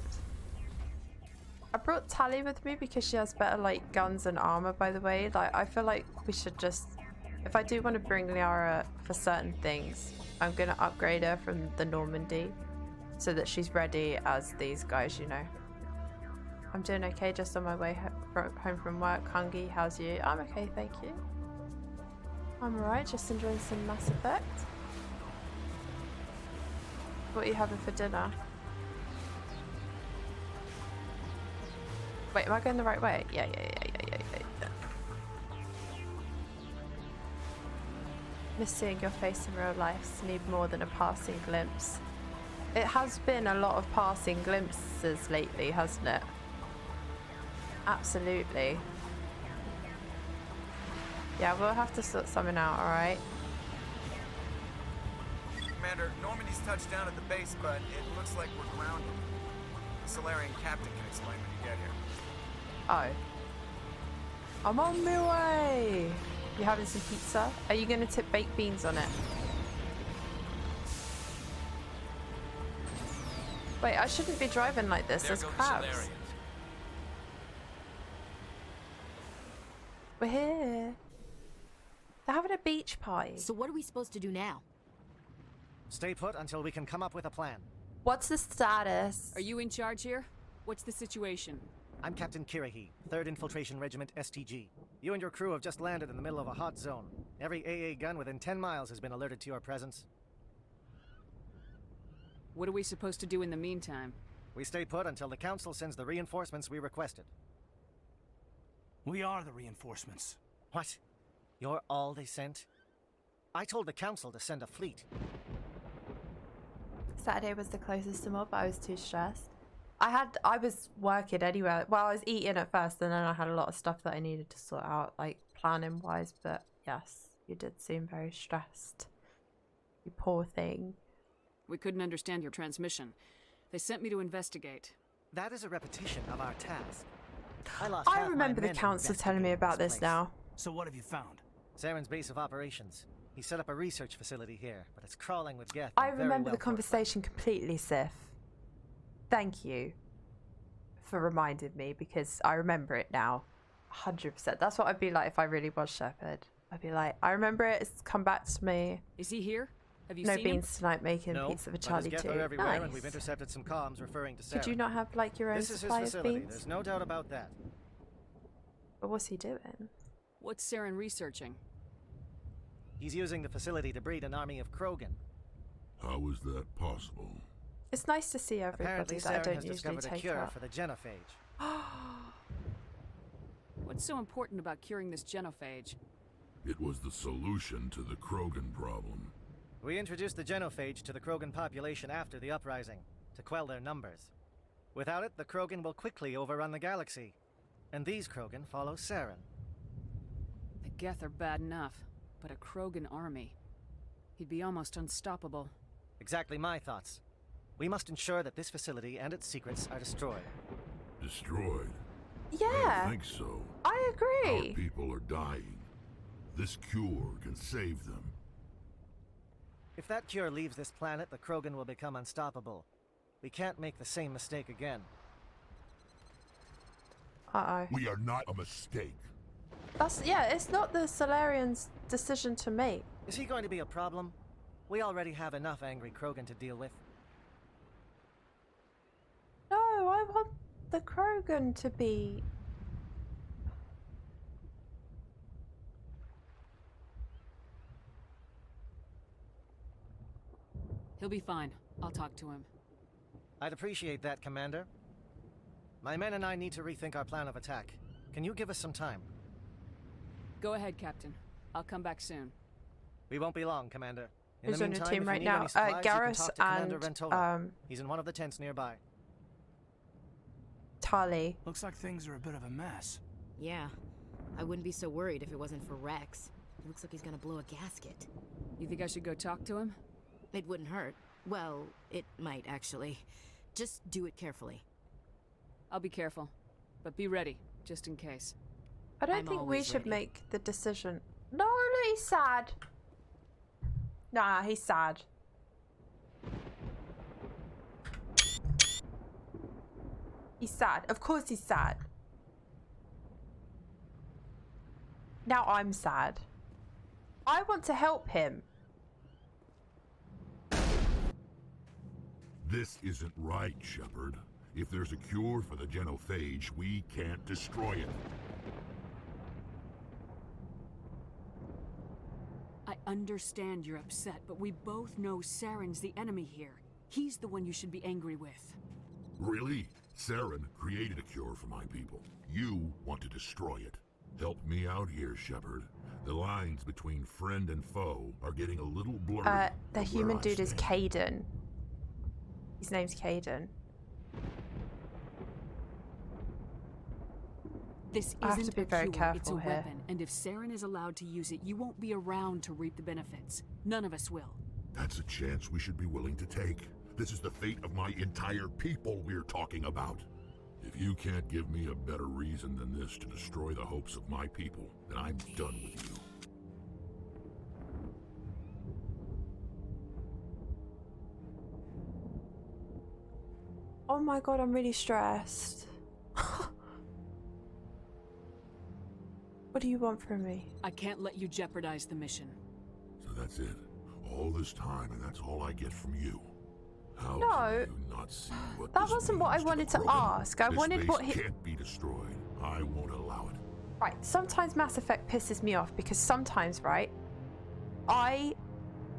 I brought Tali with me because she has better like guns and armor, by the way. Like, I feel like we should just, if I do want to bring Liara for certain things, I'm gonna upgrade her from the Normandy so that she's ready as these guys, you know. I'm doing okay, just on my way home from work. Hungy, how's you? I'm okay, thank you. I'm alright, just enjoying some Mass Effect. What are you having for dinner? Wait, am I going the right way? Yeah. Miss seeing your face in real life. Need more than a passing glimpse. It has been a lot of passing glimpses lately, hasn't it? Absolutely. Yeah, we'll have to sort something out, alright? Commander, Normandy's touched down at the base, but it looks like we're grounded. The Solarian captain can explain when you get here. Oh. I'm on my way! You having some pizza? Are you gonna tip baked beans on it? Wait, I shouldn't be driving like this. There's crabs. We're here. They're having a beach party. So what are we supposed to do now? Stay put until we can come up with a plan. What's the status? Are you in charge here? What's the situation? I'm Captain Kirahi, 3rd Infiltration Regiment STG. You and your crew have just landed in the middle of a hot zone. Every AA gun within 10 miles has been alerted to your presence. What are we supposed to do in the meantime? We stay put until the Council sends the reinforcements we requested. We are the reinforcements. What? You're all they sent? I told the Council to send a fleet. Saturday was the closest to mob, but I was too stressed. I was working anyway. Well, I was eating at first, and then I had a lot of stuff that I needed to sort out, like planning wise, but Yes, you did seem very stressed. You poor thing. We couldn't understand your transmission. They sent me to investigate. That is a repetition of our task. I remember the council telling me about this now. So what have you found? Saren's base of operations. He set up a research facility here, but it's crawling with Geth. I remember the conversation completely, Sif. Thank you for reminding me, because I remember it now. 100%. That's what I'd be like if I really was Shepard. I'd be like, I remember it. It's come back to me. Is he here? Have you no seen beans him? tonight making no, pizza for Charlie too. Everywhere, nice. And we've intercepted some comms referring to Saren. Could you not have like your own This is his supply of facility. beans? There's no doubt about that. But what's he doing? What's Saren researching? He's using the facility to breed an army of Krogan. How is that possible? It's nice to see everybody Apparently, that I Saren don't has usually discovered a take cure out. for the genophage. What's so important about curing this genophage? It was the solution to the Krogan problem. We introduced the genophage to the Krogan population after the uprising, to quell their numbers. Without it, the Krogan will quickly overrun the galaxy. And these Krogan follow Saren. The Geth are bad enough, but a Krogan army. He'd be almost unstoppable. Exactly my thoughts. We must ensure that this facility and its secrets are destroyed. Destroyed? Yeah. I don't think so. I agree. Our people are dying. This cure can save them. If that cure leaves this planet, the Krogan will become unstoppable. We can't make the same mistake again. Uh-oh. We are not a mistake. Yeah, it's not the Solarians' decision to make. Is he going to be a problem? We already have enough angry Krogan to deal with. No, I want the Krogan to be... He'll be fine. I'll talk to him. I'd appreciate that, Commander. My men and I need to rethink our plan of attack. Can you give us some time? Go ahead, Captain. I'll come back soon. We won't be long, Commander. In Who's the on your meantime, team if right you need now? any supplies, you can Garrus talk to Commander and Rentola. He's in one of the tents nearby. Tali. Looks like things are a bit of a mess. Yeah. I wouldn't be so worried if it wasn't for Rex. It looks like he's gonna blow a gasket. You think I should go talk to him? It wouldn't hurt. Well, it might, actually. Just do it carefully. I'll be careful. But be ready, just in case. I don't I'm think we always should ready. make the decision. No, he's sad. Nah, he's sad. He's sad. Of course he's sad. Now I'm sad. I want to help him. This isn't right, Shepard. If there's a cure for the genophage, we can't destroy it. I understand you're upset, but we both know Saren's the enemy here. He's the one you should be angry with. Really? Saren created a cure for my people. You want to destroy it. Help me out here, Shepard. The lines between friend and foe are getting a little blurry. The human dude is Caden. His name's Caden. This I have isn't to be a very cure, it's a careful here. weapon, and if Saren is allowed to use it, you won't be around to reap the benefits. None of us will. That's a chance we should be willing to take. This is the fate of my entire people we're talking about. If you can't give me a better reason than this to destroy the hopes of my people, then I'm done with you. Oh my god, I'm really stressed. What do you want from me? I can't let you jeopardize the mission. So that's it. All this time, and that's all I get from you. How No. can you not see what That this wasn't what I means wanted the to Krogan? ask. I This wanted base what he... can't be destroyed. I won't allow it. Right, sometimes Mass Effect pisses me off because sometimes, right, I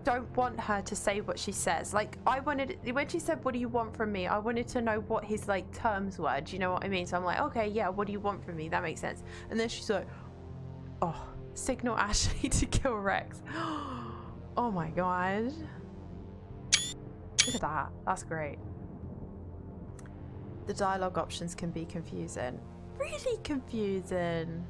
don't want her to say what she says. Like, I wanted, when she said, what do you want from me? I wanted to know what his, like, terms were. Do you know what I mean? So I'm like, okay, yeah, what do you want from me? That makes sense. And then she's like, oh, signal Ashley to kill Rex. Oh my god. Look at that. That's great. The dialogue options can be confusing. Really confusing.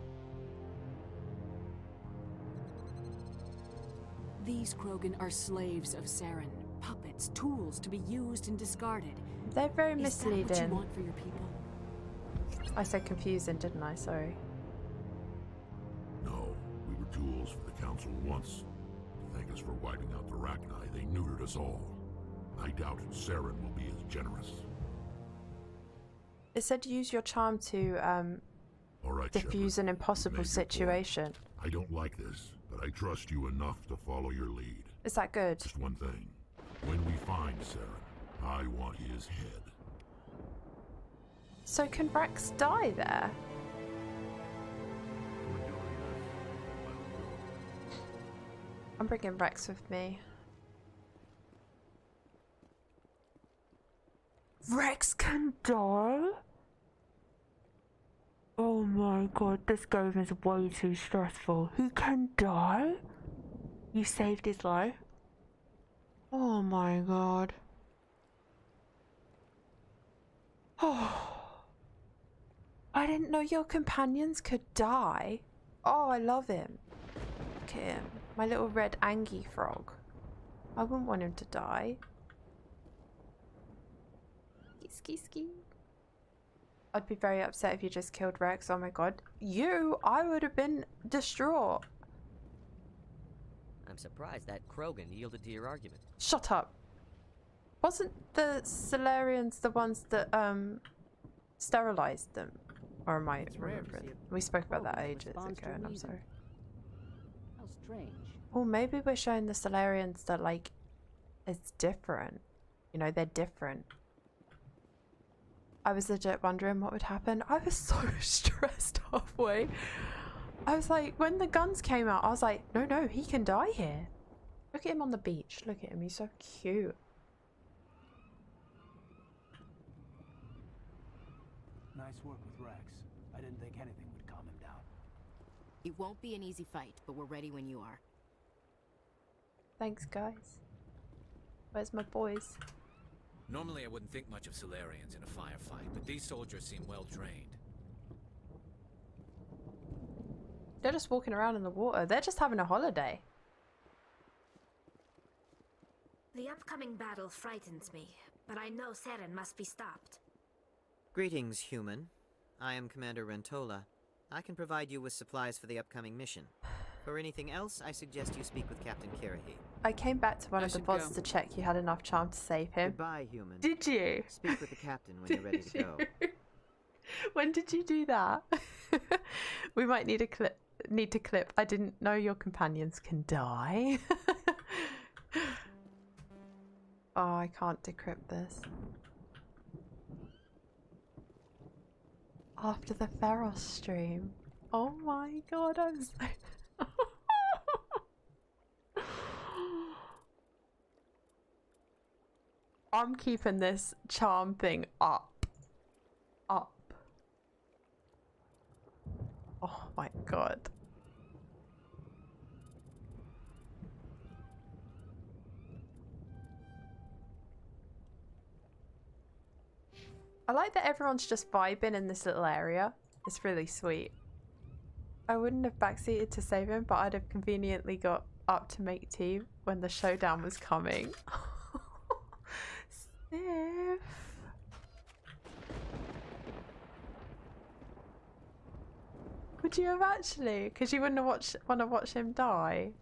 These Krogan are slaves of Saren. Puppets, tools to be used and discarded. They're very Is that what you misleading. want for your people? I said confusing, didn't I? Sorry. No, we were tools for the Council once. To thank us for wiping out the Rachni, they neutered us all. I doubt Saren will be as generous. It said use your charm to All right, diffuse an impossible situation. I don't like this, but I trust you enough to follow your lead. Is that good? Just one thing. When we find Saren, I want his head. So can Rex die there? I'm bringing Rex with me. Rex can die? Oh my god, this game is way too stressful. He can die? You saved his life? Oh my god. Oh. I didn't know your companions could die. Oh, I love him. Look at him. My little red Angie frog. I wouldn't want him to die. Ski ski. I'd be very upset if you just killed Rex. Oh my god. I would have been distraught. I'm surprised that Krogan yielded to your argument. Shut up. Wasn't the Solarians the ones that sterilized them? Or am I remembering? We spoke about that ages ago and I'm sorry. How strange. Oh, maybe we're showing the Solarians that, like, it's different. You know, they're different. I was legit wondering what would happen. I was so stressed halfway. I was like, when the guns came out, I was like, no, he can die here. Look at him on the beach. Look at him. He's so cute. Nice work with Rex. I didn't think anything would calm him down. It won't be an easy fight, but we're ready when you are. Thanks, guys. Where's my boys? Normally I wouldn't think much of Solarians in a firefight, but these soldiers seem well trained. They're just walking around in the water. They're just having a holiday. The upcoming battle frightens me, but I know Saren must be stopped. Greetings, human. I am Commander Rentola. I can provide you with supplies for the upcoming mission. For anything else, I suggest you speak with Captain Kirahi. I came back to one of the bosses to check you had enough charm to save him. Goodbye, human. Did you? Speak with the captain when you're ready to go. When did you do that? We might need to clip. I didn't know your companions can die. Oh, I can't decrypt this. After the Feros stream. Oh my god, I'm so... I'm keeping this charm thing up. Oh my god. I like that everyone's just vibing in this little area. It's really sweet. I wouldn't have backseated to save him, but I'd have conveniently got up to make tea when the showdown was coming. Sniff. Would you have actually? Because you wouldn't have want to watch him die.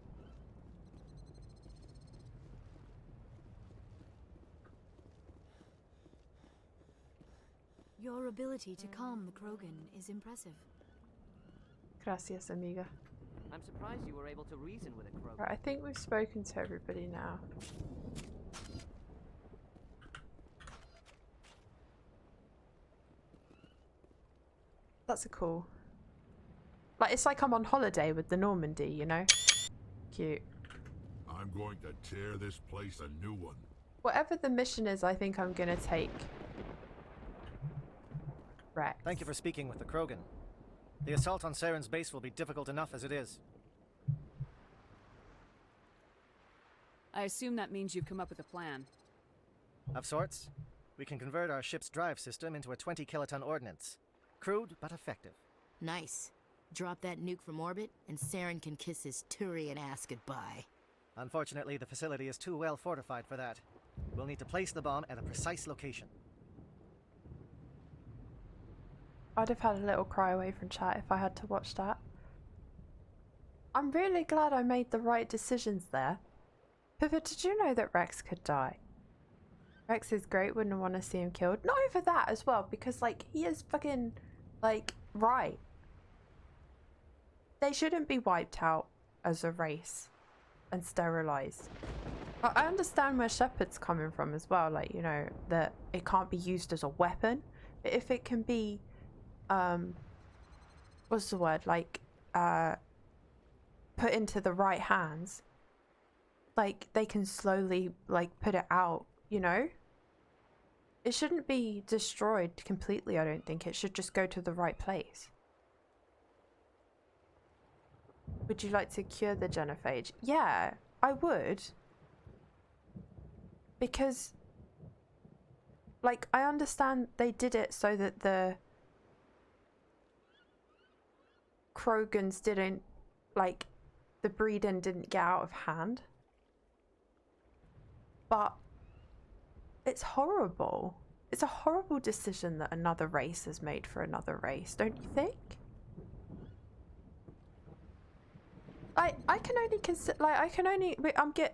Your ability to calm the Krogan is impressive. Gracias, amiga. I'm surprised you were able to reason with a Krogan. Right, I think we've spoken to everybody now. That's a cool. Like, it's like I'm on holiday with the Normandy, you know? Cute. I'm going to tear this place a new one. Whatever the mission is, I think I'm gonna take Rex. Thank you for speaking with the Krogan. The assault on Saren's base will be difficult enough as it is. I assume that means you've come up with a plan. Of sorts. We can convert our ship's drive system into a 20-kiloton ordnance. Crude, but effective. Nice. Drop that nuke from orbit, and Saren can kiss his Turian ass goodbye. Unfortunately, the facility is too well fortified for that. We'll need to place the bomb at a precise location. I'd have had a little cry away from chat if I had to watch that. I'm really glad I made the right decisions there. Pippa, did you know that Rex could die? Rex is great, wouldn't want to see him killed. Not over that as well, because, like, he is fucking, like, right. They shouldn't be wiped out as a race and sterilized. But I understand where Shepard's coming from as well, like, you know, that it can't be used as a weapon. But if it can be, what's the word, like, put into the right hands, like, they can slowly, like, put it out, you know? It shouldn't be destroyed completely, I don't think. It should just go to the right place. Would you like to cure the genophage? Yeah, I would. Because, like, I understand they did it so that the Krogans didn't, like, the breeding didn't get out of hand. But it's horrible. It's a horrible decision that another race has made for another race, don't you think? I can only consider, like,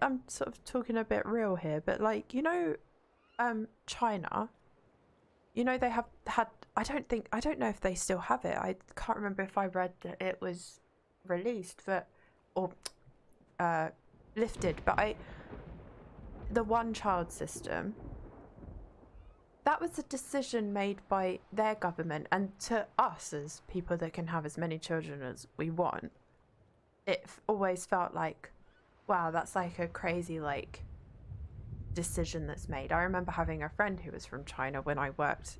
I'm sort of talking a bit real here, but, like, you know, China, you know, they have had, I don't know if they still have it. I can't remember if I read that it was released, but, or lifted, but the one-child system, that was a decision made by their government, and to us as people that can have as many children as we want, it always felt like, wow, that's like a crazy, like, decision that's made. I remember having a friend who was from China when I worked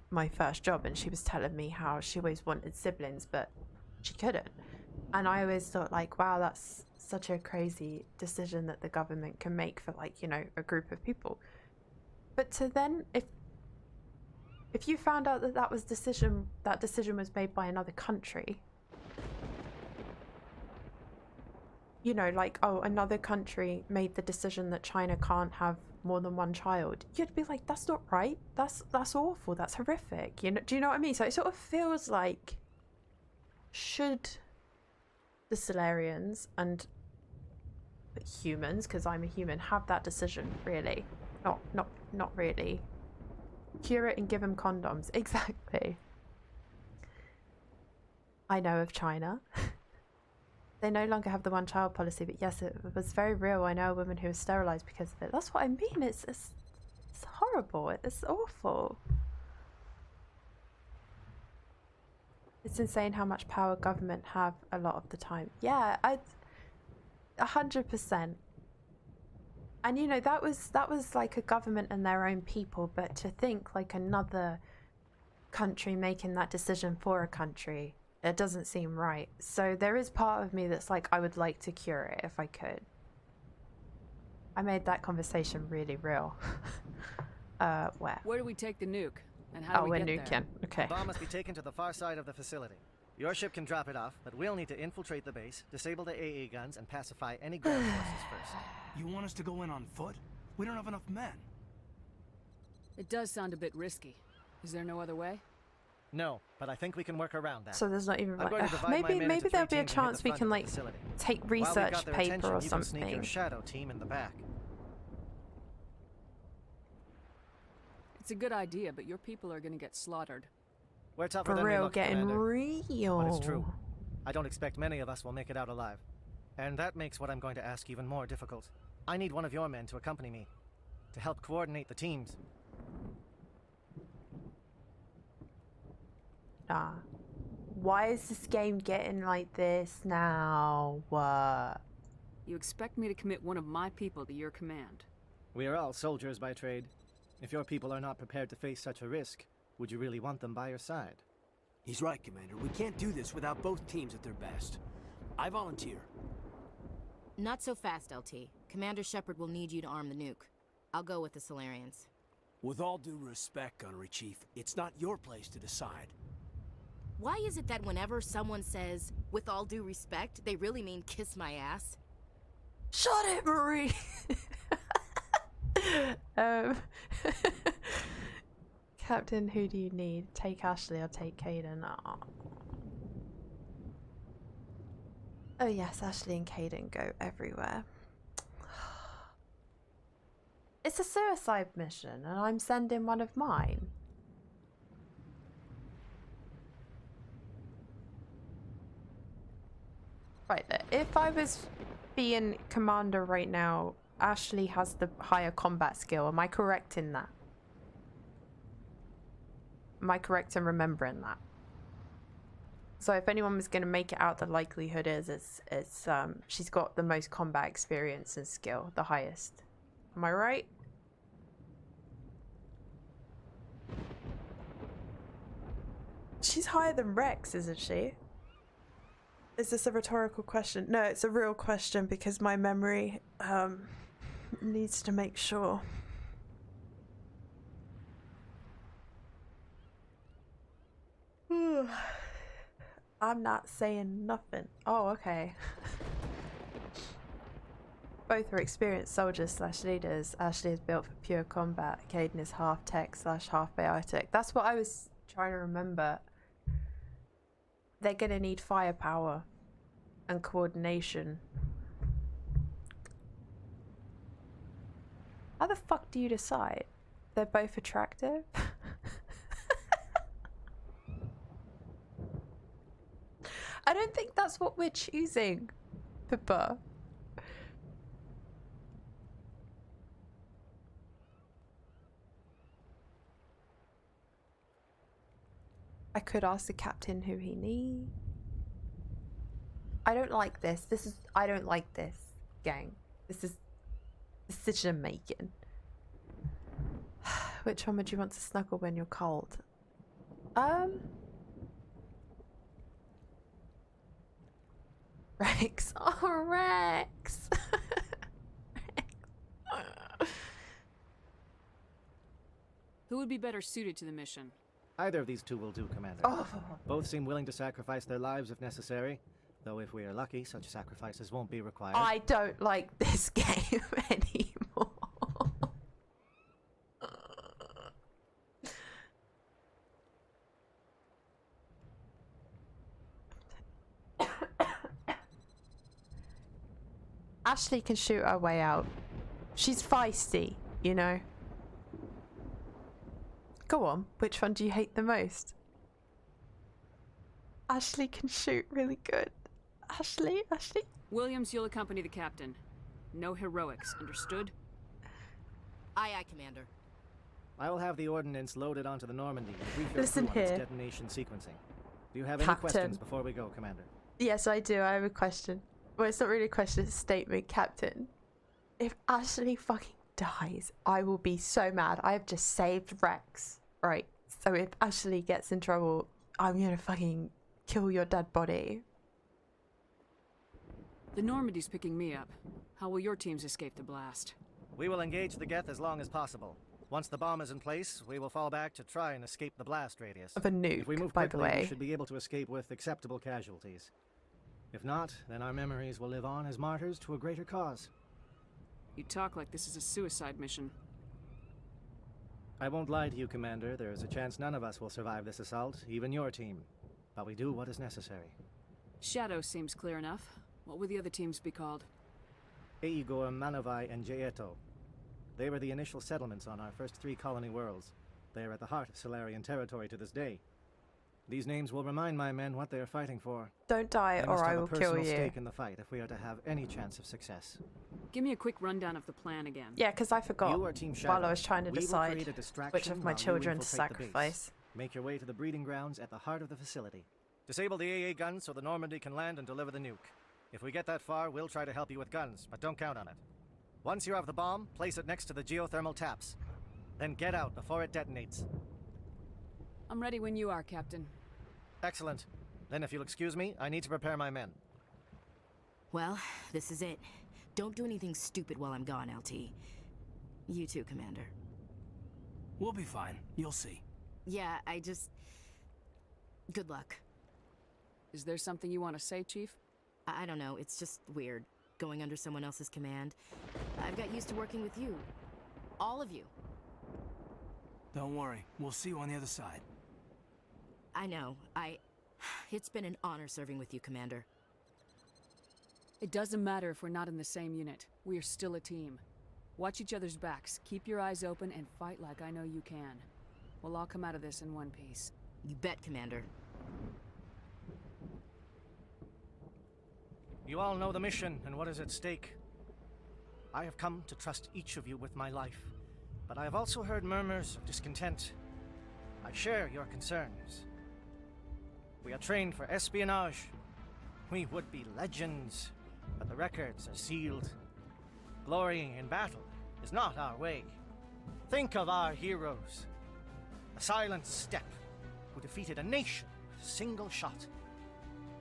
my first job, and she was telling me how she always wanted siblings, but she couldn't. And I always thought, like, wow, that's such a crazy decision that the government can make for, like, you know, a group of people. But to then, if you found out that that decision was made by another country, you know, like, oh, another country made the decision that China can't have more than one child, you'd be like, that's not right. That's awful. That's horrific. You know, do you know what I mean? So it sort of feels like, should the Solarians and humans, because I'm a human, have that decision? Really? Not really. Cure it and give them condoms. Exactly. I know of China. They no longer have the one-child policy, but yes, it was very real. I know a woman who was sterilized because of it. That's what I mean. It's horrible. It's awful. It's insane how much power government have a lot of the time. Yeah, 100%. And you know, that was like a government and their own people, but to think like another country making that decision for a country, it doesn't seem right. So there is part of me that's like, I would like to cure it if I could. I made that conversation really real. Where do we take the nuke? And how do we get there? We're nuking. Okay. The bomb must be taken to the far side of the facility. Your ship can drop it off, but we'll need to infiltrate the base, disable the AA guns, and pacify any ground forces first. You want us to go in on foot? We don't have enough men. It does sound a bit risky. Is there no other way? No, but I think we can work around that. So there's not even like, maybe there'll be a chance we can like take research paper or something. Sneak your shadow team in the back. It's a good idea, but your people are going to get slaughtered. We're tougher For than real, we look, getting Commander. real. But it's true. I don't expect many of us will make it out alive. And that makes what I'm going to ask even more difficult. I need one of your men to accompany me, to help coordinate the teams. Why is this game getting like this now? What? You expect me to commit one of my people to your command? We are all soldiers by trade. If your people are not prepared to face such a risk, would you really want them by your side? He's right, Commander. We can't do this without both teams at their best. I volunteer. Not so fast, LT. Commander Shepard will need you to arm the nuke. I'll go with the Solarians. With all due respect, Gunnery Chief, it's not your place to decide. Why is it that whenever someone says, with all due respect, they really mean kiss my ass? Shut it, Marie! Captain, who do you need? Take Ashley or take Caden? Aw. Oh yes, Ashley and Caden go everywhere. It's a suicide mission and I'm sending one of mine. Right, if I was being commander right now, Ashley has the higher combat skill. Am I correct in that? Am I correct in remembering that? So if anyone was going to make it out, the likelihood is it's she's got the most combat experience and skill, the highest. Am I right? She's higher than Rex, isn't she? Is this a rhetorical question? No, it's a real question because my memory needs to make sure. I'm not saying nothing. Oh, okay. Both are experienced soldiers / leaders. Ashley is built for pure combat. Caden is half tech / half biotic. That's what I was trying to remember. They're gonna need firepower and coordination. How the fuck do you decide? They're both attractive? I don't think that's what we're choosing, Pippa. I could ask the captain who he needs. I don't like this. I don't like this, gang. This is decision making. Which one would you want to snuggle when you're cold? Rex. Oh, Rex. Who would be better suited to the mission? Either of these two will do, Commander. Oh. Both seem willing to sacrifice their lives if necessary, though if we are lucky, such sacrifices won't be required. I don't like this game anymore. Ashley can shoot her way out. She's feisty, you know. Go on, which one do you hate the most? Ashley can shoot really good. Ashley? Williams, you'll accompany the captain. No heroics, understood? Aye, aye, Commander. I will have the ordnance loaded onto the Normandy and brief your Listen crew on its here. detonation sequencing. Do you have any Captain. questions before we go, Commander? Yes, I do. I have a question. Well, it's not really a question, it's a statement. Captain, if Ashley fucking dies, I will be so mad. I have just saved Rex, right? So if Ashley gets in trouble, I'm gonna fucking kill your dead body. The Normandy's picking me up. How will your teams escape the blast? We will engage the Geth as long as possible. Once the bomb is in place, we will fall back to try and escape the blast radius. Of a nuke, if we move by the quickly, way. we should be able to escape with acceptable casualties. If not, then our memories will live on as martyrs to a greater cause. You talk like this is a suicide mission. I won't lie to you, Commander. There is a chance none of us will survive this assault, even your team. But we do what is necessary. Shadow seems clear enough. What would the other teams be called? Igor, Manovai, and Jaeto. They were the initial settlements on our first 3 colony worlds. They are at the heart of Solarian territory to this day. These names will remind my men what they are fighting for. Don't die or I will kill you. They must have a personal stake in the fight if we are to have any chance of success. Give me a quick rundown of the plan again. Yeah, because I forgot You are Team Shadow. while I was trying to We will decide create a distraction which of my while you children to infiltrate the base. sacrifice. Make your way to the breeding grounds at the heart of the facility. Disable the AA guns so the Normandy can land and deliver the nuke. If we get that far, we'll try to help you with guns, but don't count on it. Once you have the bomb, place it next to the geothermal taps. Then get out before it detonates. I'm ready when you are, Captain. Excellent. Then if you'll excuse me, I need to prepare my men. Well, this is it. Don't do anything stupid while I'm gone, LT. You too, Commander. We'll be fine. You'll see. Yeah, good luck. Is there something you want to say, Chief? I don't know, it's just weird. going under someone else's command. I've got used to working with you. All of you. Don't worry. We'll see you on the other side. I know. It's been an honor serving with you, Commander. It doesn't matter if we're not in the same unit. We are still a team. Watch each other's backs, keep your eyes open, and fight like I know you can. We'll all come out of this in one piece. You bet, Commander. You all know the mission and what is at stake. I have come to trust each of you with my life, but I have also heard murmurs of discontent. I share your concerns. We are trained for espionage. We would be legends, but the records are sealed. Glorying in battle is not our way. Think of our heroes. The Silent Step, who defeated a nation with a single shot.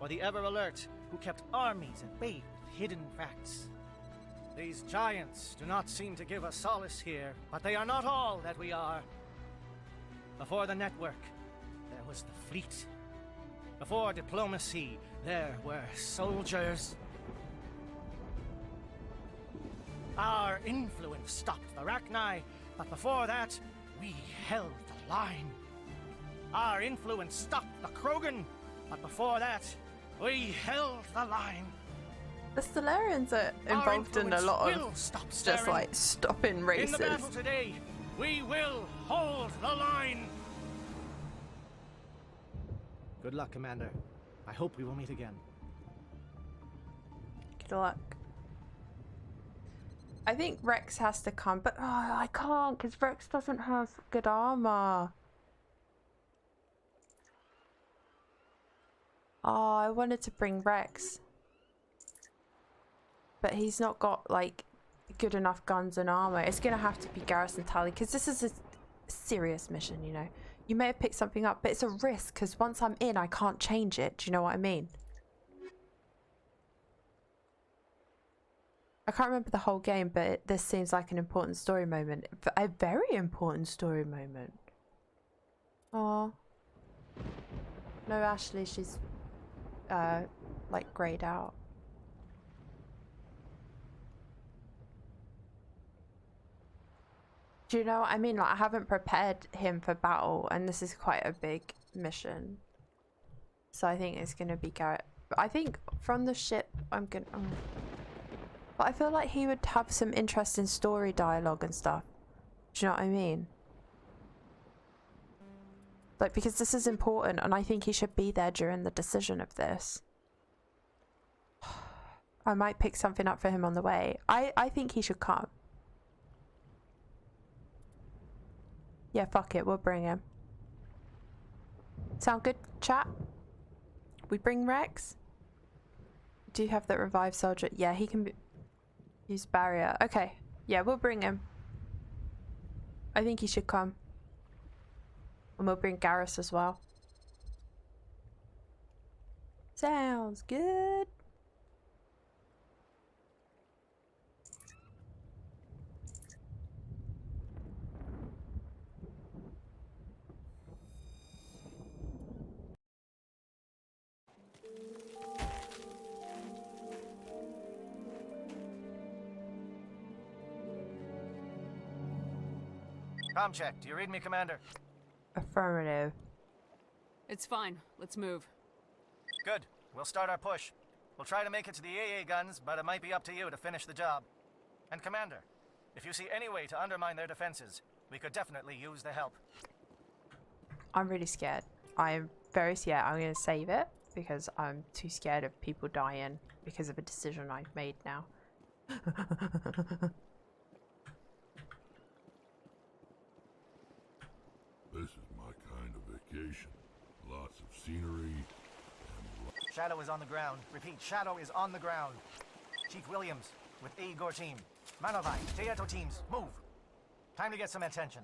Or the Ever Alert, who kept armies at bay with hidden facts. These giants do not seem to give us solace here, but they are not all that we are. Before the network, there was the fleet. Before diplomacy, there were soldiers. Our influence stopped the Rachni, but before that, we held the line. Our influence stopped the Krogan, but before that, we held the line. The Solarians are involved in a lot of just like stopping races. In the battle today, we will hold the line. Good luck, Commander. I hope we will meet again. Good luck. I think Rex has to come, but I can't because Rex doesn't have good armor. Oh, I wanted to bring Rex, but he's not got like good enough guns and armor. It's gonna have to be Garrison Tally because this is a serious mission, you know. You may have picked something up, but it's a risk because once I'm in, I can't change it. Do you know what I mean? I can't remember the whole game, but this seems like an important story moment. A very important story moment. Oh. No, Ashley, she's like grayed out. Do you know what I mean? Like, I haven't prepared him for battle, and this is quite a big mission. So I think it's gonna be Garrett. But I think from the ship, I'm gonna... But I feel like he would have some interesting story dialogue and stuff. Do you know what I mean? Like, because this is important, and I think he should be there during the decision of this. I might pick something up for him on the way. I think he should come. Yeah, fuck it, we'll bring him. Sound good, chat? We bring Rex? Do you have that revived soldier? Yeah, he can use barrier. Okay, yeah, we'll bring him. I think he should come. And we'll bring Garrus as well. Sounds good. Com check. Do you read me, Commander? Affirmative. It's fine. Let's move. Good. We'll start our push. We'll try to make it to the AA guns, but it might be up to you to finish the job. And Commander, if you see any way to undermine their defenses, we could definitely use the help. I'm really scared. I'm very scared. I'm going to save it because I'm too scared of people dying because of a decision I've made now. This is my kind of vacation. Lots of scenery and... Shadow is on the ground. Repeat, Shadow is on the ground. Chief Williams with Igor team. Manovai, Teato teams, move. Time to get some attention.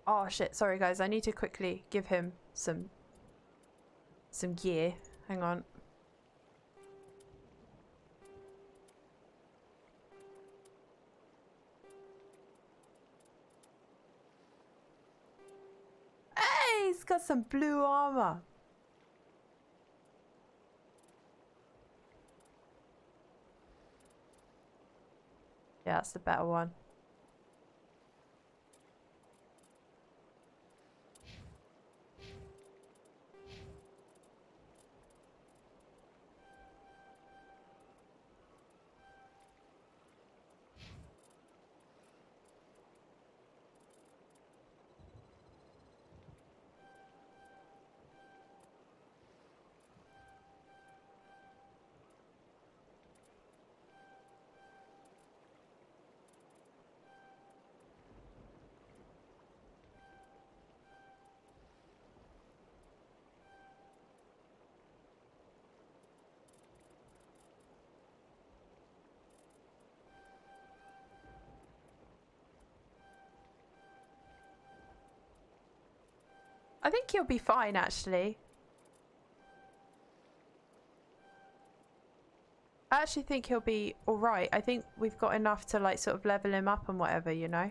Oh shit, sorry guys, I need to quickly give him some gear. Hang on. Hey, he's got some blue armor. Yeah, that's the better one. I think he'll be fine, actually. I actually think he'll be alright. I think we've got enough to, like, sort of level him up and whatever, you know?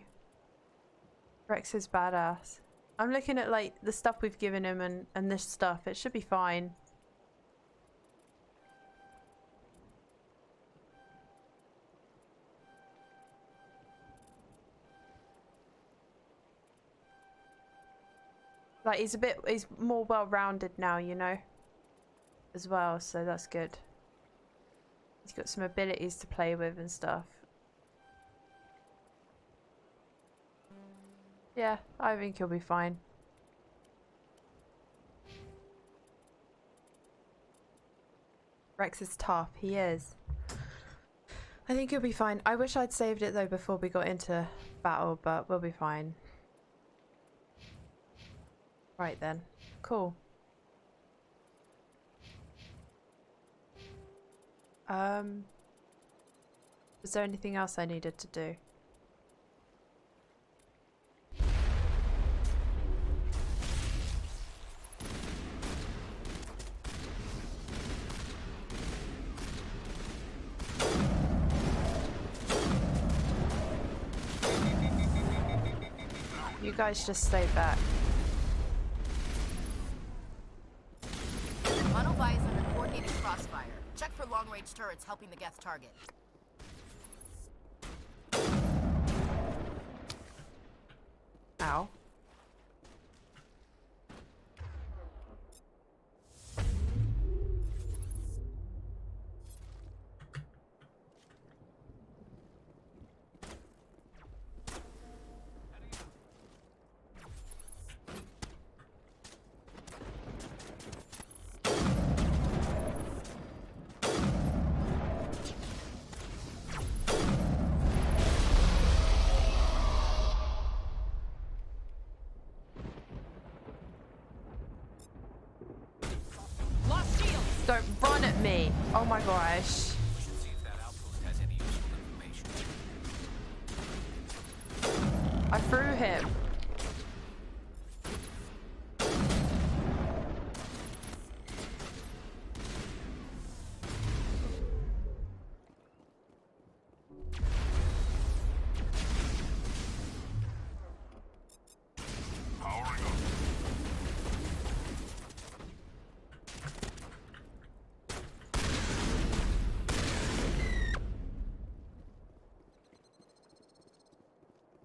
Rex is badass. I'm looking at, like, the stuff we've given him and this stuff. It should be fine. Like, he's more well-rounded now, you know, as well, so that's good. He's got some abilities to play with and stuff. Yeah, I think he'll be fine. Rex is tough, he is. I think he'll be fine. I wish I'd saved it though before we got into battle, but we'll be fine. Right then, cool. Was there anything else I needed to do? You guys just stay back. Monolith is under coordinated crossfire. Check for long-range turrets helping the Geth target. Ow. Don't run at me! Oh my gosh. I threw him.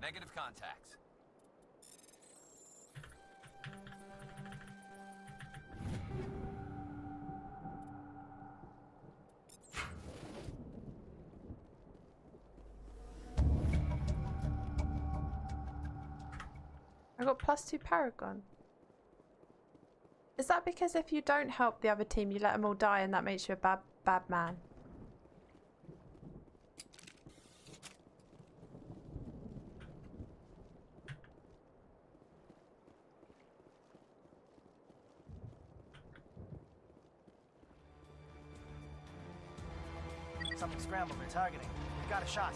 Negative contacts. I got +2 Paragon. Is that because if you don't help the other team, you let them all die and that makes you a bad man? Something scrambled. They're targeting. We've got a shot.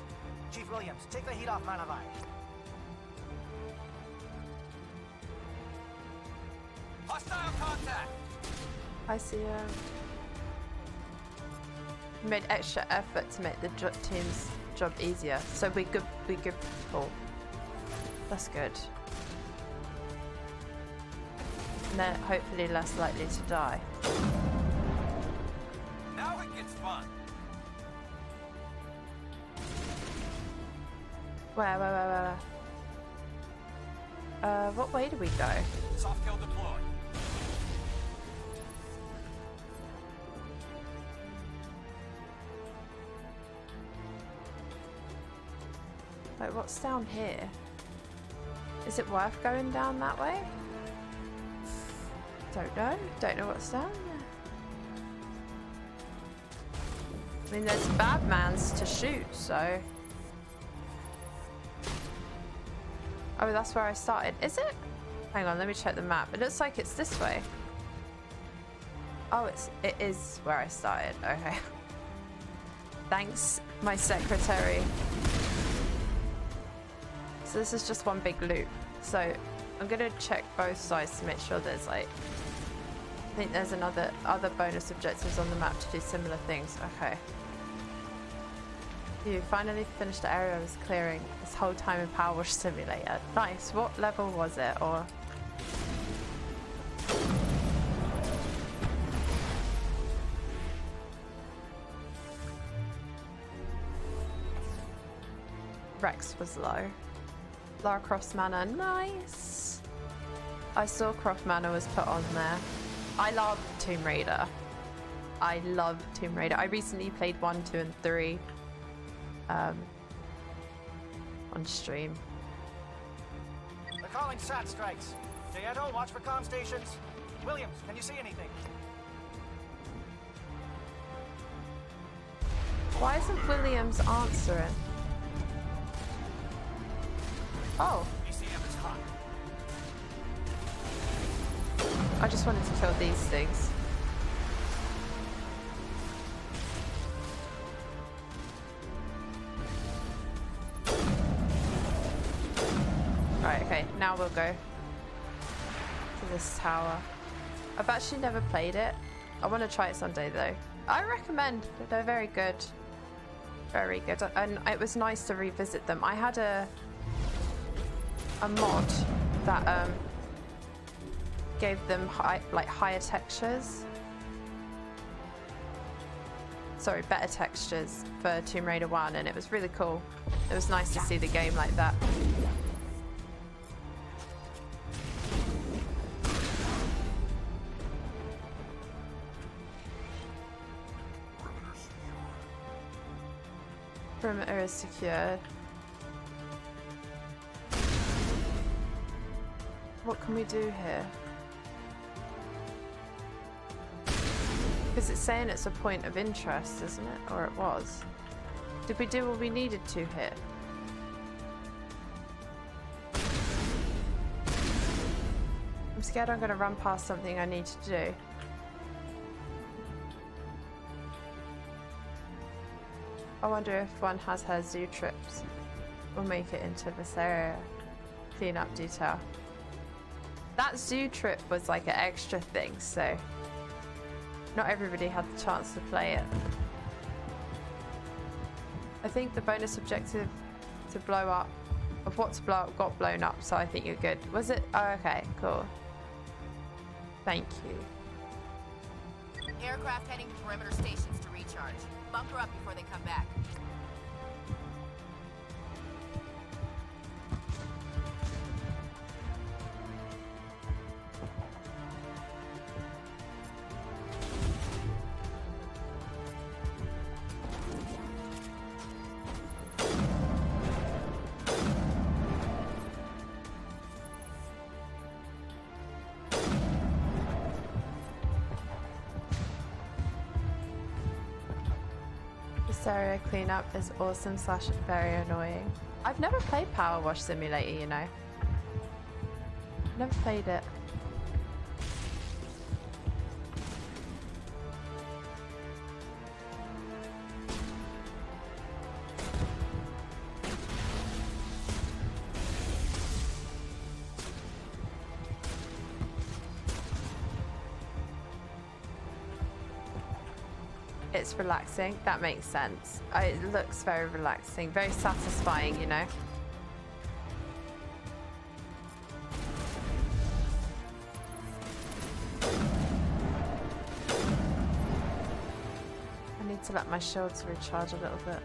Chief Williams, take the heat off Manavai. Hostile contact! I see him. We made extra effort to make the team's job easier, so we're good people. That's good. And they're hopefully less likely to die. Now it gets fun. Where? What way do we go? Soft kill deployed. Like, what's down here? Is it worth going down that way? Don't know. Don't know what's down there. I mean, there's bad mans to shoot, so... Oh, that's where I started. Is it? Hang on, let me check the map. It looks like it's this way. Oh, it is where I started. Okay. Thanks, my secretary. So this is just one big loop. So I'm gonna check both sides to make sure there's like... I think there's other bonus objectives on the map to do similar things. Okay. You finally finished the area I was clearing this whole time in Power Wash Simulator. Nice. What level was it? Or Rex was low. Lara Croft's Manor. Nice. I saw Croft Manor was put on there. I love Tomb Raider. I love Tomb Raider. I recently played 1, 2, and 3 on stream. They're calling SAT strikes. Dieto, watch for comm stations. Williams, can you see anything? Why isn't Williams answering? Oh. ECM is hot. I just wanted to kill these things. Right, okay, now we'll go to this tower. I've actually never played it. I want to try it someday though. I recommend. They're very good. Very good. And it was nice to revisit them. I had a mod that gave them higher textures. Sorry, better textures for Tomb Raider 1, and it was really cool. It was nice to see the game like that. Perimeter is secured. What can we do here? Because it's saying it's a point of interest, isn't it? Or it was. Did we do what we needed to here? I'm scared I'm going to run past something I need to do. I wonder if one has her zoo trips. We'll make it into this area. Clean up detail. That zoo trip was like an extra thing, so not everybody had the chance to play it. I think the bonus objective to blow up, of what to blow up, got blown up, so I think you're good. Was it? Oh, okay, cool. Thank you. Aircraft heading to perimeter stations to recharge. Bunker up before they come back. Area cleanup is awesome / very annoying. I've never played Power Wash Simulator, you know. Never played it. It's relaxing. That makes sense. It looks very relaxing, very satisfying, you know. I need to let my shields recharge a little bit.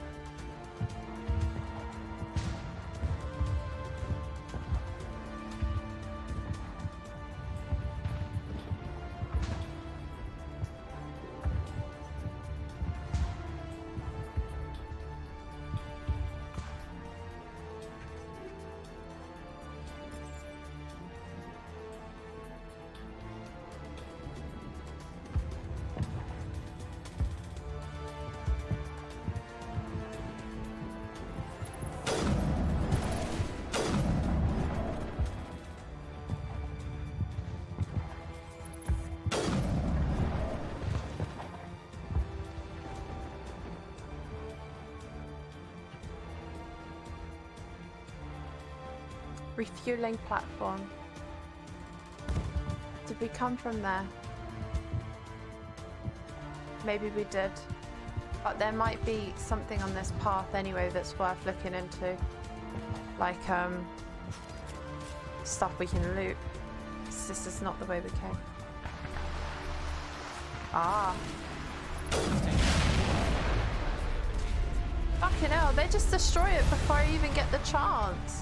refueling platform. Did we come from there? Maybe we did. But there might be something on this path anyway that's worth looking into. Like, stuff we can loot. This is not the way we came. Ah. Fucking hell, they just destroy it before I even get the chance.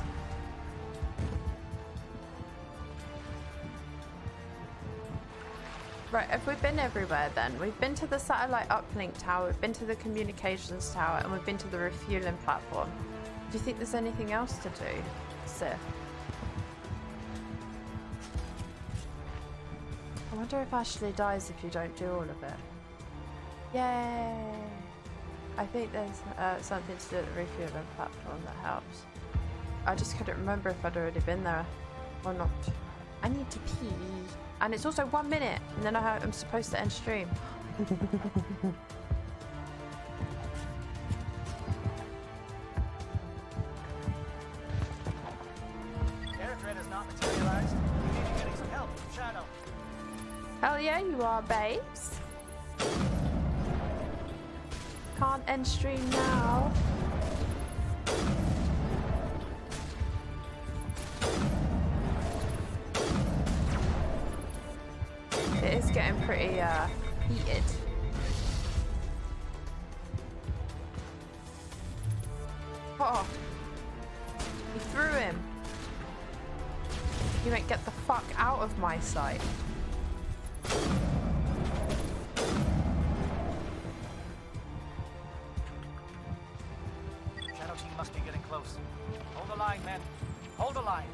Right, have we been everywhere then? We've been to the satellite uplink tower, we've been to the communications tower, and we've been to the refueling platform. Do you think there's anything else to do, Sif? I wonder if Ashley dies if you don't do all of it. Yay! I think there's something to do with the refueling platform that helps. I just couldn't remember if I'd already been there or not. I need to pee. And it's also 1 minute, and then I'm supposed to end stream. Air threat has not materialized. You need to be getting some help from Shadow. Hell yeah, you are, babes. Can't end stream now. It is getting pretty heated. Oh, he threw him. You won't get the fuck out of my sight. Shadow team must be getting close. Hold the line, men. Hold the line.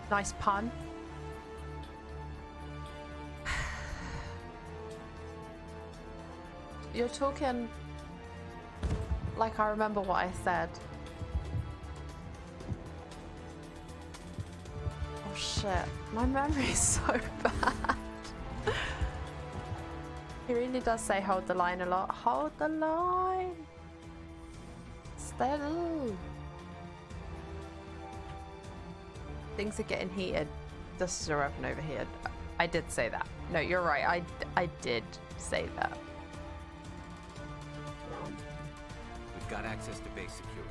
Nice pun. You're talking like I remember what I said. Oh shit, my memory is so bad. He really does say hold the line a lot. Hold the line. Steady. Things are getting heated. This is a weapon over here. I did say that. No, you're right. I did say that. We've got access to base security.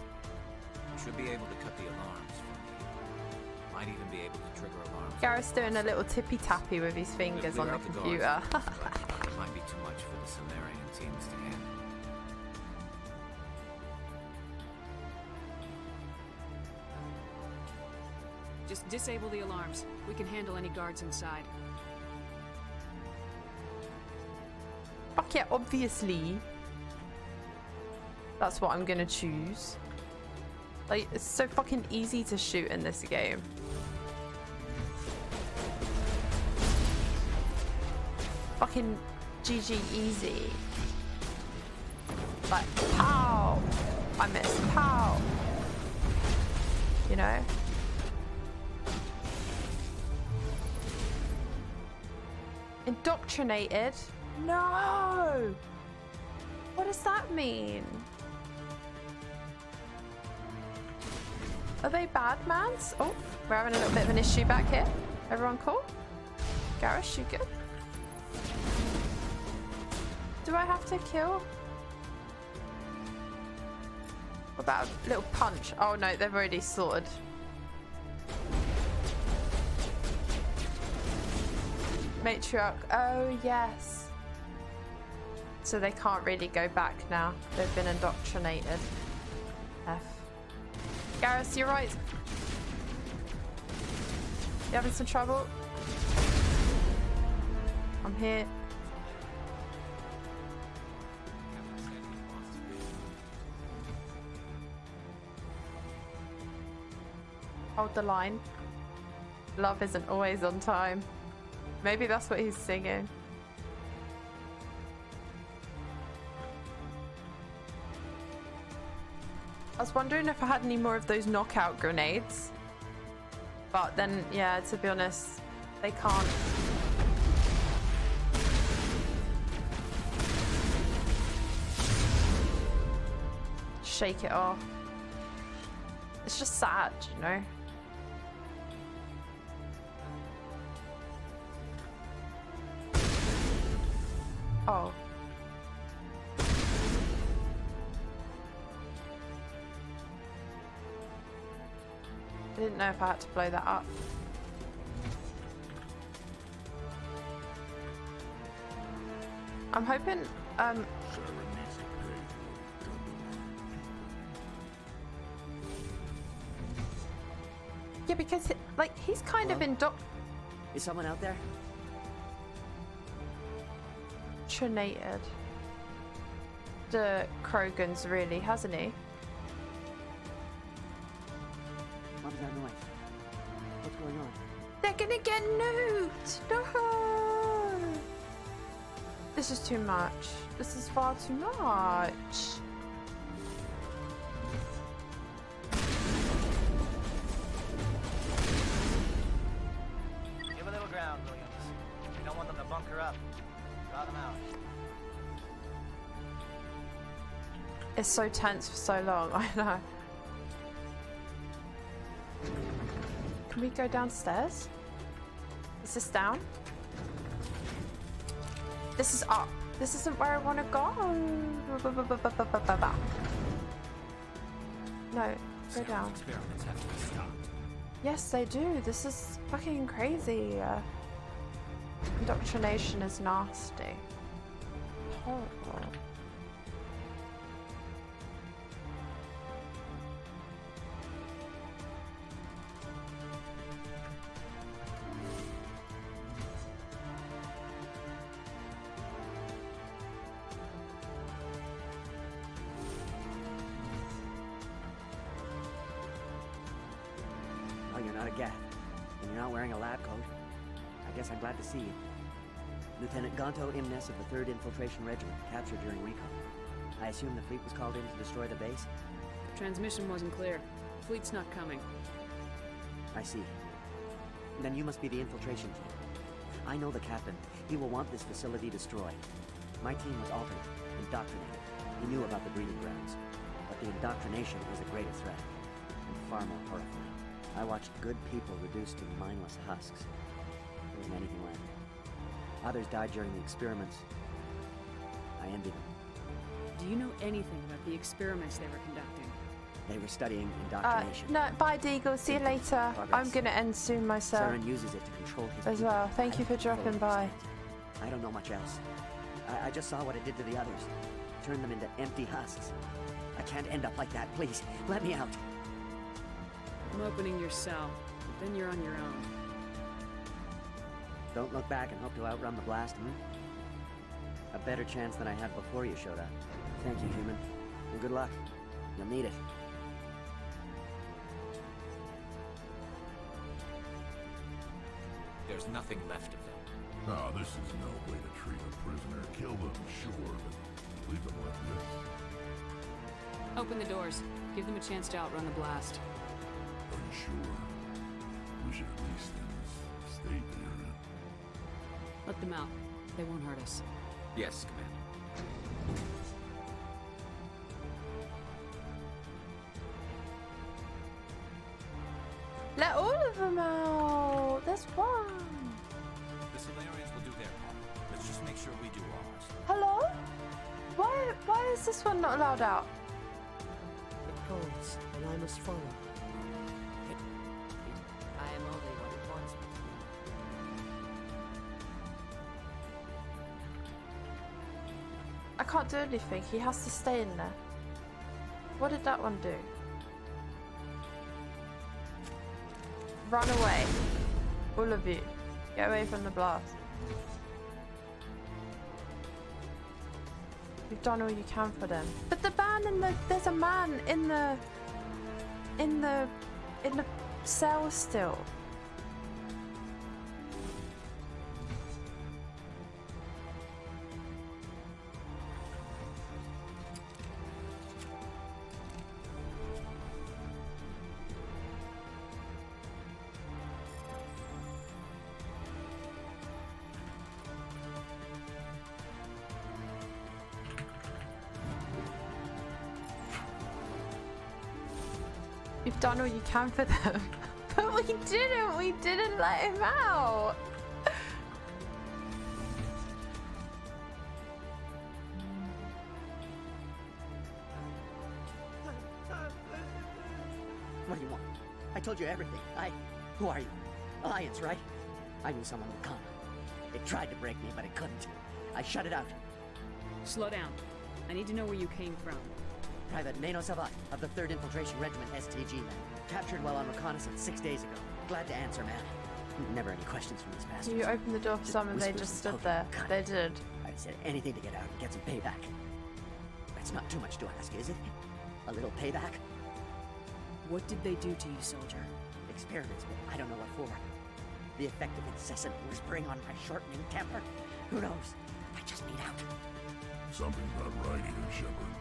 We should be able to cut the alarms from here. Might even be able to trigger alarms. Gareth's doing a little tippy tappy with his fingers on the computer. It might be too much for the Solarian teams to handle. Just disable the alarms. We can handle any guards inside. Fuck yeah, obviously. That's what I'm gonna choose. Like, it's so fucking easy to shoot in this game. Fucking GG easy. Like, pow! I missed, pow! You know? Indoctrinated? No! What does that mean? Are they bad mans? Oh, we're having a little bit of an issue back here. Everyone cool? Gareth, you good? Do I have to kill? What about a little punch? Oh no, they've already slaughtered. Matriarch. Oh yes. So they can't really go back now. They've been indoctrinated. F. Gareth, you're right. You having some trouble? I'm here. Hold the line. Love isn't always on time. Maybe that's what he's singing. I was wondering if I had any more of those knockout grenades. But then, yeah, to be honest, they can't. Shake it off. It's just sad, you know? Oh. I didn't know if I had to blow that up. I'm hoping, yeah, because, like, he's kind of Is someone out there? indoctrinated the Krogans, really, hasn't he? What was that noise? What's going on? They're gonna get nuked! No! This is too much. This is far too much. Give a little ground, Williams. We don't want them to bunker up. Draw them out. It's so tense for so long, I know. Can we go downstairs? Is this down? This is up. This isn't where I want to go. No, go down. Experiments have to be stopped. Yes, they do. This is fucking crazy. Indoctrination is nasty. Horrible. Oh, you're not a Geth, and you're not wearing a lab coat. I guess I'm glad to see you. Lieutenant Gonto Imnes of the 3rd Infiltration Regiment, captured during recon. I assume the fleet was called in to destroy the base? The transmission wasn't clear. Fleet's not coming. I see. Then you must be the infiltration team. I know the captain. He will want this facility destroyed. My team was altered, indoctrinated. He knew about the breeding grounds. But the indoctrination was a greater threat, and far more horrifying. I watched good people reduced to mindless husks. There wasn't anything left. Others died during the experiments. I envy them. Do you know anything about the experiments they were conducting? They were studying indoctrination. No, bye, Deagle. See you later. I'm gonna end soon myself. Saren uses it to control his as people. well. Thank you for dropping by. I don't know much else. I just saw what it did to the others. Turned them into empty husks. I can't end up like that. Please, let me out. I'm opening your cell, but then you're on your own. Don't look back and hope to outrun the blast, A better chance than I had before you showed up. Thank you, human. And good luck. You'll need it. There's nothing left of them. No, this is no way to treat a prisoner. Kill them, sure, but leave them like this. Open the doors. Give them a chance to outrun the blast. Are you sure? We should at least stay there. Let them out. They won't hurt us. Yes, Commander. Let all of them out. There's one. The Solarians will do their part. Let's just make sure we do ours. Hello? Why is this one not allowed out? It calls, and I must follow. I am only what it wants me I can't do anything. He has to stay in there. What did that one do? Run away. All of you. Get away from the blast. You've done all you can for them. But the man in the... There's a man in the cell still. You've done all you can for them. But we didn't let him out. What do you want? I told you everything. Who are you? Alliance, right? I knew someone would come. It tried to break me, but it couldn't. I shut it out. Slow down. I need to know where you came from. Private Nano Savat of the 3rd Infiltration Regiment STG, man. Captured while on reconnaissance 6 days ago. Glad to answer, man. Never any questions from these bastards. You opened the door for some and they just stood there. They did. I said anything to get out and get some payback. That's not too much to ask, is it? A little payback? What did they do to you, soldier? Experiments, but I don't know what for. The effect of incessant whispering on my shortening temper? Who knows? I just need out. Something's not right here, Shepard.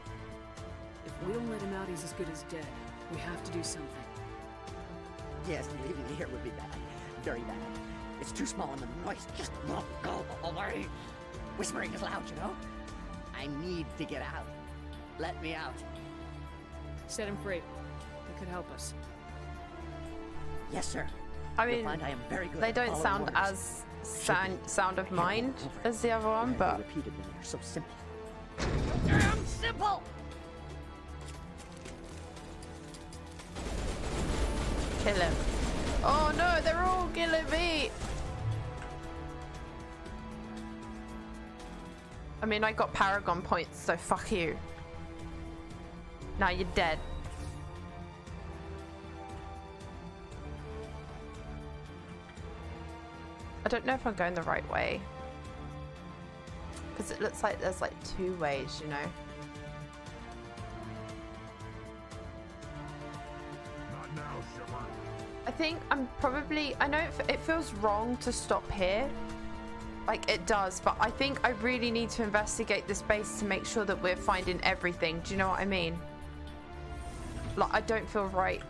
If we don't let him out, he's as good as dead. We have to do something. Yes, leaving me here would be bad. Very bad. It's too small and the noise just won't go away. Whispering is loud, you know? I need to get out. Let me out. Set him free. It could help us. Yes, sir. I mean, I am very good they don't sound orders. as sound of mind as the other one, but repeated when they're so simple. Damn simple! kill him. Oh no, they're all killing me. I mean, I got Paragon points, so fuck you. Now you're dead. I don't know if I'm going the right way. Because it looks like there's like 2 ways, you know? Not now, Shepard. I think I'm probably... I know it feels wrong to stop here. Like, it does, but I think I really need to investigate this base to make sure that we're finding everything. Do you know what I mean? Like, I don't feel right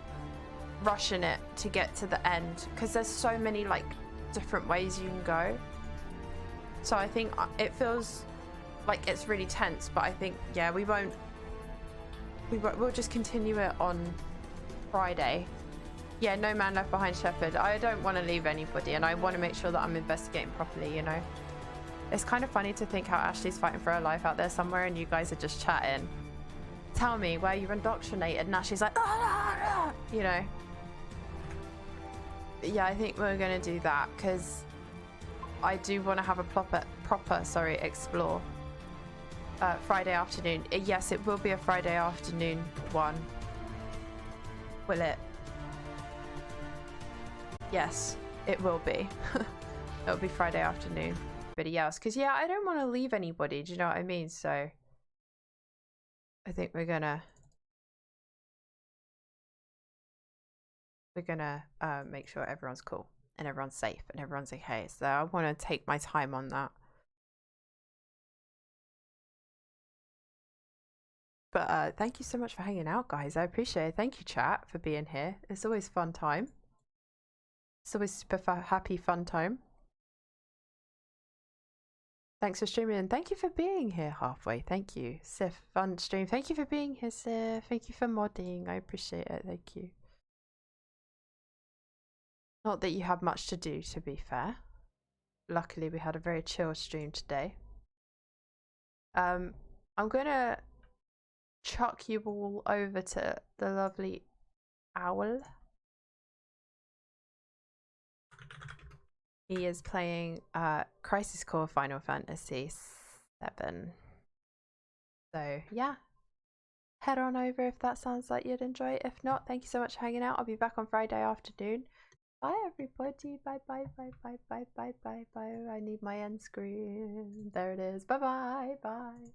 rushing it to get to the end. Because there's so many, like, different ways you can go. So I think it feels like it's really tense, but I think, yeah, we'll just continue it on Friday. Yeah, no man left behind, Shepard. I don't want to leave anybody, and I want to make sure that I'm investigating properly, you know? It's kind of funny to think how Ashley's fighting for her life out there somewhere, and you guys are just chatting. Tell me where you're indoctrinated, and Ashley's like, you know? Yeah, I think we're going to do that, because I do want to have a proper explore Friday afternoon. Yes, it will be a Friday afternoon one. Will it? Yes, it will be. It'll be Friday afternoon. Everybody else, because yeah, I don't want to leave anybody. Do you know what I mean? So I think we're gonna make sure everyone's cool and everyone's safe and everyone's okay. So I want to take my time on that. But thank you so much for hanging out, guys. I appreciate it. Thank you, chat, for being here. It's always fun time. It's always super happy, fun time. Thanks for streaming and thank you for being here halfway. Thank you, Sif. Fun stream. Thank you for being here, Sif. Thank you for modding. I appreciate it. Thank you. Not that you have much to do, to be fair. Luckily, we had a very chill stream today. I'm gonna chuck you all over to the lovely Owl. He is playing Crisis Core Final Fantasy VII. So yeah, head on over if that sounds like you'd enjoy it. If not, thank you so much for hanging out. I'll be back on Friday afternoon. Bye everybody. Bye bye bye bye bye bye bye bye. I need my end screen. There it is. Bye bye bye.